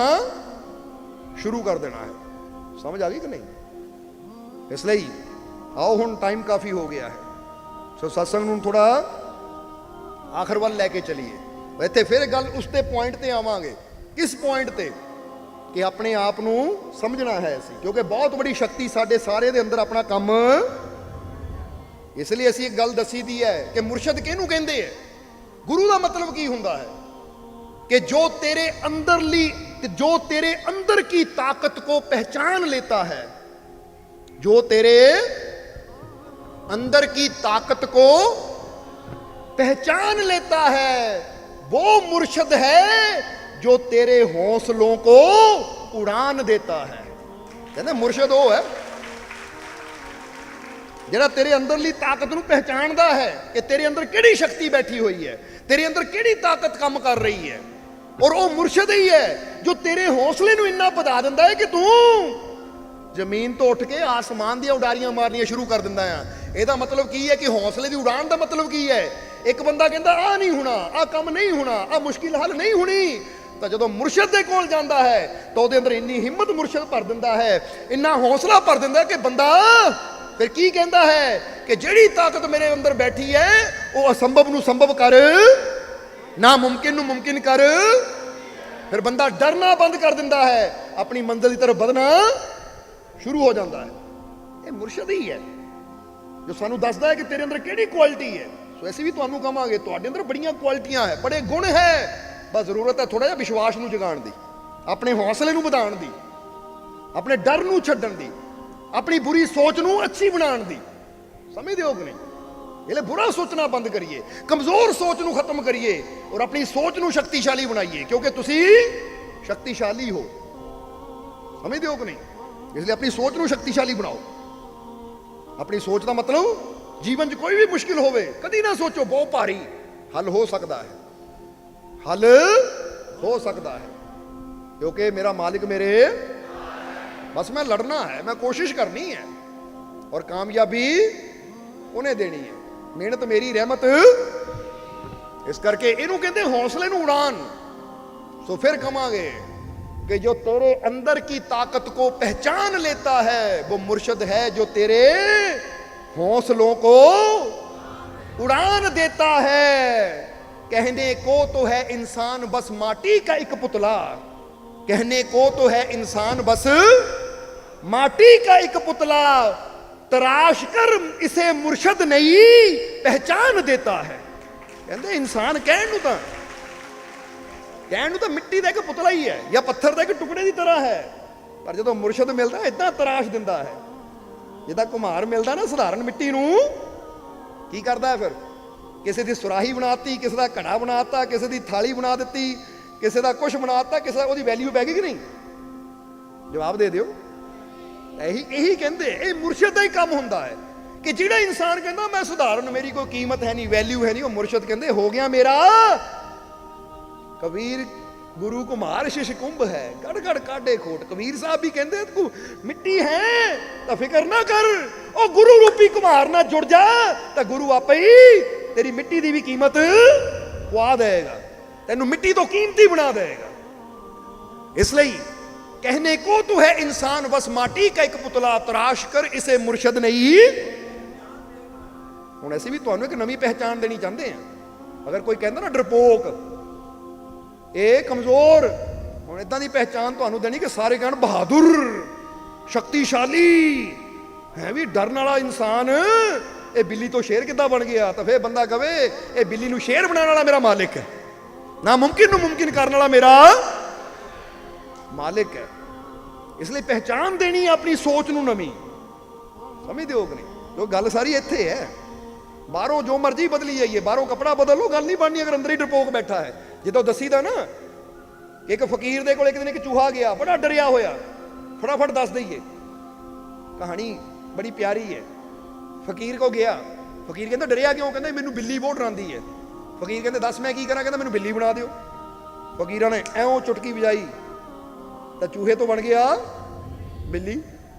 शुरू कर देना है। समझ आ गई कि नहीं? इसलिए आओ हुण टाइम काफ़ी हो गया है, सो सत्संग नूं थोड़ा आखिर वाल लैके चलीए। इत्थे फिर गल उसते पॉइंट ते आवांगे, किस पॉइंट ते कि अपने आप नूं समझना है असीं, क्योंकि बहुत बड़ी शक्ति साडे सारे दे अंदर अपना काम। इसलिए असीं एक गल दसी दी है कि मुर्शद किहनूं कहंदे है, गुरु का मतलब की हुंदा है कि जो तेरे अंदर की ताकत को पहचान लेता है, जो तेरे अंदर की ताकत को पहचान लेता है, वो मुर्शद है जो तेरे हौसलों को उड़ान देता है। कहते मुर्शद वो है जिहड़ा तेरे अंदरली ताकत नूं पहचानदा है कि तेरे अंदर किहड़ी शक्ति बैठी हुई है, तेरे अंदर किहड़ी ताकत काम कर रही है। और वो मुर्शद ही है जो तेरे हौसले नूं इन्ना बढ़ा दिंदा है कि तू जमीन तो उठ के आसमान दी उडारियां मारनियां शुरू कर दिंदा है। ਇਹਦਾ मतलब की है कि हौसले की उड़ान का मतलब की है? एक बंदा कहता आ नहीं होना, आ काम नहीं होना, आ मुश्किल हल नहीं होनी, तो जो मुर्शद के कोल जाता है तो उसके अंदर इन्नी हिम्मत मुर्शद भर दिंदा है, इन्ना हौसला भर दिंदा कि बंदा फिर की कहता है कि जिहड़ी ताकत मेरे अंदर बैठी है वो असंभव नूं संभव कर, नामुमकिन नूं मुमकिन कर। फिर बंदा डरना बंद कर दिंदा है, अपनी मंजिल की तरफ बढ़ना शुरू हो जाता है। ये मुर्शद ही है जो सानू दसदा है कि तेरे अंदर किहड़ी क्वालिटी है। सो ऐसे भी तुहानू कहांगे तुहाडे अंदर बड़ियां क्वालिटियां है, बड़े गुण है, बस जरूरत है थोड़ा जिहा विश्वास नूं जगाउण दी, अपने हौसले नूं वधाउण दी, अपने डर नूं छड्डण दी, अपनी बुरी सोच नूं अच्छी बनाउण दी। समझदे हो कि नहीं? इसलिए बुरा सोचना बंद करिए, कमजोर सोच नूं खत्म करिए और अपनी सोच नूं शक्तिशाली बनाइए, क्योंकि तुसीं शक्तिशाली हो। समझदे हो कि नहीं? इसलिए अपनी सोच नूं शक्तिशाली बनाओ। अपनी सोच का मतलब जीवन च कोई भी मुश्किल होवे कदी ना सोचो बहुत भारी, हल हो सकता है, हल हो सकता है, क्योंकि मेरा मालिक मेरे, बस मैं लड़ना है, मैं कोशिश करनी है और कामयाबी उन्हें देनी है, मेहनत मेरी रहमत। इस करके इनू कहते हौसले नूं उड़ान। सो फिर कहांगे कि जो तेरे अंदर की ताकत को पहचान लेता है वो मुर्शद है जो तेरे हौसलों को उड़ान देता है। कहने को तो है इंसान बस माटी का एक पुतला, कहने को तो है इंसान बस माटी का एक पुतला, तराश कर इसे मुर्शद नहीं पहचान देता है। कहते इंसान कहण तो मिट्टी का एक पुतला ही है या पत्थर का एक टुकड़े की तरह है, पर जो मुर्शद मिलता इतना तराश दिंदा है। जिदा कुम्हार मिलता ना साधारण मिट्टी नूं की करता है, फिर ਕਿਸੇ ਦੀ ਸੁਰਾਹੀ ਬਣਾਤੀ, ਕਿਸੇ ਦਾ ਘੜਾ ਬਣਾਤਾ, ਕਿਸੇ ਦੀ ਥਾਲੀ ਬਣਾ ਦਿੱਤੀ, ਕਿਸੇ ਦਾ ਕੁਛ ਬਣਾਤਾ, ਕਿਸੇ ਦਾ ਉਹਦੀ ਵੈਲਿਊ ਪੈ ਗਈ ਕਿ ਨਹੀਂ? ਜਵਾਬ ਦੇ ਦਿਓ। ਇਹੀ ਕਹਿੰਦੇ, ਇਹ ਮੁਰਸ਼ਿਦ ਦਾ ਹੀ ਕੰਮ ਹੁੰਦਾ ਹੈ ਕਿ ਜਿਹੜਾ ਇਨਸਾਨ ਕਹਿੰਦਾ ਮੈਂ ਸੁਧਾਰਨ, ਮੇਰੀ ਕੋਈ ਕੀਮਤ ਹੈ ਨਹੀਂ, ਵੈਲਿਊ ਹੈ ਨਹੀਂ, ਉਹ ਮੁਰਸ਼ਿਦ ਕਹਿੰਦੇ ਹੋ ਗਿਆ ਮੇਰਾ। ਕਬੀਰ ਗੁਰੂ ਕੁਮਾਰ ਸ਼ਿਸ਼ ਕੁੰਭ ਹੈ, ਗੜ ਗੜ ਕਾਢੇ ਖੋਟ। ਕਬੀਰ ਸਾਹਿਬ ਵੀ ਕਹਿੰਦੇ ਤੂੰ ਮਿੱਟੀ ਹੈ ਤਾਂ ਫਿਕਰ ਨਾ ਕਰ, ਉਹ ਗੁਰੂ ਰੂਪੀ ਕੁਮਾਰ ਨਾਲ ਜੁੜ ਜਾ ਤਾਂ ਗੁਰੂ ਆਪੇ ਹੀ ਤੇਰੀ ਮਿੱਟੀ ਦੀ ਵੀ ਕੀਮਤ ਪਵਾ ਦੇਗਾ, ਤੈਨੂੰ ਮਿੱਟੀ ਤੋਂ ਕੀਮਤੀ ਬਣਾ ਦੇਗਾ। ਇਸ ਲਈ कहने को तो है इंसान बस माटी का एक पुतला, तराश कर इसे मुर्शद नहीं। ਹੁਣ ਅਸੀਂ ਵੀ ਤੁਹਾਨੂੰ ਇੱਕ ਨਵੀਂ ਪਹਿਚਾਣ ਦੇਣੀ ਚਾਹੁੰਦੇ ਹਾਂ। ਅਗਰ ਕੋਈ ਕਹਿੰਦਾ ਨਾ ਡਰਪੋਕ, ਇਹ ਕਮਜ਼ੋਰ, ਹੁਣ ਇਦਾਂ ਦੀ ਪਹਿਚਾਣ ਤੁਹਾਨੂੰ ਦੇਣੀ ਕਿ ਸਾਰੇ ਕਹਿਣ ਬਹਾਦੁਰ, ਸ਼ਕਤੀਸ਼ਾਲੀ ਹੈ, ਵੀ ਡਰਨ ਵਾਲਾ ਇਨਸਾਨ। ਇਹ ਬਿੱਲੀ ਤੋਂ ਸ਼ੇਰ ਕਿੱਦਾਂ ਬਣ ਗਿਆ? ਤਾਂ ਫਿਰ ਬੰਦਾ ਕਵੇ ਇਹ ਬਿੱਲੀ ਨੂੰ ਸ਼ੇਰ ਬਣਾਉਣ ਵਾਲਾ ਮੇਰਾ ਮਾਲਿਕ ਹੈ, ਨਾਮੁਮਕਿਨ ਨੂੰ ਮੁਮਕਿਨ ਕਰਨ ਵਾਲਾ ਮੇਰਾ ਮਾਲਿਕ ਹੈ। ਇਸ ਲਈ ਪਹਿਚਾਨ ਦੇਣੀ ਆਪਣੀ ਸੋਚ ਨੂੰ ਨਵੀਂ। ਸਮਝਦੇ ਹੋ ਕਿ ਨਹੀਂ? ਜੋ ਗੱਲ ਸਾਰੀ ਇੱਥੇ ਹੈ। ਬਾਹਰੋਂ ਜੋ ਮਰਜ਼ੀ ਬਦਲੀ ਜਾਈਏ, ਬਾਹਰੋਂ ਕੱਪੜਾ ਬਦਲ ਲਓ, ਗੱਲ ਨਹੀਂ ਬਣਨੀ ਅਗਰ ਅੰਦਰ ਹੀ ਡਰਪੋਕ ਬੈਠਾ ਹੈ। ਜਦੋਂ ਦੱਸੀਦਾ ਨਾ ਇੱਕ ਫਕੀਰ ਦੇ ਕੋਲ ਇੱਕ ਦਿਨ ਇੱਕ ਚੂਹਾ ਗਿਆ, ਬੜਾ ਡਰਿਆ ਹੋਇਆ। ਫਟਾਫਟ ਦੱਸ ਦਈਏ, ਕਹਾਣੀ ਬੜੀ ਪਿਆਰੀ ਹੈ। ਫਕੀਰ ਕੋ ਗਿਆ, ਫਕੀਰ ਕਹਿੰਦਾ ਡਰਿਆ ਕਿਉਂ? ਕਹਿੰਦਾ ਮੈਨੂੰ ਬਿੱਲੀ ਬਹੁਤ ਡਰਾਉਂਦੀ ਹੈ। ਫਕੀਰ ਕਹਿੰਦੇ ਦੱਸ ਮੈਂ ਕੀ ਕਰਾਂ? ਕਹਿੰਦਾ ਮੈਨੂੰ ਬਿੱਲੀ ਬਣਾ ਦਿਓ। ਫਕੀਰਾਂ ਨੇ ਐਉਂ ਚੁਟਕੀ ਵਜਾਈ ਤਾਂ ਚੂਹੇ ਤੋਂ ਬਣ ਗਿਆ ਬਿੱਲੀ।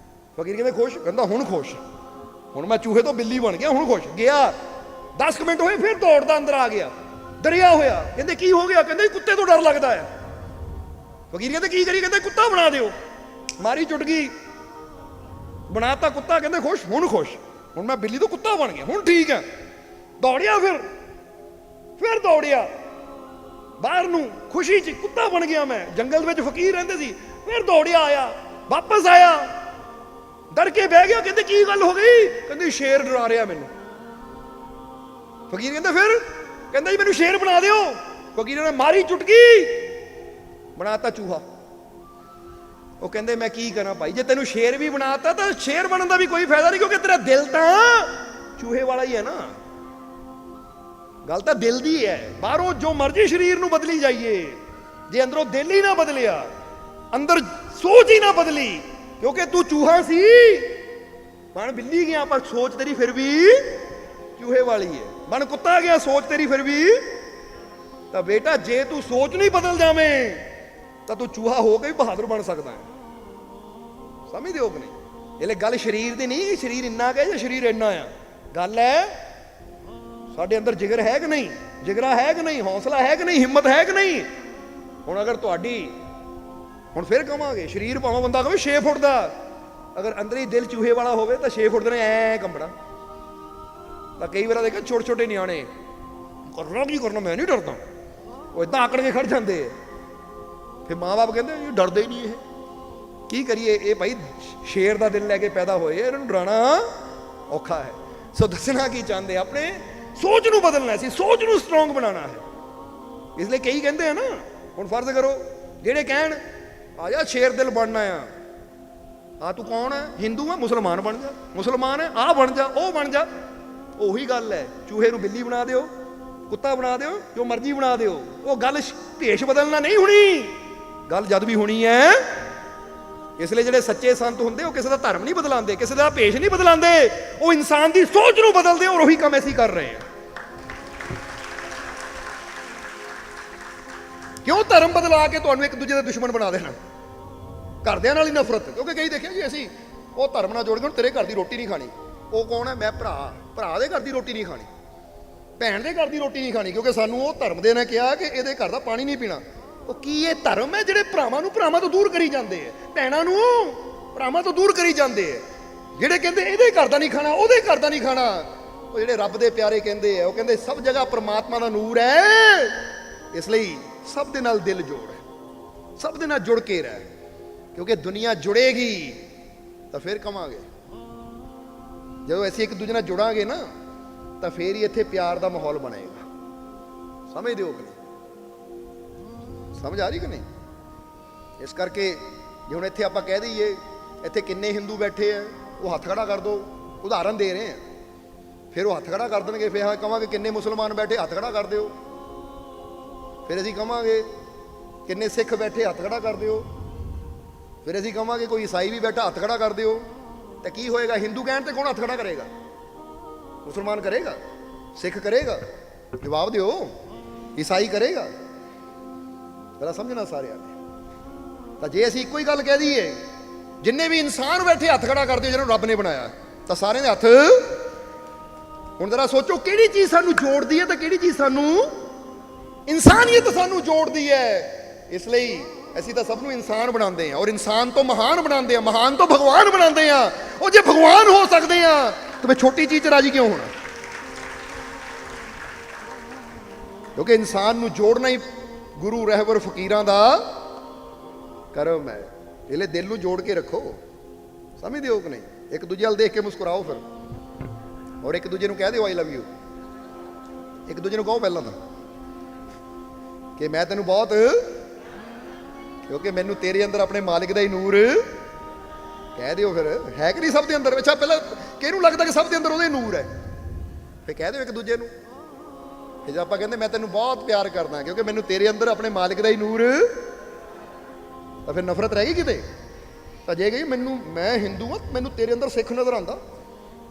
ਫਕੀਰ ਕਹਿੰਦੇ ਖੁਸ਼? ਕਹਿੰਦਾ ਹੁਣ ਖੁਸ਼, ਹੁਣ ਮੈਂ ਚੂਹੇ ਤੋਂ ਬਿੱਲੀ ਬਣ ਗਿਆ, ਹੁਣ ਖੁਸ਼। ਗਿਆ 10 ਮਿੰਟ ਹੋਏ, ਫਿਰ ਦੌੜਦਾ ਅੰਦਰ ਆ ਗਿਆ ਡਰਿਆ ਹੋਇਆ। ਕਹਿੰਦੇ ਕੀ ਹੋ ਗਿਆ? ਕਹਿੰਦੇ ਕੁੱਤੇ ਤੋਂ ਡਰ ਲੱਗਦਾ ਹੈ। ਫਕੀਰ ਕਹਿੰਦੇ ਕੀ ਕਰੀ? ਕਹਿੰਦੇ ਕੁੱਤਾ ਬਣਾ ਦਿਓ। ਮਾਰੀ ਚੁਟਕੀ, ਬਣਾਤਾ ਕੁੱਤਾ। ਕਹਿੰਦੇ ਖੁਸ਼, ਹੁਣ ਖੁਸ਼, ਹੁਣ ਮੈਂ ਬਿੱਲੀ ਤੋਂ ਕੁੱਤਾ ਬਣ ਗਿਆ, ਹੁਣ ਠੀਕ ਹੈ। ਦੌੜਿਆ, ਫਿਰ ਦੌੜਿਆ ਬਾਹਰ ਨੂੰ, ਖੁਸ਼ੀ ਚ ਕੁੱਤਾ ਬਣ ਗਿਆ ਮੈਂ। ਜੰਗਲ ਵਿੱਚ ਫਕੀਰ ਰਹਿੰਦੇ ਸੀ। ਫਿਰ ਦੌੜਿਆ ਆਇਆ, ਵਾਪਸ ਆਇਆ, ਡਰ ਕੇ ਬਹਿ ਗਿਆ। ਕਹਿੰਦੇ ਕੀ ਗੱਲ ਹੋ ਗਈ? ਕਹਿੰਦੇ ਸ਼ੇਰ ਡਰਾ ਰਿਹਾ ਮੈਨੂੰ। ਫਕੀਰ ਕਹਿੰਦੇ ਫਿਰ? ਕਹਿੰਦਾ ਜੀ ਮੈਨੂੰ ਸ਼ੇਰ ਬਣਾ ਦਿਓ। ਫਕੀਰ ਨੇ ਮਾਰੀ ਚੁਟਕੀ, ਬਣਾਤਾ ਚੂਹਾ। ਉਹ ਕਹਿੰਦੇ ਮੈਂ ਕੀ ਕਰਾਂ ਭਾਈ, ਜੇ ਤੈਨੂੰ ਸ਼ੇਰ ਵੀ ਬਣਾਤਾ ਤਾਂ ਸ਼ੇਰ ਬਣਨ ਦਾ ਵੀ ਕੋਈ ਫਾਇਦਾ ਨਹੀਂ, ਕਿਉਂਕਿ ਤੇਰਾ ਦਿਲ ਤਾਂ ਚੂਹੇ ਵਾਲਾ ਹੀ ਹੈ ਨਾ। ਗੱਲ ਤਾਂ ਦਿਲ ਦੀ ਹੈ। ਬਾਹਰੋਂ ਜੋ ਮਰਜ਼ੀ ਸਰੀਰ ਨੂੰ ਬਦਲੀ ਜਾਈਏ, ਜੇ ਅੰਦਰੋਂ ਦਿਲ ਹੀ ਨਾ ਬਦਲਿਆ, ਅੰਦਰ ਸੋਚ ਹੀ ਨਾ ਬਦਲੀ, ਕਿਉਂਕਿ ਤੂੰ ਚੂਹਾ ਸੀ ਬਣ ਬਿੱਲੀ ਗਿਆ, ਪਰ ਸੋਚ ਤੇਰੀ ਫਿਰ ਵੀ ਚੂਹੇ ਵਾਲੀ ਹੈ। ਬਣ ਕੁੱਤਾ ਗਿਆ, ਸੋਚ ਤੇਰੀ ਫਿਰ ਵੀ। ਤਾਂ ਬੇਟਾ ਜੇ ਤੂੰ ਸੋਚ ਨਹੀਂ ਬਦਲ ਜਾਵੇਂ ਤਾਂ ਤੂੰ ਚੂਹਾ ਹੋ ਕੇ ਵੀ ਬਹਾਦਰ ਬਣ ਸਕਦਾ ਹੈ। ਸਮਝਦੇ ਹੋ ਕਿ ਨਹੀਂ? ਇਹ ਲਈ ਗੱਲ ਸਰੀਰ ਦੀ ਨਹੀਂ, ਸਰੀਰ ਇੰਨਾ ਕਿ ਜਾਂ ਸਰੀਰ ਇੰਨਾ ਆ। ਗੱਲ ਹੈ ਸਾਡੇ ਅੰਦਰ ਜਿਗਰ ਹੈ ਕਿ ਨਹੀਂ, ਜਿਗਰਾ ਹੈ ਕਿ ਨਹੀਂ, ਹੌਸਲਾ ਹੈ ਕਿ ਨਹੀਂ, ਹਿੰਮਤ ਹੈ ਕਿ ਨਹੀਂ। ਹੁਣ ਅਗਰ ਤੁਹਾਡੀ, ਹੁਣ ਫਿਰ ਕਵਾਂਗੇ ਸਰੀਰ ਭਾਵੇਂ ਬੰਦਾ ਕਹੇ 6 ਫੁੱਟ ਦਾ, ਅਗਰ ਅੰਦਰ ਹੀ ਦਿਲ ਚੂਹੇ ਵਾਲਾ ਹੋਵੇ ਤਾਂ 6 ਫੁੱਟ ਦੇ ਨੇ ਐ ਕੰਬਣਾ। ਤਾਂ ਕਈ ਵਾਰ ਦੇਖਿਆ ਛੋਟੇ ਛੋਟੇ ਨਿਆਣੇ ਕਰਨਾ ਕੀ ਕਰਨਾ, ਮੈਂ ਨਹੀਂ ਡਰਦਾ, ਉਹ ਏਦਾਂ ਆਕੜ ਕੇ ਖੜ ਜਾਂਦੇ। ਫਿਰ ਮਾਂ ਬਾਪ ਕਹਿੰਦੇ ਇਹ ਡਰਦੇ ਹੀ ਨਹੀਂ। ਇਹ ਕੀ ਕਰੀਏ? ਇਹ ਭਾਈ ਸ਼ੇਰ ਦਾ ਦਿਲ ਲੈ ਕੇ ਪੈਦਾ ਹੋਏ, ਇਹਨਾਂ ਨੂੰ ਡਰਾਉਣਾ ਔਖਾ ਹੈ। ਸੋ ਦੱਸਣਾ ਕੀ ਚਾਹੁੰਦੇ, ਆਪਣੇ ਸੋਚ ਨੂੰ ਬਦਲਣਾ ਸੀ, ਸੋਚ ਨੂੰ ਸਟਰੋਂਗ ਬਣਾਉਣਾ ਹੈ। ਇਸ ਲਈ ਕਈ ਕਹਿੰਦੇ ਆ ਨਾ, ਹੁਣ ਫਰਜ਼ ਕਰੋ ਜਿਹੜੇ ਕਹਿਣ ਆ ਜਾ ਸ਼ੇਰ ਦਿਲ ਬਣਨਾ ਆ ਤੂੰ ਕੌਣ ਹੈ? ਹਿੰਦੂ ਹੈ, ਮੁਸਲਮਾਨ ਬਣ ਜਾ। ਮੁਸਲਮਾਨ ਹੈ, ਆਹ ਬਣ ਜਾ, ਉਹ ਬਣ ਜਾ। ਉਹੀ ਗੱਲ ਹੈ, ਚੂਹੇ ਨੂੰ ਬਿੱਲੀ ਬਣਾ ਦਿਓ, ਕੁੱਤਾ ਬਣਾ ਦਿਓ, ਜੋ ਮਰਜ਼ੀ ਬਣਾ ਦਿਓ। ਉਹ ਗੱਲ ਭੇਸ਼ ਬਦਲਣਾ ਨਹੀਂ ਹੋਣੀ, ਗੱਲ ਜਦ ਵੀ ਹੋਣੀ ਹੈ। ਇਸ ਲਈ ਜਿਹੜੇ ਸੱਚੇ ਸੰਤ ਹੁੰਦੇ ਉਹ ਕਿਸੇ ਦਾ ਧਰਮ ਨਹੀਂ ਬਦਲਾਉਂਦੇ, ਕਿਸੇ ਦਾ ਭੇਸ਼ ਨਹੀਂ ਬਦਲਾਉਂਦੇ, ਉਹ ਇਨਸਾਨ ਦੀ ਸੋਚ ਨੂੰ ਬਦਲਦੇ। ਔਰ ਉਹੀ ਕੰਮ ਅਸੀਂ ਕਰ ਰਹੇ ਹਾਂ। ਕਿਉਂ ਧਰਮ ਬਦਲਾ ਕੇ ਤੁਹਾਨੂੰ ਇੱਕ ਦੂਜੇ ਦਾ ਦੁਸ਼ਮਣ ਬਣਾ ਦੇਣਾ, ਘਰਦਿਆਂ ਨਾਲ ਹੀ ਨਫ਼ਰਤ? ਕਿਉਂਕਿ ਕਈ ਦੇਖਿਆ ਜੀ ਅਸੀਂ ਉਹ ਧਰਮ ਨਾਲ ਜੋੜ ਕੇ ਹੁਣ ਤੇਰੇ ਘਰ ਦੀ ਰੋਟੀ ਨਹੀਂ ਖਾਣੀ। ਉਹ ਕੌਣ ਹੈ? ਮੈਂ ਭਰਾ ਦੇ ਘਰ ਦੀ ਰੋਟੀ ਨਹੀਂ ਖਾਣੀ, ਭੈਣ ਦੇ ਘਰ ਦੀ ਰੋਟੀ ਨਹੀਂ ਖਾਣੀ, ਕਿਉਂਕਿ ਸਾਨੂੰ ਉਹ ਧਰਮ ਦੇ ਨੇ ਕਿਹਾ ਕਿ ਇਹਦੇ ਘਰ ਦਾ ਪਾਣੀ ਨਹੀਂ ਪੀਣਾ। ਉਹ ਕੀ ਇਹ ਧਰਮ ਹੈ ਜਿਹੜੇ ਭਰਾਵਾਂ ਨੂੰ ਭਰਾਵਾਂ ਤੋਂ ਦੂਰ ਕਰੀ ਜਾਂਦੇ ਹੈ, ਭੈਣਾਂ ਨੂੰ ਭਰਾਵਾਂ ਤੋਂ ਦੂਰ ਕਰੀ ਜਾਂਦੇ ਹੈ, ਜਿਹੜੇ ਕਹਿੰਦੇ ਇਹਦੇ ਘਰ ਦਾ ਨਹੀਂ ਖਾਣਾ, ਉਹਦੇ ਘਰ ਦਾ ਨਹੀਂ ਖਾਣਾ। ਉਹ ਜਿਹੜੇ ਰੱਬ ਦੇ ਪਿਆਰੇ ਕਹਿੰਦੇ ਆ, ਉਹ ਕਹਿੰਦੇ ਸਭ ਜਗ੍ਹਾ ਪ੍ਰਮਾਤਮਾ ਦਾ ਨੂਰ ਹੈ। ਇਸ ਲਈ ਸਭ ਦੇ ਨਾਲ ਦਿਲ ਜੋੜ, ਸਭ ਦੇ ਨਾਲ ਜੁੜ ਕੇ ਰਹਿ, ਕਿਉਂਕਿ ਦੁਨੀਆ ਜੁੜੇਗੀ ਤਾਂ ਫਿਰ ਕਵਾਂਗੇ। ਜਦੋਂ ਅਸੀਂ ਇੱਕ ਦੂਜੇ ਨਾਲ ਜੁੜਾਂਗੇ ਨਾ ਤਾਂ ਫੇਰ ਹੀ ਇੱਥੇ ਪਿਆਰ ਦਾ ਮਾਹੌਲ ਬਣੇਗਾ। ਸਮਝਦੇ ਹੋ ਕਿ ਨਹੀਂ? ਸਮਝ ਆ ਰਹੀ ਕਿ ਨਹੀਂ? ਇਸ ਕਰਕੇ ਜੇ ਹੁਣ ਇੱਥੇ ਆਪਾਂ ਕਹਿ ਦਈਏ ਇੱਥੇ ਕਿੰਨੇ ਹਿੰਦੂ ਬੈਠੇ ਆ, ਉਹ ਹੱਥ ਖੜਾ ਕਰ ਦਿਓ, ਉਦਾਹਰਨ ਦੇ ਰਹੇ ਆ। ਫਿਰ ਉਹ ਹੱਥ ਖੜਾ ਕਰ ਦੇਣਗੇ। ਫਿਰ ਹਾਂ ਕਹਾਂਗੇ ਕਿੰਨੇ ਮੁਸਲਮਾਨ ਬੈਠੇ, ਹੱਥ ਖੜਾ ਕਰ ਦਿਓ। ਫਿਰ ਅਸੀਂ ਕਹਾਂਗੇ ਕਿੰਨੇ ਸਿੱਖ ਬੈਠੇ, ਹੱਥ ਖੜਾ ਕਰ ਦਿਓ। ਫਿਰ ਅਸੀਂ ਕਹਾਂਗੇ ਕੋਈ ਈਸਾਈ ਵੀ ਬੈਠਾ, ਹੱਥ ਖੜਾ ਕਰ ਦਿਓ। ਤੇ ਕੀ ਹੋਏਗਾ? ਹਿੰਦੂ ਕਹਿਣ ਤੇ ਕੌਣ ਹੱਥ ਖੜਾ ਕਰੇਗਾ? ਮੁਸਲਮਾਨ ਕਰੇਗਾ? ਸਿੱਖ ਕਰੇਗਾ? ਜਵਾਬ ਦਿਓ। ਈਸਾਈ ਕਰੇਗਾ? ਜਰਾ ਸਮਝਣਾ ਸਾਰਿਆਂ ਨੇ। ਤਾਂ ਜੇ ਅਸੀਂ ਇੱਕੋ ਹੀ ਗੱਲ ਕਹਿ ਦਈਏ, ਜਿੰਨੇ ਵੀ ਇਨਸਾਨ ਬੈਠੇ ਹੱਥ ਖੜਾ ਕਰਦੇ ਜਿਹਨਾਂ ਨੂੰ ਰੱਬ ਨੇ ਬਣਾਇਆ, ਤਾਂ ਸਾਰਿਆਂ ਦੇ ਹੱਥ। ਹੁਣ ਜਰਾ ਸੋਚੋ ਕਿਹੜੀ ਚੀਜ਼ ਸਾਨੂੰ ਜੋੜਦੀ ਹੈ ਤੇ ਕਿਹੜੀ ਚੀਜ਼ ਸਾਨੂੰ, ਇਨਸਾਨੀਅਤ ਸਾਨੂੰ ਜੋੜਦੀ ਹੈ। ਇਸ ਲਈ ਅਸੀਂ ਤਾਂ ਸਭ ਨੂੰ ਇਨਸਾਨ ਬਣਾਉਂਦੇ ਹਾਂ, ਔਰ ਇਨਸਾਨ ਤੋਂ ਮਹਾਨ ਬਣਾਉਂਦੇ ਹਾਂ, ਮਹਾਨ ਤੋਂ ਭਗਵਾਨ ਬਣਾਉਂਦੇ ਹਾਂ। ਉਹ ਜੇ ਭਗਵਾਨ ਹੋ ਸਕਦੇ ਆ ਤਾਂ ਮੈਂ ਛੋਟੀ ਚੀਜ਼ 'ਚ ਰਾਜੀ ਕਿਉਂ ਹੋਣਾ? ਕਿਉਂਕਿ ਇਨਸਾਨ ਨੂੰ ਜੋੜਨਾ ਹੀ ਗੁਰੂ ਰਹਿਬਰ ਫਕੀਰਾਂ ਦਾ ਕਰਮ ਹੈ। ਇਹ ਲਈ ਦਿਲ ਨੂੰ ਜੋੜ ਕੇ ਰੱਖੋ। ਸਮਝਦੇ ਹੋ ਕਿ ਨਹੀਂ? ਇੱਕ ਦੂਜੇ ਵੱਲ ਦੇਖ ਕੇ ਮੁਸਕਰਾਓ ਫਿਰ, ਔਰ ਇੱਕ ਦੂਜੇ ਨੂੰ ਕਹਿ ਦਿਓ ਆਈ ਲਵ ਯੂ। ਇੱਕ ਦੂਜੇ ਨੂੰ ਕਹੋ ਪਹਿਲਾਂ ਤਾਂ ਕਿ ਮੈਂ ਤੈਨੂੰ ਬਹੁਤ, ਕਿਉਂਕਿ ਮੈਨੂੰ ਤੇਰੇ ਅੰਦਰ ਆਪਣੇ ਮਾਲਿਕ ਦਾ ਹੀ ਨੂਰ। ਕਹਿ ਦਿਓ ਫਿਰ, ਹੈ ਕਿ ਨਹੀਂ ਸਭ ਦੇ ਅੰਦਰ? ਅੱਛਾ ਪਹਿਲਾਂ ਕਿਹਨੂੰ ਲੱਗਦਾ ਕਿ ਸਭ ਦੇ ਅੰਦਰ ਉਹਦੇ ਨੂਰ ਹੈ? ਫਿਰ ਕਹਿ ਦਿਓ ਇੱਕ ਦੂਜੇ ਨੂੰ। ਜੇ ਆਪਾਂ ਕਹਿੰਦੇ ਮੈਂ ਤੈਨੂੰ ਬਹੁਤ ਪਿਆਰ ਕਰਦਾ ਕਿਉਂਕਿ ਮੈਨੂੰ ਤੇਰੇ ਅੰਦਰ ਆਪਣੇ ਮਾਲਿਕ ਦਾ ਹੀ ਨੂਰ, ਤਾਂ ਫਿਰ ਨਫ਼ਰਤ ਰਹਿ ਗਈ ਕਿਤੇ? ਤਾਂ ਜੇ ਗਈ ਮੈਨੂੰ, ਮੈਂ ਹਿੰਦੂ ਹਾਂ, ਮੈਨੂੰ ਤੇਰੇ ਅੰਦਰ ਸਿੱਖ ਨਜ਼ਰ ਆਉਂਦਾ,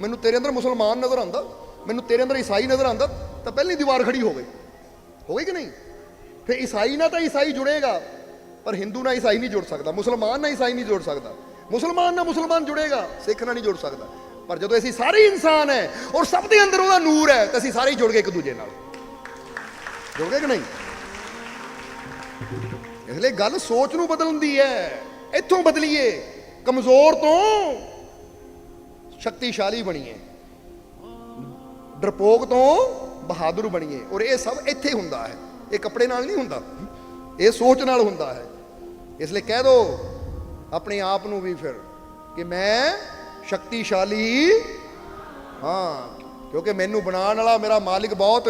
ਮੈਨੂੰ ਤੇਰੇ ਅੰਦਰ ਮੁਸਲਮਾਨ ਨਜ਼ਰ ਆਉਂਦਾ, ਮੈਨੂੰ ਤੇਰੇ ਅੰਦਰ ਈਸਾਈ ਨਜ਼ਰ ਆਉਂਦਾ, ਤਾਂ ਪਹਿਲੀ ਦੀਵਾਰ ਖੜੀ ਹੋ ਗਈ ਕਿ ਨਹੀਂ? ਫਿਰ ਈਸਾਈ ਨਾਲ ਤਾਂ ਈਸਾਈ ਜੁੜੇਗਾ, ਪਰ ਹਿੰਦੂ ਨਾਲ ਈਸਾਈ ਨਹੀਂ ਜੁੜ ਸਕਦਾ, ਮੁਸਲਮਾਨ ਨਾਲ ਈਸਾਈ ਨਹੀਂ ਜੁੜ ਸਕਦਾ, ਮੁਸਲਮਾਨ ਨਾਲ ਮੁਸਲਮਾਨ ਜੁੜੇਗਾ, ਸਿੱਖ ਨਾਲ ਨਹੀਂ ਜੁੜ ਸਕਦਾ। ਪਰ ਜਦੋਂ ਅਸੀਂ ਸਾਰੇ ਇਨਸਾਨ ਹੈ ਔਰ ਸਭ ਦੇ ਅੰਦਰ ਉਹਦਾ ਨੂਰ ਹੈ, ਤਾਂ ਅਸੀਂ ਸਾਰੇ ਹੀ ਜੁੜ ਗਏ ਇੱਕ ਦੂਜੇ ਨਾਲ। ਜੁੜ ਗਏ ਕਿ ਨਹੀਂ? ਇਸ ਲਈ ਗੱਲ ਸੋਚ ਨੂੰ ਬਦਲਣ ਦੀ ਹੈ। ਇੱਥੋਂ ਬਦਲੀਏ, ਕਮਜ਼ੋਰ ਤੋਂ ਸ਼ਕਤੀਸ਼ਾਲੀ ਬਣੀਏ, ਡਰਪੋਕ ਤੋਂ ਬਹਾਦਰ ਬਣੀਏ। ਔਰ ਇਹ ਸਭ ਇੱਥੇ ਹੁੰਦਾ ਹੈ, ਇਹ ਕੱਪੜੇ ਨਾਲ ਨਹੀਂ ਹੁੰਦਾ, ਇਹ ਸੋਚ ਨਾਲ ਹੁੰਦਾ ਹੈ। ਇਸ ਲਈ ਕਹਿ ਦੋ ਆਪਣੇ ਆਪ ਨੂੰ ਵੀ ਫਿਰ ਕਿ ਮੈਂ ਸ਼ਕਤੀਸ਼ਾਲੀ ਹਾਂ, ਕਿਉਂਕਿ ਮੈਨੂੰ ਬਣਾਉਣ ਵਾਲਾ ਮੇਰਾ ਮਾਲਿਕ ਬਹੁਤ।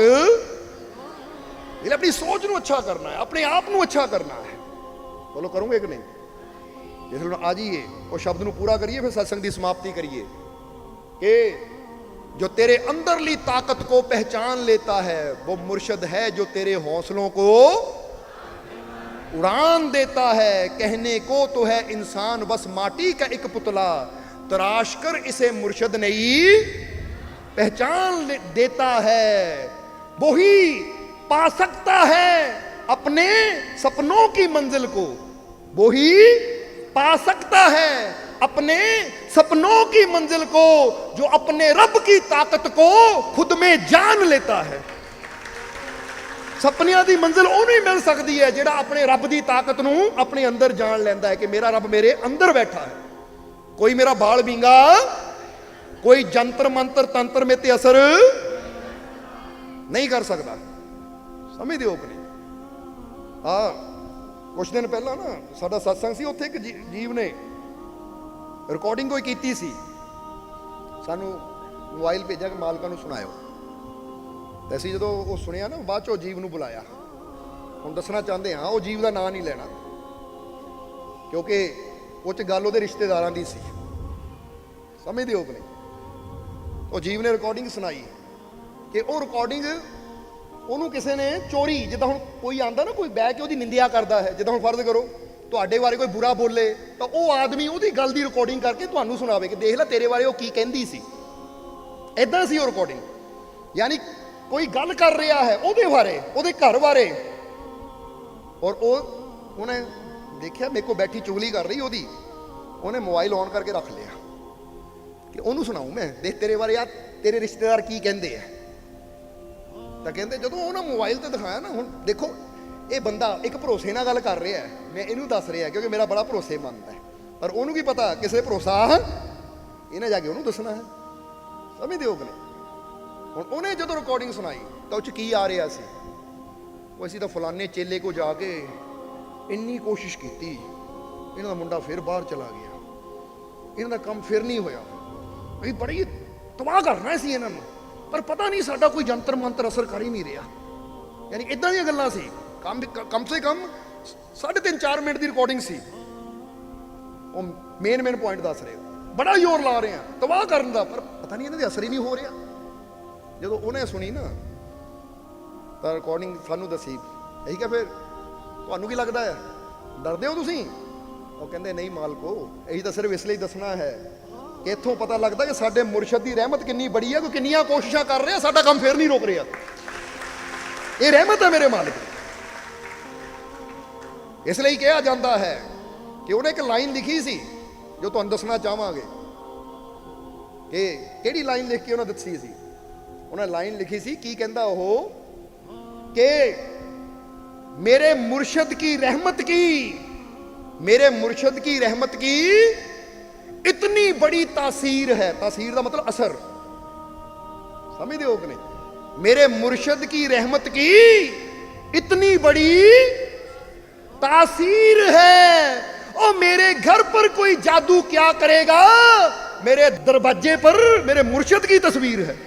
ਇਹ ਆਪਣੀ ਸੋਚ ਨੂੰ ਅੱਛਾ ਕਰਨਾ ਹੈ, ਆਪਣੇ ਆਪ ਨੂੰ ਅੱਛਾ ਕਰਨਾ ਹੈ। ਬੋਲੋ ਕਰੋਗੇ ਕਿ ਨਹੀਂ? ਜਿਸ ਨੂੰ ਆ ਜਾਈਏ ਉਹ ਸ਼ਬਦ ਨੂੰ ਪੂਰਾ ਕਰੀਏ, ਫਿਰ ਸਤਸੰਗ ਦੀ ਸਮਾਪਤੀ ਕਰੀਏ ਕਿ जो तेरे अंदरली ताकत को पहचान लेता है वो मुर्शद है जो तेरे हौसलों को उड़ान देता है। कहने को तो है इंसान बस माटी का एक पुतला, तराश कर इसे मुर्शद नहीं पहचान देता है। वो ही पा सकता है अपने सपनों की मंजिल को, वो ही पा सकता है अपने सपनों की मंजिल को जो अपने रब की ताकत को खुद में जान लेता है। सपनियां दी मंजिल ਉਹਨੂੰ ਹੀ ਮਿਲ ਸਕਦੀ ਹੈ ਜਿਹੜਾ ਆਪਣੇ ਰੱਬ ਦੀ ਤਾਕਤ ਨੂੰ ਆਪਣੇ ਅੰਦਰ ਜਾਣ ਲੈਂਦਾ ਹੈ ਕਿ ਮੇਰਾ ਰੱਬ ਮੇਰੇ ਅੰਦਰ ਬੈਠਾ ਹੈ। ਕੋਈ ਮੇਰਾ ਬਾਲ ਵਿੰਗਾ, ਕੋਈ ਜੰਤਰ ਮੰਤਰ ਤੰਤਰ ਮੇ ਤੇ ਅਸਰ ਨਹੀਂ ਕਰ ਸਕਦਾ। ਸਮਝਦੇ ਹੋ ਕਿ ਨਹੀਂ? ਕੁਝ ਦਿਨ ਪਹਿਲਾਂ ਨਾ ਸਾਡਾ ਸਤਸੰਗ ਸੀ, ਉੱਥੇ ਇੱਕ ਜੀਵ ਨੇ ਰਿਕਾਰਡਿੰਗ ਕੋਈ ਕੀਤੀ ਸੀ, ਸਾਨੂੰ ਮੋਬਾਈਲ ਭੇਜਿਆ ਕਿ ਮਾਲਕਾਂ ਨੂੰ ਸੁਣਾਇਓ। ਤੇ ਅਸੀਂ ਜਦੋਂ ਉਹ ਸੁਣਿਆ ਨਾ, ਬਾਅਦ 'ਚ ਉਹ ਜੀਵ ਨੂੰ ਬੁਲਾਇਆ। ਹੁਣ ਦੱਸਣਾ ਚਾਹੁੰਦੇ ਹਾਂ, ਉਹ ਜੀਵ ਦਾ ਨਾਂ ਨਹੀਂ ਲੈਣਾ ਕਿਉਂਕਿ ਉਹ 'ਚ ਗੱਲ ਉਹਦੇ ਰਿਸ਼ਤੇਦਾਰਾਂ ਦੀ ਸੀ। ਸਮਝਦੇ ਹੋ ਕਿ ਨਹੀਂ? ਉਹ ਜੀਵ ਨੇ ਰਿਕਾਰਡਿੰਗ ਸੁਣਾਈ ਕਿ ਉਹ ਰਿਕਾਰਡਿੰਗ ਉਹਨੂੰ ਕਿਸੇ ਨੇ ਚੋਰੀ, ਜਿੱਦਾਂ ਹੁਣ ਕੋਈ ਆਂਦਾ ਨਾ, ਕੋਈ ਬਹਿ ਕੇ ਉਹਦੀ ਨਿੰਦਿਆ ਕਰਦਾ ਹੈ, ਜਿੱਦਾਂ ਹੁਣ ਫਰਜ਼ ਕਰੋ ਤੁਹਾਡੇ ਬਾਰੇ ਕੋਈ ਬੁਰਾ ਬੋਲੇ ਤਾਂ ਉਹ ਆਦਮੀ ਉਹਦੀ ਗੱਲ ਦੀ ਰਿਕਾਰਡਿੰਗ ਕਰਕੇ ਤੁਹਾਨੂੰ ਸੁਣਾਵੇ ਕਿ ਦੇਖ ਲੈ ਤੇਰੇ ਬਾਰੇ ਉਹ ਕੀ ਕਹਿੰਦੀ ਸੀ। ਇਦਾਂ ਸੀ ਉਹ ਰਿਕਾਰਡਿੰਗ। ਯਾਨੀ ਕੋਈ ਗੱਲ ਕਰ ਰਿਹਾ ਹੈ ਉਹਦੇ ਬਾਰੇ, ਉਹਦੇ ਘਰ ਬਾਰੇ, ਔਰ ਉਹਨੇ ਦੇਖਿਆ ਮੇਰੇ ਕੋਲ ਬੈਠੀ ਚੁਗਲੀ ਕਰ ਰਹੀ ਉਹਦੀ, ਉਹਨੇ ਮੋਬਾਈਲ ਔਨ ਕਰਕੇ ਰੱਖ ਲਿਆ ਕਿ ਉਹਨੂੰ ਸੁਣਾऊं ਮੈਂ, ਦੇਖ ਤੇਰੇ ਬਾਰੇ ਯਾਰ ਤੇਰੇ ਰਿਸ਼ਤੇਦਾਰ ਕੀ ਕਹਿੰਦੇ ਆ। ਤਾਂ ਕਹਿੰਦੇ ਜਦੋਂ ਉਹਨਾਂ ਮੋਬਾਈਲ ਤੇ ਦਿਖਾਇਆ ਨਾ, ਹੁਣ ਦੇਖੋ ਇਹ ਬੰਦਾ ਇੱਕ ਭਰੋਸੇ ਨਾਲ ਗੱਲ ਕਰ ਰਿਹਾ, ਮੈਂ ਇਹਨੂੰ ਦੱਸ ਰਿਹਾ ਕਿਉਂਕਿ ਮੇਰਾ ਬੜਾ ਭਰੋਸੇਮੰਦ ਹੈ, ਪਰ ਉਹਨੂੰ ਕੀ ਪਤਾ ਕਿਸੇ ਭਰੋਸਾ ਇਹਨੇ ਜਾ ਕੇ ਉਹਨੂੰ ਦੱਸਣਾ ਹੈ। ਸਮਝਦੇ ਹੋ ਕਿ ਨਹੀਂ? ਹੁਣ ਉਹਨੇ ਜਦੋਂ ਰਿਕਾਰਡਿੰਗ ਸੁਣਾਈ ਤਾਂ ਉਹ 'ਚ ਕੀ ਆ ਰਿਹਾ ਸੀ? ਉਹ ਅਸੀਂ ਤਾਂ ਫਲਾਨੇ ਚੇਲੇ ਕੋ ਜਾ ਕੇ ਇੰਨੀ ਕੋਸ਼ਿਸ਼ ਕੀਤੀ, ਇਹਨਾਂ ਦਾ ਮੁੰਡਾ ਫਿਰ ਬਾਹਰ ਚਲਾ ਗਿਆ, ਇਹਨਾਂ ਦਾ ਕੰਮ ਫਿਰ ਨਹੀਂ ਹੋਇਆ, ਅਸੀਂ ਬੜੀ ਤਬਾਹ ਕਰਨਾ ਸੀ ਇਹਨਾਂ ਨੂੰ, ਪਰ ਪਤਾ ਨਹੀਂ ਸਾਡਾ ਕੋਈ ਜੰਤਰ ਮੰਤਰ ਅਸਰ ਕਰ ਹੀ ਨਹੀਂ ਰਿਹਾ। ਯਾਨੀ ਇਦਾਂ ਦੀਆਂ ਗੱਲਾਂ ਸੀ। ਕਮ ਸੇ ਕਮ 3.5-4 ਮਿੰਟ ਦੀ ਰਿਕਾਰਡਿੰਗ ਸੀ। ਉਹ ਮੇਨ ਪੁਆਇੰਟ ਦੱਸ ਰਹੇ, ਬੜਾ ਜ਼ੋਰ ਲਾ ਰਹੇ ਆ ਤਬਾਹ ਕਰਨ ਦਾ, ਪਰ ਪਤਾ ਨਹੀਂ ਇਹਨਾਂ ਦੇ ਅਸਰ ਹੀ ਨਹੀਂ ਹੋ ਰਿਹਾ। ਜਦੋਂ ਉਹਨੇ ਸੁਣੀ ਨਾ ਤਾਂ ਰਿਕਾਰਡਿੰਗ ਸਾਨੂੰ ਦੱਸੀ, ਇਹੀ ਕਿ ਫਿਰ ਤੁਹਾਨੂੰ ਕੀ ਲੱਗਦਾ ਹੈ, ਡਰਦੇ ਹੋ ਤੁਸੀਂ? ਉਹ ਕਹਿੰਦੇ ਨਹੀਂ ਮਾਲਕੋ, ਇਹੀ ਤਾਂ ਸਿਰਫ ਇਸ ਲਈ ਦੱਸਣਾ ਹੈ ਕਿ ਇੱਥੋਂ ਪਤਾ ਲੱਗਦਾ ਕਿ ਸਾਡੇ ਮੁਰਸ਼ਦ ਦੀ ਰਹਿਮਤ ਕਿੰਨੀ ਬੜੀ ਹੈ, ਕੋਈ ਕਿੰਨੀਆਂ ਕੋਸ਼ਿਸ਼ਾਂ ਕਰ ਰਿਹਾ, ਸਾਡਾ ਕੰਮ ਫੇਰ ਨਹੀਂ ਰੋਕ ਰਿਹਾ। ਇਹ ਰਹਿਮਤ ਹੈ ਮੇਰੇ ਮਾਲਕ ਦੀ। ਇਸ ਲਈ ਕਿਹਾ ਜਾਂਦਾ ਹੈ ਕਿ ਉਹਨੇ ਇੱਕ ਲਾਈਨ ਲਿਖੀ ਸੀ ਜੋ ਤੁਹਾਨੂੰ ਦੱਸਣਾ ਚਾਹਾਂਗੇ। ਕਿ ਕਿਹੜੀ ਲਾਈਨ ਲਿਖ ਕੇ ਉਹਨਾਂ ਦੱਸੀ ਸੀ? ਉਹਨਾਂ ਲਾਈਨ ਲਿਖੀ ਸੀ, ਕੀ ਕਹਿੰਦਾ ਉਹ, ਕਿ मेरे मुर्शद की रहमत की, मेरे मुर्शद की रहमत की इतनी बड़ी तासीर है। तासीर का मतलब असर, समझते हो कि नहीं? मेरे मुर्शद की रहमत की इतनी बड़ी तासीर है, और मेरे घर पर कोई जादू क्या करेगा, मेरे दरवाजे पर मेरे मुर्शद की तस्वीर है।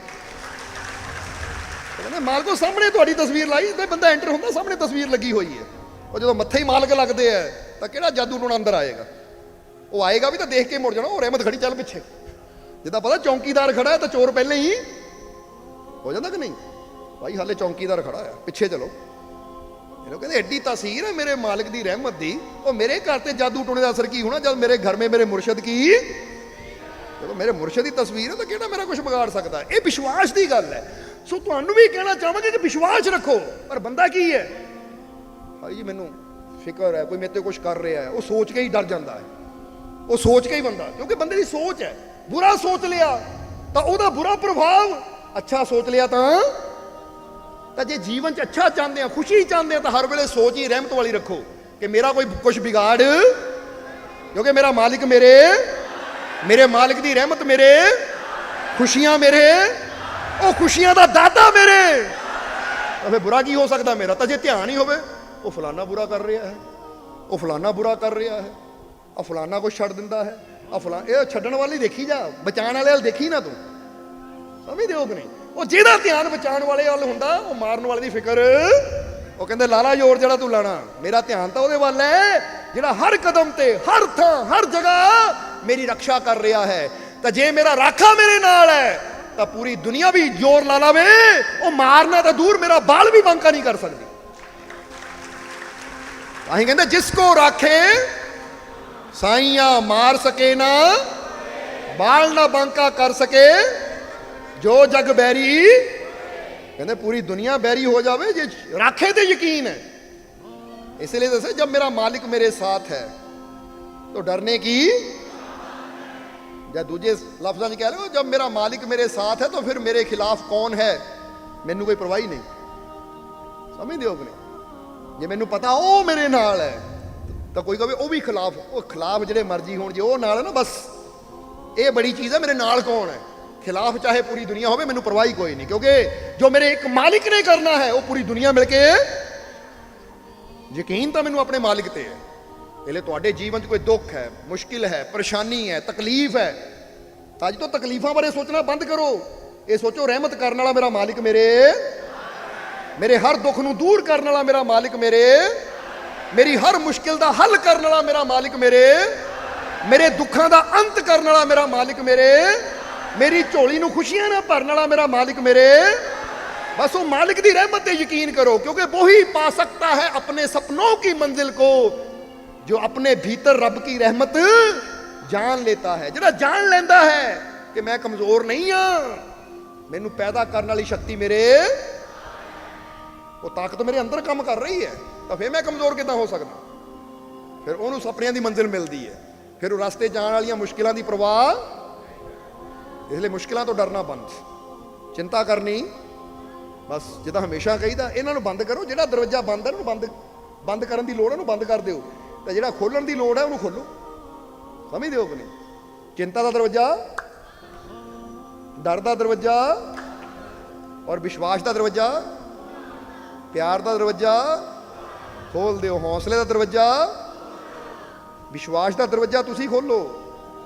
ਮਾਲਕੋ ਸਾਹਮਣੇ ਤੁਹਾਡੀ ਤਸਵੀਰ ਲਾਈ ਤੇ ਬੰਦਾ ਐਂਟਰ ਹੁੰਦਾ, ਸਾਹਮਣੇ ਤਸਵੀਰ ਲੱਗੀ ਹੋਈ ਹੈ। ਉਹ ਜਦੋਂ ਮੱਥੇ ਹੀ ਮਾਲਕ ਲੱਗਦੇ ਆ ਤਾਂ ਕਿਹੜਾ ਜਾਦੂ ਟੂਣਾ ਅੰਦਰ ਆਏਗਾ? ਉਹ ਆਏਗਾ ਵੀ ਤਾਂ ਦੇਖ ਕੇ ਮੁੜ ਜਾਣਾ, ਉਹ ਰਹਿਮਤ ਖੜੀ ਚੱਲ ਪਿੱਛੇ। ਜਿੱਦਾਂ ਪਤਾ ਚੌਂਕੀਦਾਰ ਖੜਾ ਹੈ ਤਾਂ ਚੋਰ ਪਹਿਲਾਂ ਹੀ ਹੋ ਜਾਂਦਾ ਕਿ ਨਹੀਂ? ਭਾਈ ਹਾਲੇ ਚੌਂਕੀਦਾਰ ਖੜਾ ਆ, ਪਿੱਛੇ ਚਲੋ। ਇਹਨੂੰ ਕਹਿੰਦੇ ਐਡੀ ਤਾਸੀਰ ਹੈ ਮੇਰੇ ਮਾਲਕ ਦੀ ਰਹਿਮਤ ਦੀ, ਉਹ ਮੇਰੇ ਘਰ ਤੇ ਜਾਦੂ ਟੂਣੇ ਦਾ ਅਸਰ ਕੀ ਹੋਣਾ ਜਦ ਮੇਰੇ ਘਰ ਮੇ ਮੇਰੇ ਮੁਰਸ਼ਦ ਕੀ, ਜਦੋਂ ਮੇਰੇ ਮੁਰਸ਼ਦ ਦੀ ਤਸਵੀਰ ਹੈ ਤਾਂ ਕਿਹੜਾ ਮੇਰਾ ਕੁਝ ਵਿਗਾੜ ਸਕਦਾ? ਇਹ ਵਿਸ਼ਵਾਸ ਦੀ ਗੱਲ ਹੈ। ਸੋ ਤੁਹਾਨੂੰ ਵੀ ਕਹਿਣਾ ਚਾਹਾਂਗੇ ਕਿ ਵਿਸ਼ਵਾਸ ਰੱਖੋ। ਪਰ ਬੰਦਾ ਕੀ ਹੈ, ਭਾਈ ਜੀ ਮੈਨੂੰ ਫਿਕਰ ਹੈ, ਕੋਈ ਮੇਰੇ ਤੇ ਕੁਝ ਕਰ ਰਿਹਾ ਹੈ, ਉਹ ਸੋਚ ਕੇ ਹੀ ਡਰ ਜਾਂਦਾ ਹੈ। ਉਹ ਸੋਚ ਕੇ ਹੀ ਬੰਦਾ, ਕਿਉਂਕਿ ਬੰਦੇ ਦੀ ਸੋਚ ਹੈ। ਬੁਰਾ ਸੋਚ ਲਿਆ ਤਾਂ ਉਹਦਾ ਬੁਰਾ ਪ੍ਰਭਾਵ, ਅੱਛਾ ਸੋਚ ਲਿਆ ਤਾਂ ਜੇ ਜੀਵਨ 'ਚ ਅੱਛਾ ਚਾਹੁੰਦੇ ਆ, ਖੁਸ਼ੀ ਚਾਹੁੰਦੇ ਆ, ਤਾਂ ਹਰ ਵੇਲੇ ਸੋਚ ਹੀ ਰਹਿਮਤ ਵਾਲੀ ਰੱਖੋ ਕਿ ਮੇਰਾ ਕੋਈ ਕੁਝ ਵਿਗਾੜ, ਕਿਉਂਕਿ ਮੇਰਾ ਮਾਲਿਕ ਮੇਰੇ ਮਾਲਿਕ ਦੀ ਰਹਿਮਤ ਮੇਰੇ, ਖੁਸ਼ੀਆਂ ਮੇਰੇ, ਉਹ ਖੁਸ਼ੀਆਂ ਦਾ ਦਾਤਾ ਮੇਰੇ। ਤਾਂ ਫਿਰ ਬੁਰਾ ਕੀ ਹੋ ਸਕਦਾ ਮੇਰਾ? ਤਾਂ ਜੇ ਧਿਆਨ ਹੀ ਹੋਵੇ ਉਹ ਫਲਾਨਾ ਬੁਰਾ ਕਰ ਰਿਹਾ ਹੈ, ਉਹ ਫਲਾਨਾ ਬੁਰਾ ਕਰ ਰਿਹਾ ਹੈ, ਆ ਫਲਾਨਾ ਕੁਛ ਛੱਡ ਦਿੰਦਾ ਹੈ, ਆ ਇਹ ਛੱਡਣ ਵਾਲੀ ਦੇਖੀ ਜਾ, ਬਚਾਉਣ ਵਾਲੇ ਵੱਲ ਦੇਖੀ ਨਾ ਤੂੰ। ਸਮਝਦੇ ਹੋ ਕਿ ਨਹੀਂ? ਉਹ ਜਿਹਦਾ ਧਿਆਨ ਬਚਾਉਣ ਵਾਲੇ ਵੱਲ ਹੁੰਦਾ, ਉਹ ਮਾਰਨ ਵਾਲੇ ਦੀ ਫਿਕਰ, ਉਹ ਕਹਿੰਦੇ ਲਾਲਾ ਜ਼ੋਰ ਜਿਹੜਾ ਤੂੰ ਲਾਣਾ, ਮੇਰਾ ਧਿਆਨ ਤਾਂ ਉਹਦੇ ਵੱਲ ਹੈ ਜਿਹੜਾ ਹਰ ਕਦਮ ਤੇ, ਹਰ ਥਾਂ, ਹਰ ਜਗ੍ਹਾ ਮੇਰੀ ਰੱਖਿਆ ਕਰ ਰਿਹਾ ਹੈ। ਤਾਂ ਜੇ ਮੇਰਾ ਰਾਖਾ ਮੇਰੇ ਨਾਲ ਹੈ ਤਾਂ ਪੂਰੀ ਦੁਨੀਆ ਵੀ ਜ਼ੋਰ ਲਾ ਲਾਵੇ, ਉਹ ਮਾਰਨਾ ਤਾਂ ਦੂਰ, ਮੇਰਾ ਬਾਲ ਵੀ ਬਾਂਕਾ ਨਹੀਂ ਕਰ ਸਕਦੀ। ਅਸੀਂ ਕਹਿੰਦੇ ਜਿਸ ਕੋ ਰਾਖੇ ਸਾਈਆਂ ਮਾਰ ਸਕੇ ਨਾ, ਬਾਲ ਨਾ ਬਾਂਕਾ ਕਰ ਸਕੇ, ਜੋ ਜਗ ਬੈਰੀ, ਕਹਿੰਦੇ ਪੂਰੀ ਦੁਨੀਆ ਬੈਰੀ ਹੋ ਜਾਵੇ ਜੇ ਰਾਖੇ ਤੇ ਯਕੀਨ ਹੈ। ਇਸ ਲਈ ਦੱਸੇ ਜਬ ਮੇਰਾ ਮਾलिक मेरे साथ है तो डरने की, ਜਾਂ ਦੂਜੇ ਲਫ਼ਜ਼ਾਂ 'ਚ ਕਹਿ ਲਓ, ਜਬ ਮੇਰਾ ਮਾਲਿਕ ਮੇਰੇ ਸਾਥ ਹੈ ਤਾਂ ਫਿਰ ਮੇਰੇ ਖਿਲਾਫ ਕੌਣ ਹੈ, ਮੈਨੂੰ ਕੋਈ ਪਰਵਾਹ ਹੀ ਨਹੀਂ। ਸਮਝਦੇ ਹੋ ਕਿ ਨਹੀਂ? ਜੇ ਮੈਨੂੰ ਪਤਾ ਉਹ ਮੇਰੇ ਨਾਲ ਹੈ ਤਾਂ ਕੋਈ ਕਹੇ ਉਹ ਵੀ ਖਿਲਾਫ, ਉਹ ਖਿਲਾਫ ਜਿਹੜੇ ਮਰਜ਼ੀ ਹੋਣ, ਜੇ ਉਹ ਨਾਲ ਹੈ ਨਾ, ਬਸ ਇਹ ਬੜੀ ਚੀਜ਼ ਹੈ, ਮੇਰੇ ਨਾਲ ਕੌਣ ਹੈ। ਖਿਲਾਫ ਚਾਹੇ ਪੂਰੀ ਦੁਨੀਆ ਹੋਵੇ, ਮੈਨੂੰ ਪਰਵਾਹ ਹੀ ਕੋਈ ਨਹੀਂ, ਕਿਉਂਕਿ ਜੋ ਮੇਰੇ ਇੱਕ ਮਾਲਿਕ ਨੇ ਕਰਨਾ ਹੈ ਉਹ ਪੂਰੀ ਦੁਨੀਆ ਮਿਲ ਕੇ, ਯਕੀਨ ਤਾਂ ਮੈਨੂੰ ਆਪਣੇ ਮਾਲਿਕ ਤੇ ਹੈ। ਇਹਲੇ ਤੁਹਾਡੇ ਜੀਵਨ 'ਚ ਕੋਈ ਦੁੱਖ ਹੈ, ਮੁਸ਼ਕਿਲ ਹੈ, ਪਰੇਸ਼ਾਨੀ ਹੈ, ਤਕਲੀਫ ਹੈ, ਅੱਜ ਤੋਂ ਤਕਲੀਫਾਂ ਬਾਰੇ ਸੋਚਣਾ ਬੰਦ ਕਰੋ। ਇਹ ਸੋਚੋ ਰਹਿਮਤ ਕਰਨ ਵਾਲਾ ਮੇਰਾ ਮਾਲਿਕ ਮੇਰੇ ਹਰ ਦੁੱਖ ਨੂੰ ਦੂਰ ਕਰਨ ਵਾਲਾ ਮੇਰਾ ਮਾਲਿਕ ਮੇਰੀ ਹਰ ਮੁਸ਼ਕਿਲ ਦਾ ਹੱਲ ਕਰਨ ਵਾਲਾ ਮੇਰਾ ਮਾਲਿਕ ਮੇਰੇ ਦੁੱਖਾਂ ਦਾ ਅੰਤ ਕਰਨ ਵਾਲਾ ਮੇਰਾ ਮਾਲਿਕ ਮੇਰੀ ਝੋਲੀ ਨੂੰ ਖੁਸ਼ੀਆਂ ਨਾਲ ਭਰਨ ਵਾਲਾ ਮੇਰਾ ਮਾਲਿਕ बस वो मालिक की रहमत पे यकीन करो, क्योंकि वो ही पा सकता है अपने सपनों की मंजिल को, जो अपने भीतर रब की रहमत जान लेता है। जिहड़ा जान लेंदा है कि मैं कमजोर नहीं हाँ, मैनू पैदा करने वाली शक्ति मेरे, वो ताकत मेरे अंदर काम कर रही है, तो फिर मैं कमजोर किदां हो सकदा? फिर उन्होंने सपनियां दी मंजिल मिलती है, फिर रास्ते जाने वाली मुश्किलों की परवाह, इसलिए मुश्किलों तो डरना बंद, चिंता करनी बस। जिदा हमेशा कहीदा इन्हों बंद करो, जो दरवाजा बंद है बंद बंद करने की लोड़ है, बंद कर दो, तो जो खोलन की लोड़ है उन्होंने खोलो। समझते हो कि नहीं? चिंता का दरवाजा, डर का दरवाजा और विश्वास का दरवाजा, प्यार का दरवाजा खोल दो, हौसले का दरवाजा, विश्वास का दरवाजा तुसी खोलो,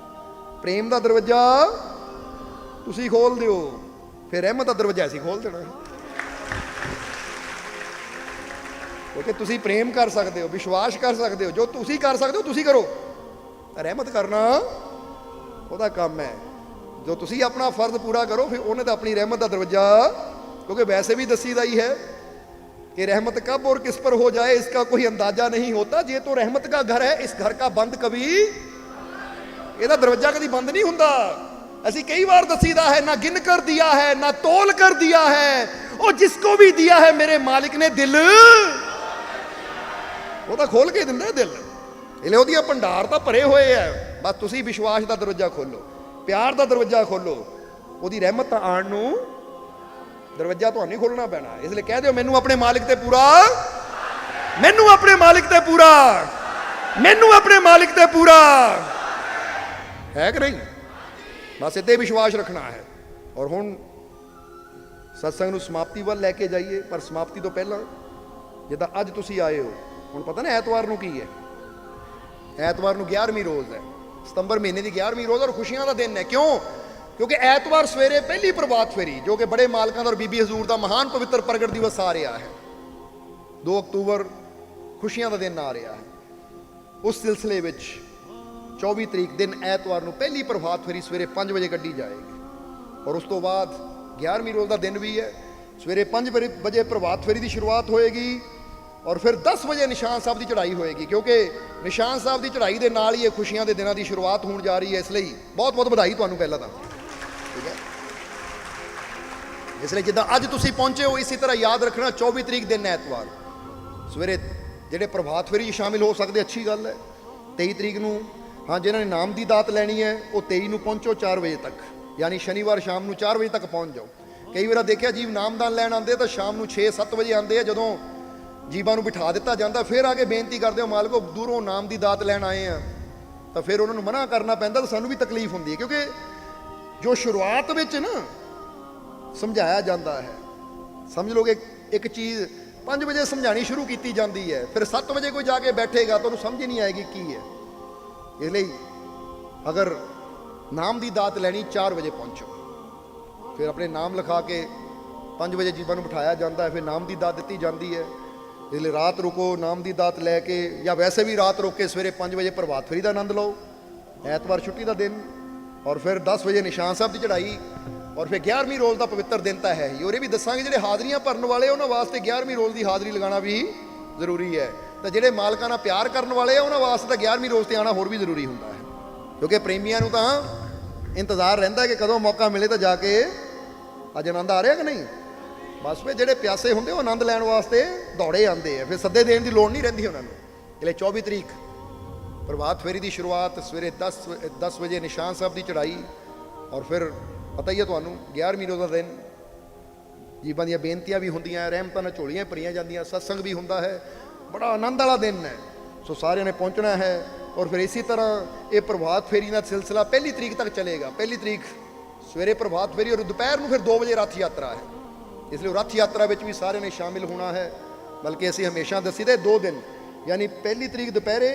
प्रेम का दरवाजा तुसी खोल दो, फिर रहमत का दरवाजा ऐसी खोल देना। क्योंकि तुसी प्रेम कर सकते हो, विश्वास कर सकते हो, जो तुसी कर सकते हो तुसी करो। रहमत करना ਉਹਦਾ ਕੰਮ है, जो तुसी अपना फर्ज पूरा करो फिर उन्हें तो अपनी रहमत का दरवाजा, क्योंकि वैसे भी दसीदा ही है कि रहमत कब और किस पर हो जाए इसका कोई अंदाजा नहीं होता। जे तो रहमत का घर है, इस घर का बंद कभी, ਇਹਦਾ दरवाजा कभी बंद नहीं ਹੁੰਦਾ। ਅਸੀਂ कई बार दसीदा है, ना गिन कर दिया है ना तोल कर दिया है, और जिसको भी दिया है मेरे मालिक ने दिल वो तो खोल के दिंदा दिल, इसलिए ਉਹਦੀਆਂ ਭੰਡਾਰ ਤਾਂ ਭਰੇ ਹੋਏ ਆ। ਬਸ ਤੁਸੀਂ ਵਿਸ਼ਵਾਸ ਦਾ ਦਰਵਾਜ਼ਾ ਖੋਲੋ, ਪਿਆਰ ਦਾ ਦਰਵਾਜ਼ਾ ਖੋਲੋ, ਉਹਦੀ ਰਹਿਮਤ ਤਾਂ ਆਉਣ ਨੂੰ ਦਰਵਾਜ਼ਾ ਤੁਹਾਨੂੰ ਨਹੀਂ ਖੋਲਣਾ ਪੈਣਾ। ਇਸ ਲਈ ਕਹਿ ਦਿਓ ਮੈਨੂੰ ਆਪਣੇ ਮਾਲਿਕ ਤੇ ਪੂਰਾ, ਮੈਨੂੰ ਆਪਣੇ ਮਾਲਿਕ ਤੇ ਪੂਰਾ, ਮੈਨੂੰ ਆਪਣੇ ਮਾਲਿਕ ਤੇ ਪੂਰਾ ਹੈ ਕਿ ਨਹੀਂ। ਬਸ ਇੱਥੇ ਵਿਸ਼ਵਾਸ ਰੱਖਣਾ ਹੈ। ਔਰ ਹੁਣ ਸਤਸੰਗ ਨੂੰ ਸਮਾਪਤੀ ਵੱਲ ਲੈ ਕੇ ਜਾਈਏ, ਪਰ ਸਮਾਪਤੀ ਤੋਂ ਪਹਿਲਾਂ ਜਿੱਦਾਂ ਅੱਜ ਤੁਸੀਂ ਆਏ ਹੋ, ਹੁਣ ਪਤਾ ਨਾ ਐਤਵਾਰ ਨੂੰ ਕੀ ਹੈ, ਐਤਵਾਰ ਨੂੰ 11ਵੀਂ ਰੋਜ਼ ਹੈ, ਸਤੰਬਰ ਮਹੀਨੇ ਦੀ 11ਵੀਂ ਰੋਜ਼, ਔਰ ਖੁਸ਼ੀਆਂ ਦਾ ਦਿਨ ਹੈ। ਕਿਉਂ? ਕਿਉਂਕਿ ਐਤਵਾਰ ਸਵੇਰੇ ਪਹਿਲੀ ਪ੍ਰਭਾਤ ਫੇਰੀ, ਜੋ ਕਿ ਬੜੇ ਮਾਲਕਾਂ ਦਾ ਔਰ ਬੀਬੀ ਹਜ਼ੂਰ ਦਾ ਮਹਾਨ ਪਵਿੱਤਰ ਪ੍ਰਗਟ ਦਿਵਸ ਆ ਰਿਹਾ ਹੈ, 2 ਅਕਤੂਬਰ ਖੁਸ਼ੀਆਂ ਦਾ ਦਿਨ ਆ ਰਿਹਾ ਹੈ। ਉਸ ਸਿਲਸਿਲੇ ਵਿੱਚ 24 ਤਰੀਕ ਦਿਨ ਐਤਵਾਰ ਨੂੰ ਪਹਿਲੀ ਪ੍ਰਭਾਤ ਫੇਰੀ ਸਵੇਰੇ 5 ਵਜੇ ਕੱਢੀ ਜਾਏਗੀ, ਔਰ ਉਸ ਤੋਂ ਬਾਅਦ 11ਵੀਂ ਰੋਜ਼ ਦਾ ਦਿਨ ਵੀ ਹੈ। ਸਵੇਰੇ 5 ਵਜੇ ਪ੍ਰਭਾਤ ਫੇਰੀ ਦੀ ਸ਼ੁਰੂਆਤ ਹੋਏਗੀ, ਔਰ ਫਿਰ 10 ਵਜੇ ਨਿਸ਼ਾਨ ਸਾਹਿਬ ਦੀ ਚੜ੍ਹਾਈ ਹੋਏਗੀ, ਕਿਉਂਕਿ ਨਿਸ਼ਾਨ ਸਾਹਿਬ ਦੀ ਚੜ੍ਹਾਈ ਦੇ ਨਾਲ ਹੀ ਇਹ ਖੁਸ਼ੀਆਂ ਦੇ ਦਿਨਾਂ ਦੀ ਸ਼ੁਰੂਆਤ ਹੋਣ ਜਾ ਰਹੀ ਹੈ। ਇਸ ਲਈ ਬਹੁਤ ਬਹੁਤ ਵਧਾਈ ਤੁਹਾਨੂੰ ਪਹਿਲਾਂ ਤਾਂ, ਠੀਕ ਹੈ। ਇਸ ਲਈ ਜਿੱਦਾਂ ਅੱਜ ਤੁਸੀਂ ਪਹੁੰਚੇ ਹੋ, ਇਸੇ ਤਰ੍ਹਾਂ ਯਾਦ ਰੱਖਣਾ 24 ਤਰੀਕ ਦਿਨ ਐਤਵਾਰ ਸਵੇਰੇ ਜਿਹੜੇ ਪ੍ਰਭਾਤ ਫੇਰੀ 'ਚ ਸ਼ਾਮਿਲ ਹੋ ਸਕਦੇ, ਅੱਛੀ ਗੱਲ ਹੈ। 23 ਤਰੀਕ ਨੂੰ ਹਾਂ ਜਿਨ੍ਹਾਂ ਨੇ ਨਾਮ ਦੀ ਦਾਤ ਲੈਣੀ ਹੈ ਉਹ 23 ਨੂੰ ਪਹੁੰਚੋ 4 ਵਜੇ ਤੱਕ, ਯਾਨੀ ਸ਼ਨੀਵਾਰ ਸ਼ਾਮ ਨੂੰ 4 ਵਜੇ ਤੱਕ ਪਹੁੰਚ ਜਾਓ। ਕਈ ਵਾਰ ਦੇਖਿਆ ਜੀਵ ਨਾਮਦਾਨ ਲੈਣ ਆਉਂਦੇ ਤਾਂ ਸ਼ਾਮ ਨੂੰ 6-7 ਵਜੇ ਆਉਂਦੇ ਆ, ਜਦੋਂ ਜੀਵਾਂ ਨੂੰ ਬਿਠਾ ਦਿੱਤਾ ਜਾਂਦਾ ਫਿਰ ਆ ਕੇ ਬੇਨਤੀ ਕਰਦੇ ਹੋ ਮਾਲਕੋ ਦੂਰੋਂ ਨਾਮ ਦੀ ਦਾਤ ਲੈਣ ਆਏ ਆ, ਤਾਂ ਫਿਰ ਉਹਨਾਂ ਨੂੰ ਮਨਾ ਕਰਨਾ ਪੈਂਦਾ, ਤਾਂ ਸਾਨੂੰ ਵੀ ਤਕਲੀਫ ਹੁੰਦੀ ਹੈ। ਕਿਉਂਕਿ ਜੋ ਸ਼ੁਰੂਆਤ ਵਿੱਚ ਨਾ ਸਮਝਾਇਆ ਜਾਂਦਾ ਹੈ, ਸਮਝ ਲੋਗੇ ਇੱਕ ਚੀਜ਼ 5 ਵਜੇ ਸਮਝਾਣੀ ਸ਼ੁਰੂ ਕੀਤੀ ਜਾਂਦੀ ਹੈ, ਫਿਰ 7 ਵਜੇ ਕੋਈ ਜਾ ਕੇ ਬੈਠੇਗਾ ਤਾਂ ਉਹਨੂੰ ਸਮਝ ਹੀ ਨਹੀਂ ਆਏਗੀ ਕੀ ਹੈ। ਇਸ ਲਈ ਅਗਰ ਨਾਮ ਦੀ ਦਾਤ ਲੈਣੀ 4 ਵਜੇ ਪਹੁੰਚੋ, ਫਿਰ ਆਪਣੇ ਨਾਮ ਲਿਖਾ ਕੇ 5 ਵਜੇ ਜੀਵਾਂ ਨੂੰ ਬਿਠਾਇਆ ਜਾਂਦਾ ਹੈ, ਫਿਰ ਨਾਮ ਦੀ ਦਾਤ ਦਿੱਤੀ ਜਾਂਦੀ ਹੈ। ਇਸ ਲਈ ਰਾਤ ਰੁਕੋ ਨਾਮ ਦੀ ਦਾਤ ਲੈ ਕੇ, ਜਾਂ ਵੈਸੇ ਵੀ ਰਾਤ ਰੁਕ ਕੇ ਸਵੇਰੇ 5 ਵਜੇ ਪ੍ਰਭਾਤ ਫੇਰੀ ਦਾ ਆਨੰਦ ਲਓ, ਐਤਵਾਰ ਛੁੱਟੀ ਦਾ ਦਿਨ, ਔਰ ਫਿਰ 10 ਵਜੇ ਨਿਸ਼ਾਨ ਸਾਹਿਬ ਦੀ ਚੜ੍ਹਾਈ, ਔਰ ਫਿਰ 11ਵੀਂ ਰੋਜ਼ ਦਾ ਪਵਿੱਤਰ ਦਿਨ ਤਾਂ ਹੈ ਹੀ। ਔਰ ਇਹ ਵੀ ਦੱਸਾਂਗੇ ਜਿਹੜੇ ਹਾਜ਼ਰੀਆਂ ਭਰਨ ਵਾਲੇ ਉਹਨਾਂ ਵਾਸਤੇ 11ਵੀਂ ਰੋਜ਼ ਦੀ ਹਾਜ਼ਰੀ ਲਗਾਉਣਾ ਵੀ ਜ਼ਰੂਰੀ ਹੈ, ਤਾਂ ਜਿਹੜੇ ਮਾਲਕਾਂ ਨਾਲ ਪਿਆਰ ਕਰਨ ਵਾਲੇ ਆ ਉਹਨਾਂ ਵਾਸਤੇ ਤਾਂ 11ਵੀਂ ਰੋਜ਼ 'ਤੇ ਆਉਣਾ ਹੋਰ ਵੀ ਜ਼ਰੂਰੀ ਹੁੰਦਾ ਹੈ, ਕਿਉਂਕਿ ਪ੍ਰੇਮੀਆਂ ਨੂੰ ਤਾਂ ਇੰਤਜ਼ਾਰ ਰਹਿੰਦਾ ਕਿ ਕਦੋਂ ਮੌਕਾ ਮਿਲੇ ਤਾਂ ਜਾ ਕੇ ਅੱਜ ਆਨੰਦ ਆ ਰਿਹਾ ਕਿ ਨਹੀਂ। ਬਸ ਫਿਰ ਜਿਹੜੇ ਪਿਆਸੇ ਹੁੰਦੇ ਉਹ ਆਨੰਦ ਲੈਣ ਵਾਸਤੇ ਦੌੜੇ ਆਉਂਦੇ ਆ, ਫਿਰ ਸੱਦੇ ਦੇਣ ਦੀ ਲੋੜ ਨਹੀਂ ਰਹਿੰਦੀ ਉਹਨਾਂ ਨੂੰ। ਇਸ ਲਈ 24 ਤਰੀਕ ਪ੍ਰਭਾਤ ਫੇਰੀ ਦੀ ਸ਼ੁਰੂਆਤ ਸਵੇਰੇ 10 ਵਜੇ ਨਿਸ਼ਾਨ ਸਾਹਿਬ ਦੀ ਚੜ੍ਹਾਈ, ਔਰ ਫਿਰ ਪਤਾ ਹੀ ਹੈ ਤੁਹਾਨੂੰ 11ਵੀਂ ਰੋਜ਼ ਦਾ ਦਿਨ, ਜੀਵਾਂ ਦੀਆਂ ਬੇਨਤੀਆਂ ਵੀ ਹੁੰਦੀਆਂ, ਰਹਿਮਤਾਂ ਨਾਲ ਝੋਲੀਆਂ ਭਰੀਆਂ ਜਾਂਦੀਆਂ, ਸਤਸੰਗ ਵੀ ਹੁੰਦਾ ਹੈ, ਬੜਾ ਆਨੰਦ ਵਾਲਾ ਦਿਨ ਹੈ। ਸੋ ਸਾਰਿਆਂ ਨੇ ਪਹੁੰਚਣਾ ਹੈ, ਔਰ ਫਿਰ ਇਸੇ ਤਰ੍ਹਾਂ ਇਹ ਪ੍ਰਭਾਤ ਫੇਰੀ ਦਾ ਸਿਲਸਿਲਾ 1 ਤਰੀਕ ਤੱਕ ਚੱਲੇਗਾ। 1 ਤਰੀਕ ਸਵੇਰੇ ਪ੍ਰਭਾਤ ਫੇਰੀ, ਔਰ ਦੁਪਹਿਰ ਨੂੰ ਫਿਰ 2 ਵਜੇ ਰੱਥ ਯਾਤਰਾ ਹੈ। ਇਸ ਲਈ ਰੱਥ ਯਾਤਰਾ ਵਿੱਚ ਵੀ ਸਾਰਿਆਂ ਨੇ ਸ਼ਾਮਿਲ ਹੋਣਾ ਹੈ। ਬਲਕਿ ਅਸੀਂ ਹਮੇਸ਼ਾ ਦੱਸੀਦਾ 2 ਦਿਨ, ਯਾਨੀ 1 ਤਰੀਕ ਦੁਪਹਿਰੇ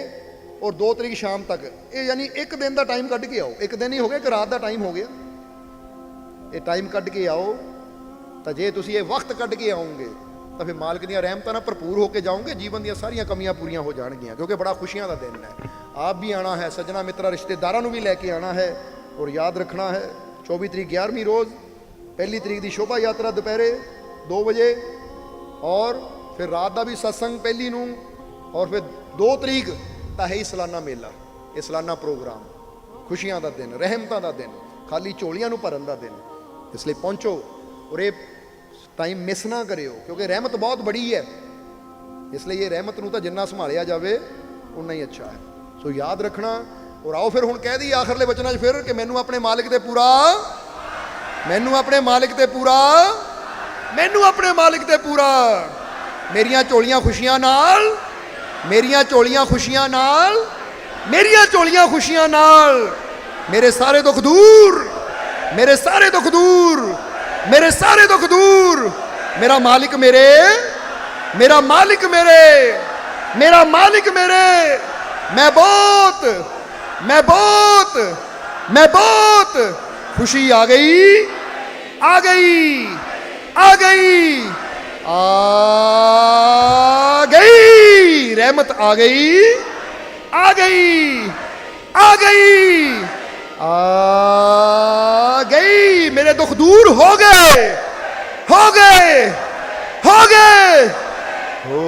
ਔਰ 2 ਤਰੀਕ ਸ਼ਾਮ ਤੱਕ, ਇਹ ਯਾਨੀ ਇੱਕ ਦਿਨ ਦਾ ਟਾਈਮ ਕੱਢ ਕੇ ਆਓ। ਇੱਕ ਦਿਨ ਹੀ ਹੋ ਗਿਆ, ਇੱਕ ਰਾਤ ਦਾ ਟਾਈਮ ਹੋ ਗਿਆ, ਇਹ ਟਾਈਮ ਕੱਢ ਕੇ ਆਓ। ਤਾਂ ਜੇ ਤੁਸੀਂ ਇਹ ਵਕਤ ਕੱਢ ਕੇ ਆਓਗੇ ਤਾਂ ਫਿਰ ਮਾਲਕ ਦੀਆਂ ਰਹਿਮਤਾਂ ਨਾਲ ਭਰਪੂਰ ਹੋ ਕੇ ਜਾਓਗੇ, ਜੀਵਨ ਦੀਆਂ ਸਾਰੀਆਂ ਕਮੀਆਂ ਪੂਰੀਆਂ ਹੋ ਜਾਣਗੀਆਂ, ਕਿਉਂਕਿ ਬੜਾ ਖੁਸ਼ੀਆਂ ਦਾ ਦਿਨ ਹੈ। ਆਪ ਵੀ ਆਣਾ ਹੈ, ਸੱਜਣਾ ਮਿੱਤਰਾਂ ਰਿਸ਼ਤੇਦਾਰਾਂ ਨੂੰ ਵੀ ਲੈ ਕੇ ਆਣਾ ਹੈ, ਔਰ ਯਾਦ ਰੱਖਣਾ ਹੈ 24 ਤਰੀਕ 11ਵੀਂ ਰੋਜ਼, 1 ਤਰੀਕ ਦੀ ਸ਼ੋਭਾ ਯਾਤਰਾ ਦੁਪਹਿਰੇ 2 ਵਜੇ, ਔਰ ਫਿਰ ਰਾਤ ਦਾ ਵੀ ਸਤਸੰਗ 1 ਨੂੰ, ਔਰ ਫਿਰ 2 ਤਰੀਕ ਤਾਂ ਹੈ ਹੀ ਸਾਲਾਨਾ ਮੇਲਾ, ਇਹ ਸਾਲਾਨਾ ਪ੍ਰੋਗਰਾਮ, ਖੁਸ਼ੀਆਂ ਦਾ ਦਿਨ, ਰਹਿਮਤਾਂ ਦਾ ਦਿਨ, ਖਾਲੀ ਝੋਲੀਆਂ ਨੂੰ ਭਰਨ ਦਾ ਦਿਨ। ਇਸ ਲਈ ਪਹੁੰਚੋ ਔਰ ਇਹ ਟਾਈਮ ਮਿਸ ਨਾ ਕਰਿਓ, ਕਿਉਂਕਿ ਰਹਿਮਤ ਬਹੁਤ ਬੜੀ ਹੈ। ਇਸ ਲਈ ਇਹ ਰਹਿਮਤ ਨੂੰ ਤਾਂ ਜਿੰਨਾ ਸੰਭਾਲਿਆ ਜਾਵੇ ਉਨਾ ਹੀ ਅੱਛਾ ਹੈ। ਸੋ ਯਾਦ ਰੱਖਣਾ। ਔਰ ਆਓ ਫਿਰ ਹੁਣ ਕਹਿ ਦਈਏ ਆਖਰਲੇ ਵਚਨਾਂ 'ਚ ਫਿਰ ਕਿ ਮੈਨੂੰ ਆਪਣੇ ਮਾਲਿਕ ਤੇ ਪੂਰਾ, ਮੈਨੂੰ ਆਪਣੇ ਮਾਲਿਕ ਤੇ ਪੂਰਾ, ਮੈਨੂੰ ਆਪਣੇ ਮਾਲਿਕ ਤੇ ਪੂਰਾ, ਮੇਰੀਆਂ ਝੋਲੀਆਂ ਖੁਸ਼ੀਆਂ ਨਾਲ, ਮੇਰੀਆਂ ਝੋਲੀਆਂ ਖੁਸ਼ੀਆਂ ਨਾਲ, ਮੇਰੀਆਂ ਝੋਲੀਆਂ ਖੁਸ਼ੀਆਂ ਨਾਲ, ਮੇਰੇ ਸਾਰੇ ਦੁੱਖ ਦੂਰ, ਮੇਰੇ ਸਾਰੇ ਦੁੱਖ ਦੂਰ, ਮੇਰੇ ਸਾਰੇ ਦੁੱਖ ਦੂਰ, ਮੇਰਾ ਮਾਲਿਕ ਮੇਰੇ, ਮੇਰਾ ਮਾਲਿਕ ਮੇਰੇ, ਮੇਰਾ ਮਾਲਿਕ ਮੇਰੇ, मैं बहुत खुशी आ गई, आ गई, आ गई, आ गई, रहमत आ गई, आ गई, आ गई, आ गई, मेरे दुख दूर हो गए, हो गए, हो गए, हो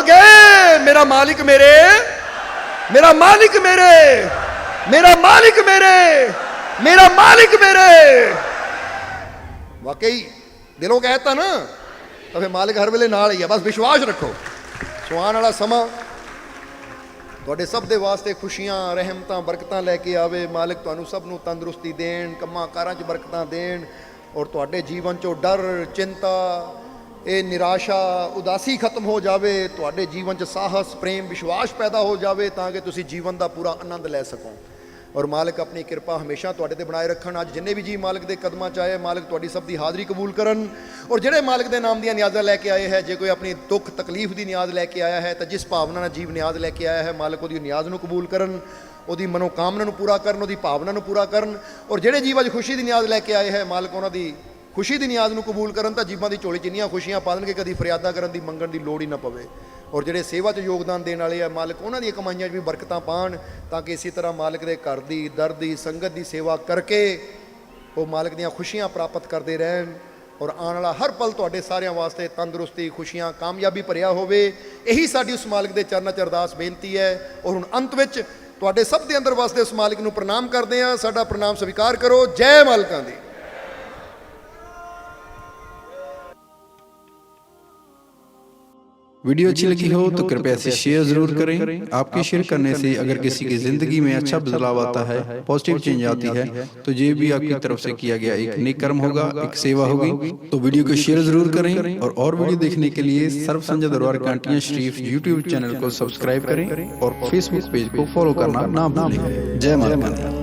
गए। मेरा मालिक मेरे, मेरा मालिक मेरे, मेरा मालिक मेरे, मेरा मालिक मेरे। वाकई दिलों कहता ना, तो फिर मालिक हर वेले नाल ही है। बस विश्वास रखो। सो आने वाला समा ਤੁਹਾਡੇ ਸਭ ਦੇ ਵਾਸਤੇ ਖੁਸ਼ੀਆਂ, ਰਹਿਮਤਾਂ, ਬਰਕਤਾਂ ਲੈ ਕੇ ਆਵੇ। ਮਾਲਿਕ ਤੁਹਾਨੂੰ ਸਭ ਨੂੰ ਤੰਦਰੁਸਤੀ ਦੇਣ, ਕੰਮਾਂ ਕਾਰਾਂ 'ਚ ਬਰਕਤਾਂ ਦੇਣ, ਔਰ ਤੁਹਾਡੇ ਜੀਵਨ 'ਚੋਂ ਡਰ, ਚਿੰਤਾ, ਇਹ ਨਿਰਾਸ਼ਾ, ਉਦਾਸੀ ਖਤਮ ਹੋ ਜਾਵੇ। ਤੁਹਾਡੇ ਜੀਵਨ 'ਚ ਸਾਹਸ, ਪ੍ਰੇਮ, ਵਿਸ਼ਵਾਸ ਪੈਦਾ ਹੋ ਜਾਵੇ, ਤਾਂ ਕਿ ਤੁਸੀਂ ਜੀਵਨ ਦਾ ਪੂਰਾ ਆਨੰਦ ਲੈ ਸਕੋ। ਔਰ ਮਾਲਿਕ ਆਪਣੀ ਕਿਰਪਾ ਹਮੇਸ਼ਾ ਤੁਹਾਡੇ ਤੇ ਬਣਾਏ ਰੱਖਣ। ਅੱਜ ਜਿੰਨੇ ਵੀ ਜੀ ਮਾਲਿਕ ਦੇ ਕਦਮਾਂ 'ਚ ਆਏ, ਮਾਲਿਕ ਤੁਹਾਡੀ ਸਭ ਦੀ ਹਾਜ਼ਰੀ ਕਬੂਲ ਕਰਨ। ਔਰ ਜਿਹੜੇ ਮਾਲਿਕ ਦੇ ਨਾਮ ਦੀਆਂ ਨਿਆਜ਼ਾਂ ਲੈ ਕੇ ਆਏ ਹੈ, ਜੇ ਕੋਈ ਆਪਣੀ ਦੁੱਖ ਤਕਲੀਫ ਦੀ ਨਿਆਜ਼ ਲੈ ਕੇ ਆਇਆ ਹੈ, ਤਾਂ ਜਿਸ ਭਾਵਨਾ ਨਾਲ ਜੀਵ ਨਿਆਜ਼ ਲੈ ਕੇ ਆਇਆ ਹੈ, ਮਾਲਿਕ ਉਹਦੀ ਨਿਆਜ਼ ਨੂੰ ਕਬੂਲ ਕਰਨ, ਉਹਦੀ ਮਨੋਕਾਮਨਾ ਨੂੰ ਪੂਰਾ ਕਰਨ, ਉਹਦੀ ਭਾਵਨਾ ਨੂੰ ਪੂਰਾ ਕਰਨ। ਔਰ ਜਿਹੜੇ ਜੀਵ ਅੱਜ ਖੁਸ਼ੀ ਦੀ ਨਿਆਜ਼ ਲੈ ਕੇ ਆਏ ਹੈ, ਮਾਲਿਕ ਉਹਨਾਂ ਦੀ ਖੁਸ਼ੀ ਦੀ ਨਿਆਜ਼ ਨੂੰ ਕਬੂਲ ਕਰਨ। ਤਾਂ ਜੀਵਾਂ ਦੀ ਝੋਲੀ 'ਚ ਇੰਨੀਆਂ ਖੁਸ਼ੀਆਂ ਪਾ ਦੇਣਗੇ, ਕਦੀ ਫਰਿਆਦਾਂ ਕਰਨ ਦੀ, ਮੰਗਣ ਦੀ ਲੋੜ ਹੀ ਨਾ ਪਵੇ। ਔਰ ਜਿਹੜੇ ਸੇਵਾ 'ਚ ਯੋਗਦਾਨ ਦੇਣ ਵਾਲੇ ਆ, ਮਾਲਿਕ ਉਹਨਾਂ ਦੀਆਂ ਕਮਾਈਆਂ 'ਚ ਵੀ ਬਰਕਤਾਂ ਪਾਉਣ, ਤਾਂ ਕਿ ਇਸੇ ਤਰ੍ਹਾਂ ਮਾਲਿਕ ਦੇ ਘਰ ਦੀ, ਦਰ ਦੀ, ਸੰਗਤ ਦੀ ਸੇਵਾ ਕਰਕੇ ਉਹ ਮਾਲਿਕ ਦੀਆਂ ਖੁਸ਼ੀਆਂ ਪ੍ਰਾਪਤ ਕਰਦੇ ਰਹਿਣ। ਔਰ ਆਉਣ ਵਾਲਾ ਹਰ ਪਲ ਤੁਹਾਡੇ ਸਾਰਿਆਂ ਵਾਸਤੇ ਤੰਦਰੁਸਤੀ, ਖੁਸ਼ੀਆਂ, ਕਾਮਯਾਬੀ ਭਰਿਆ ਹੋਵੇ। ਇਹੀ ਸਾਡੀ ਉਸ ਮਾਲਿਕ ਦੇ ਚਰਨਾਂ 'ਚ ਅਰਦਾਸ ਬੇਨਤੀ ਹੈ। ਔਰ ਹੁਣ ਅੰਤ ਵਿੱਚ ਤੁਹਾਡੇ ਸਭ ਦੇ ਅੰਦਰ ਵਾਸਤੇ ਉਸ ਮਾਲਿਕ ਨੂੰ ਪ੍ਰਣਾਮ ਕਰਦੇ ਹਾਂ। ਸਾਡਾ ਪ੍ਰਣਾਮ ਸਵੀਕਾਰ ਕਰੋ। ਜੈ ਮਾਲਕਾਂ ਦੀ। वीडियो अच्छी लगी हो तो कृपया इसे शेयर जरूर करें। आपके शेयर करने से अगर किसी की जिंदगी में अच्छा बदलाव आता है, पॉजिटिव चेंज आती है, तो ये भी आपकी तरफ से किया गया एक नेक कर्म होगा, एक सेवा होगी। तो वीडियो को शेयर जरूर करें। और वीडियो देखने के लिए सर्व संजय दरबार कांटियां शरीफ यूट्यूब चैनल को सब्सक्राइब करें और फेसबुक पेज को फॉलो करना ना भूलें। जय माता दी।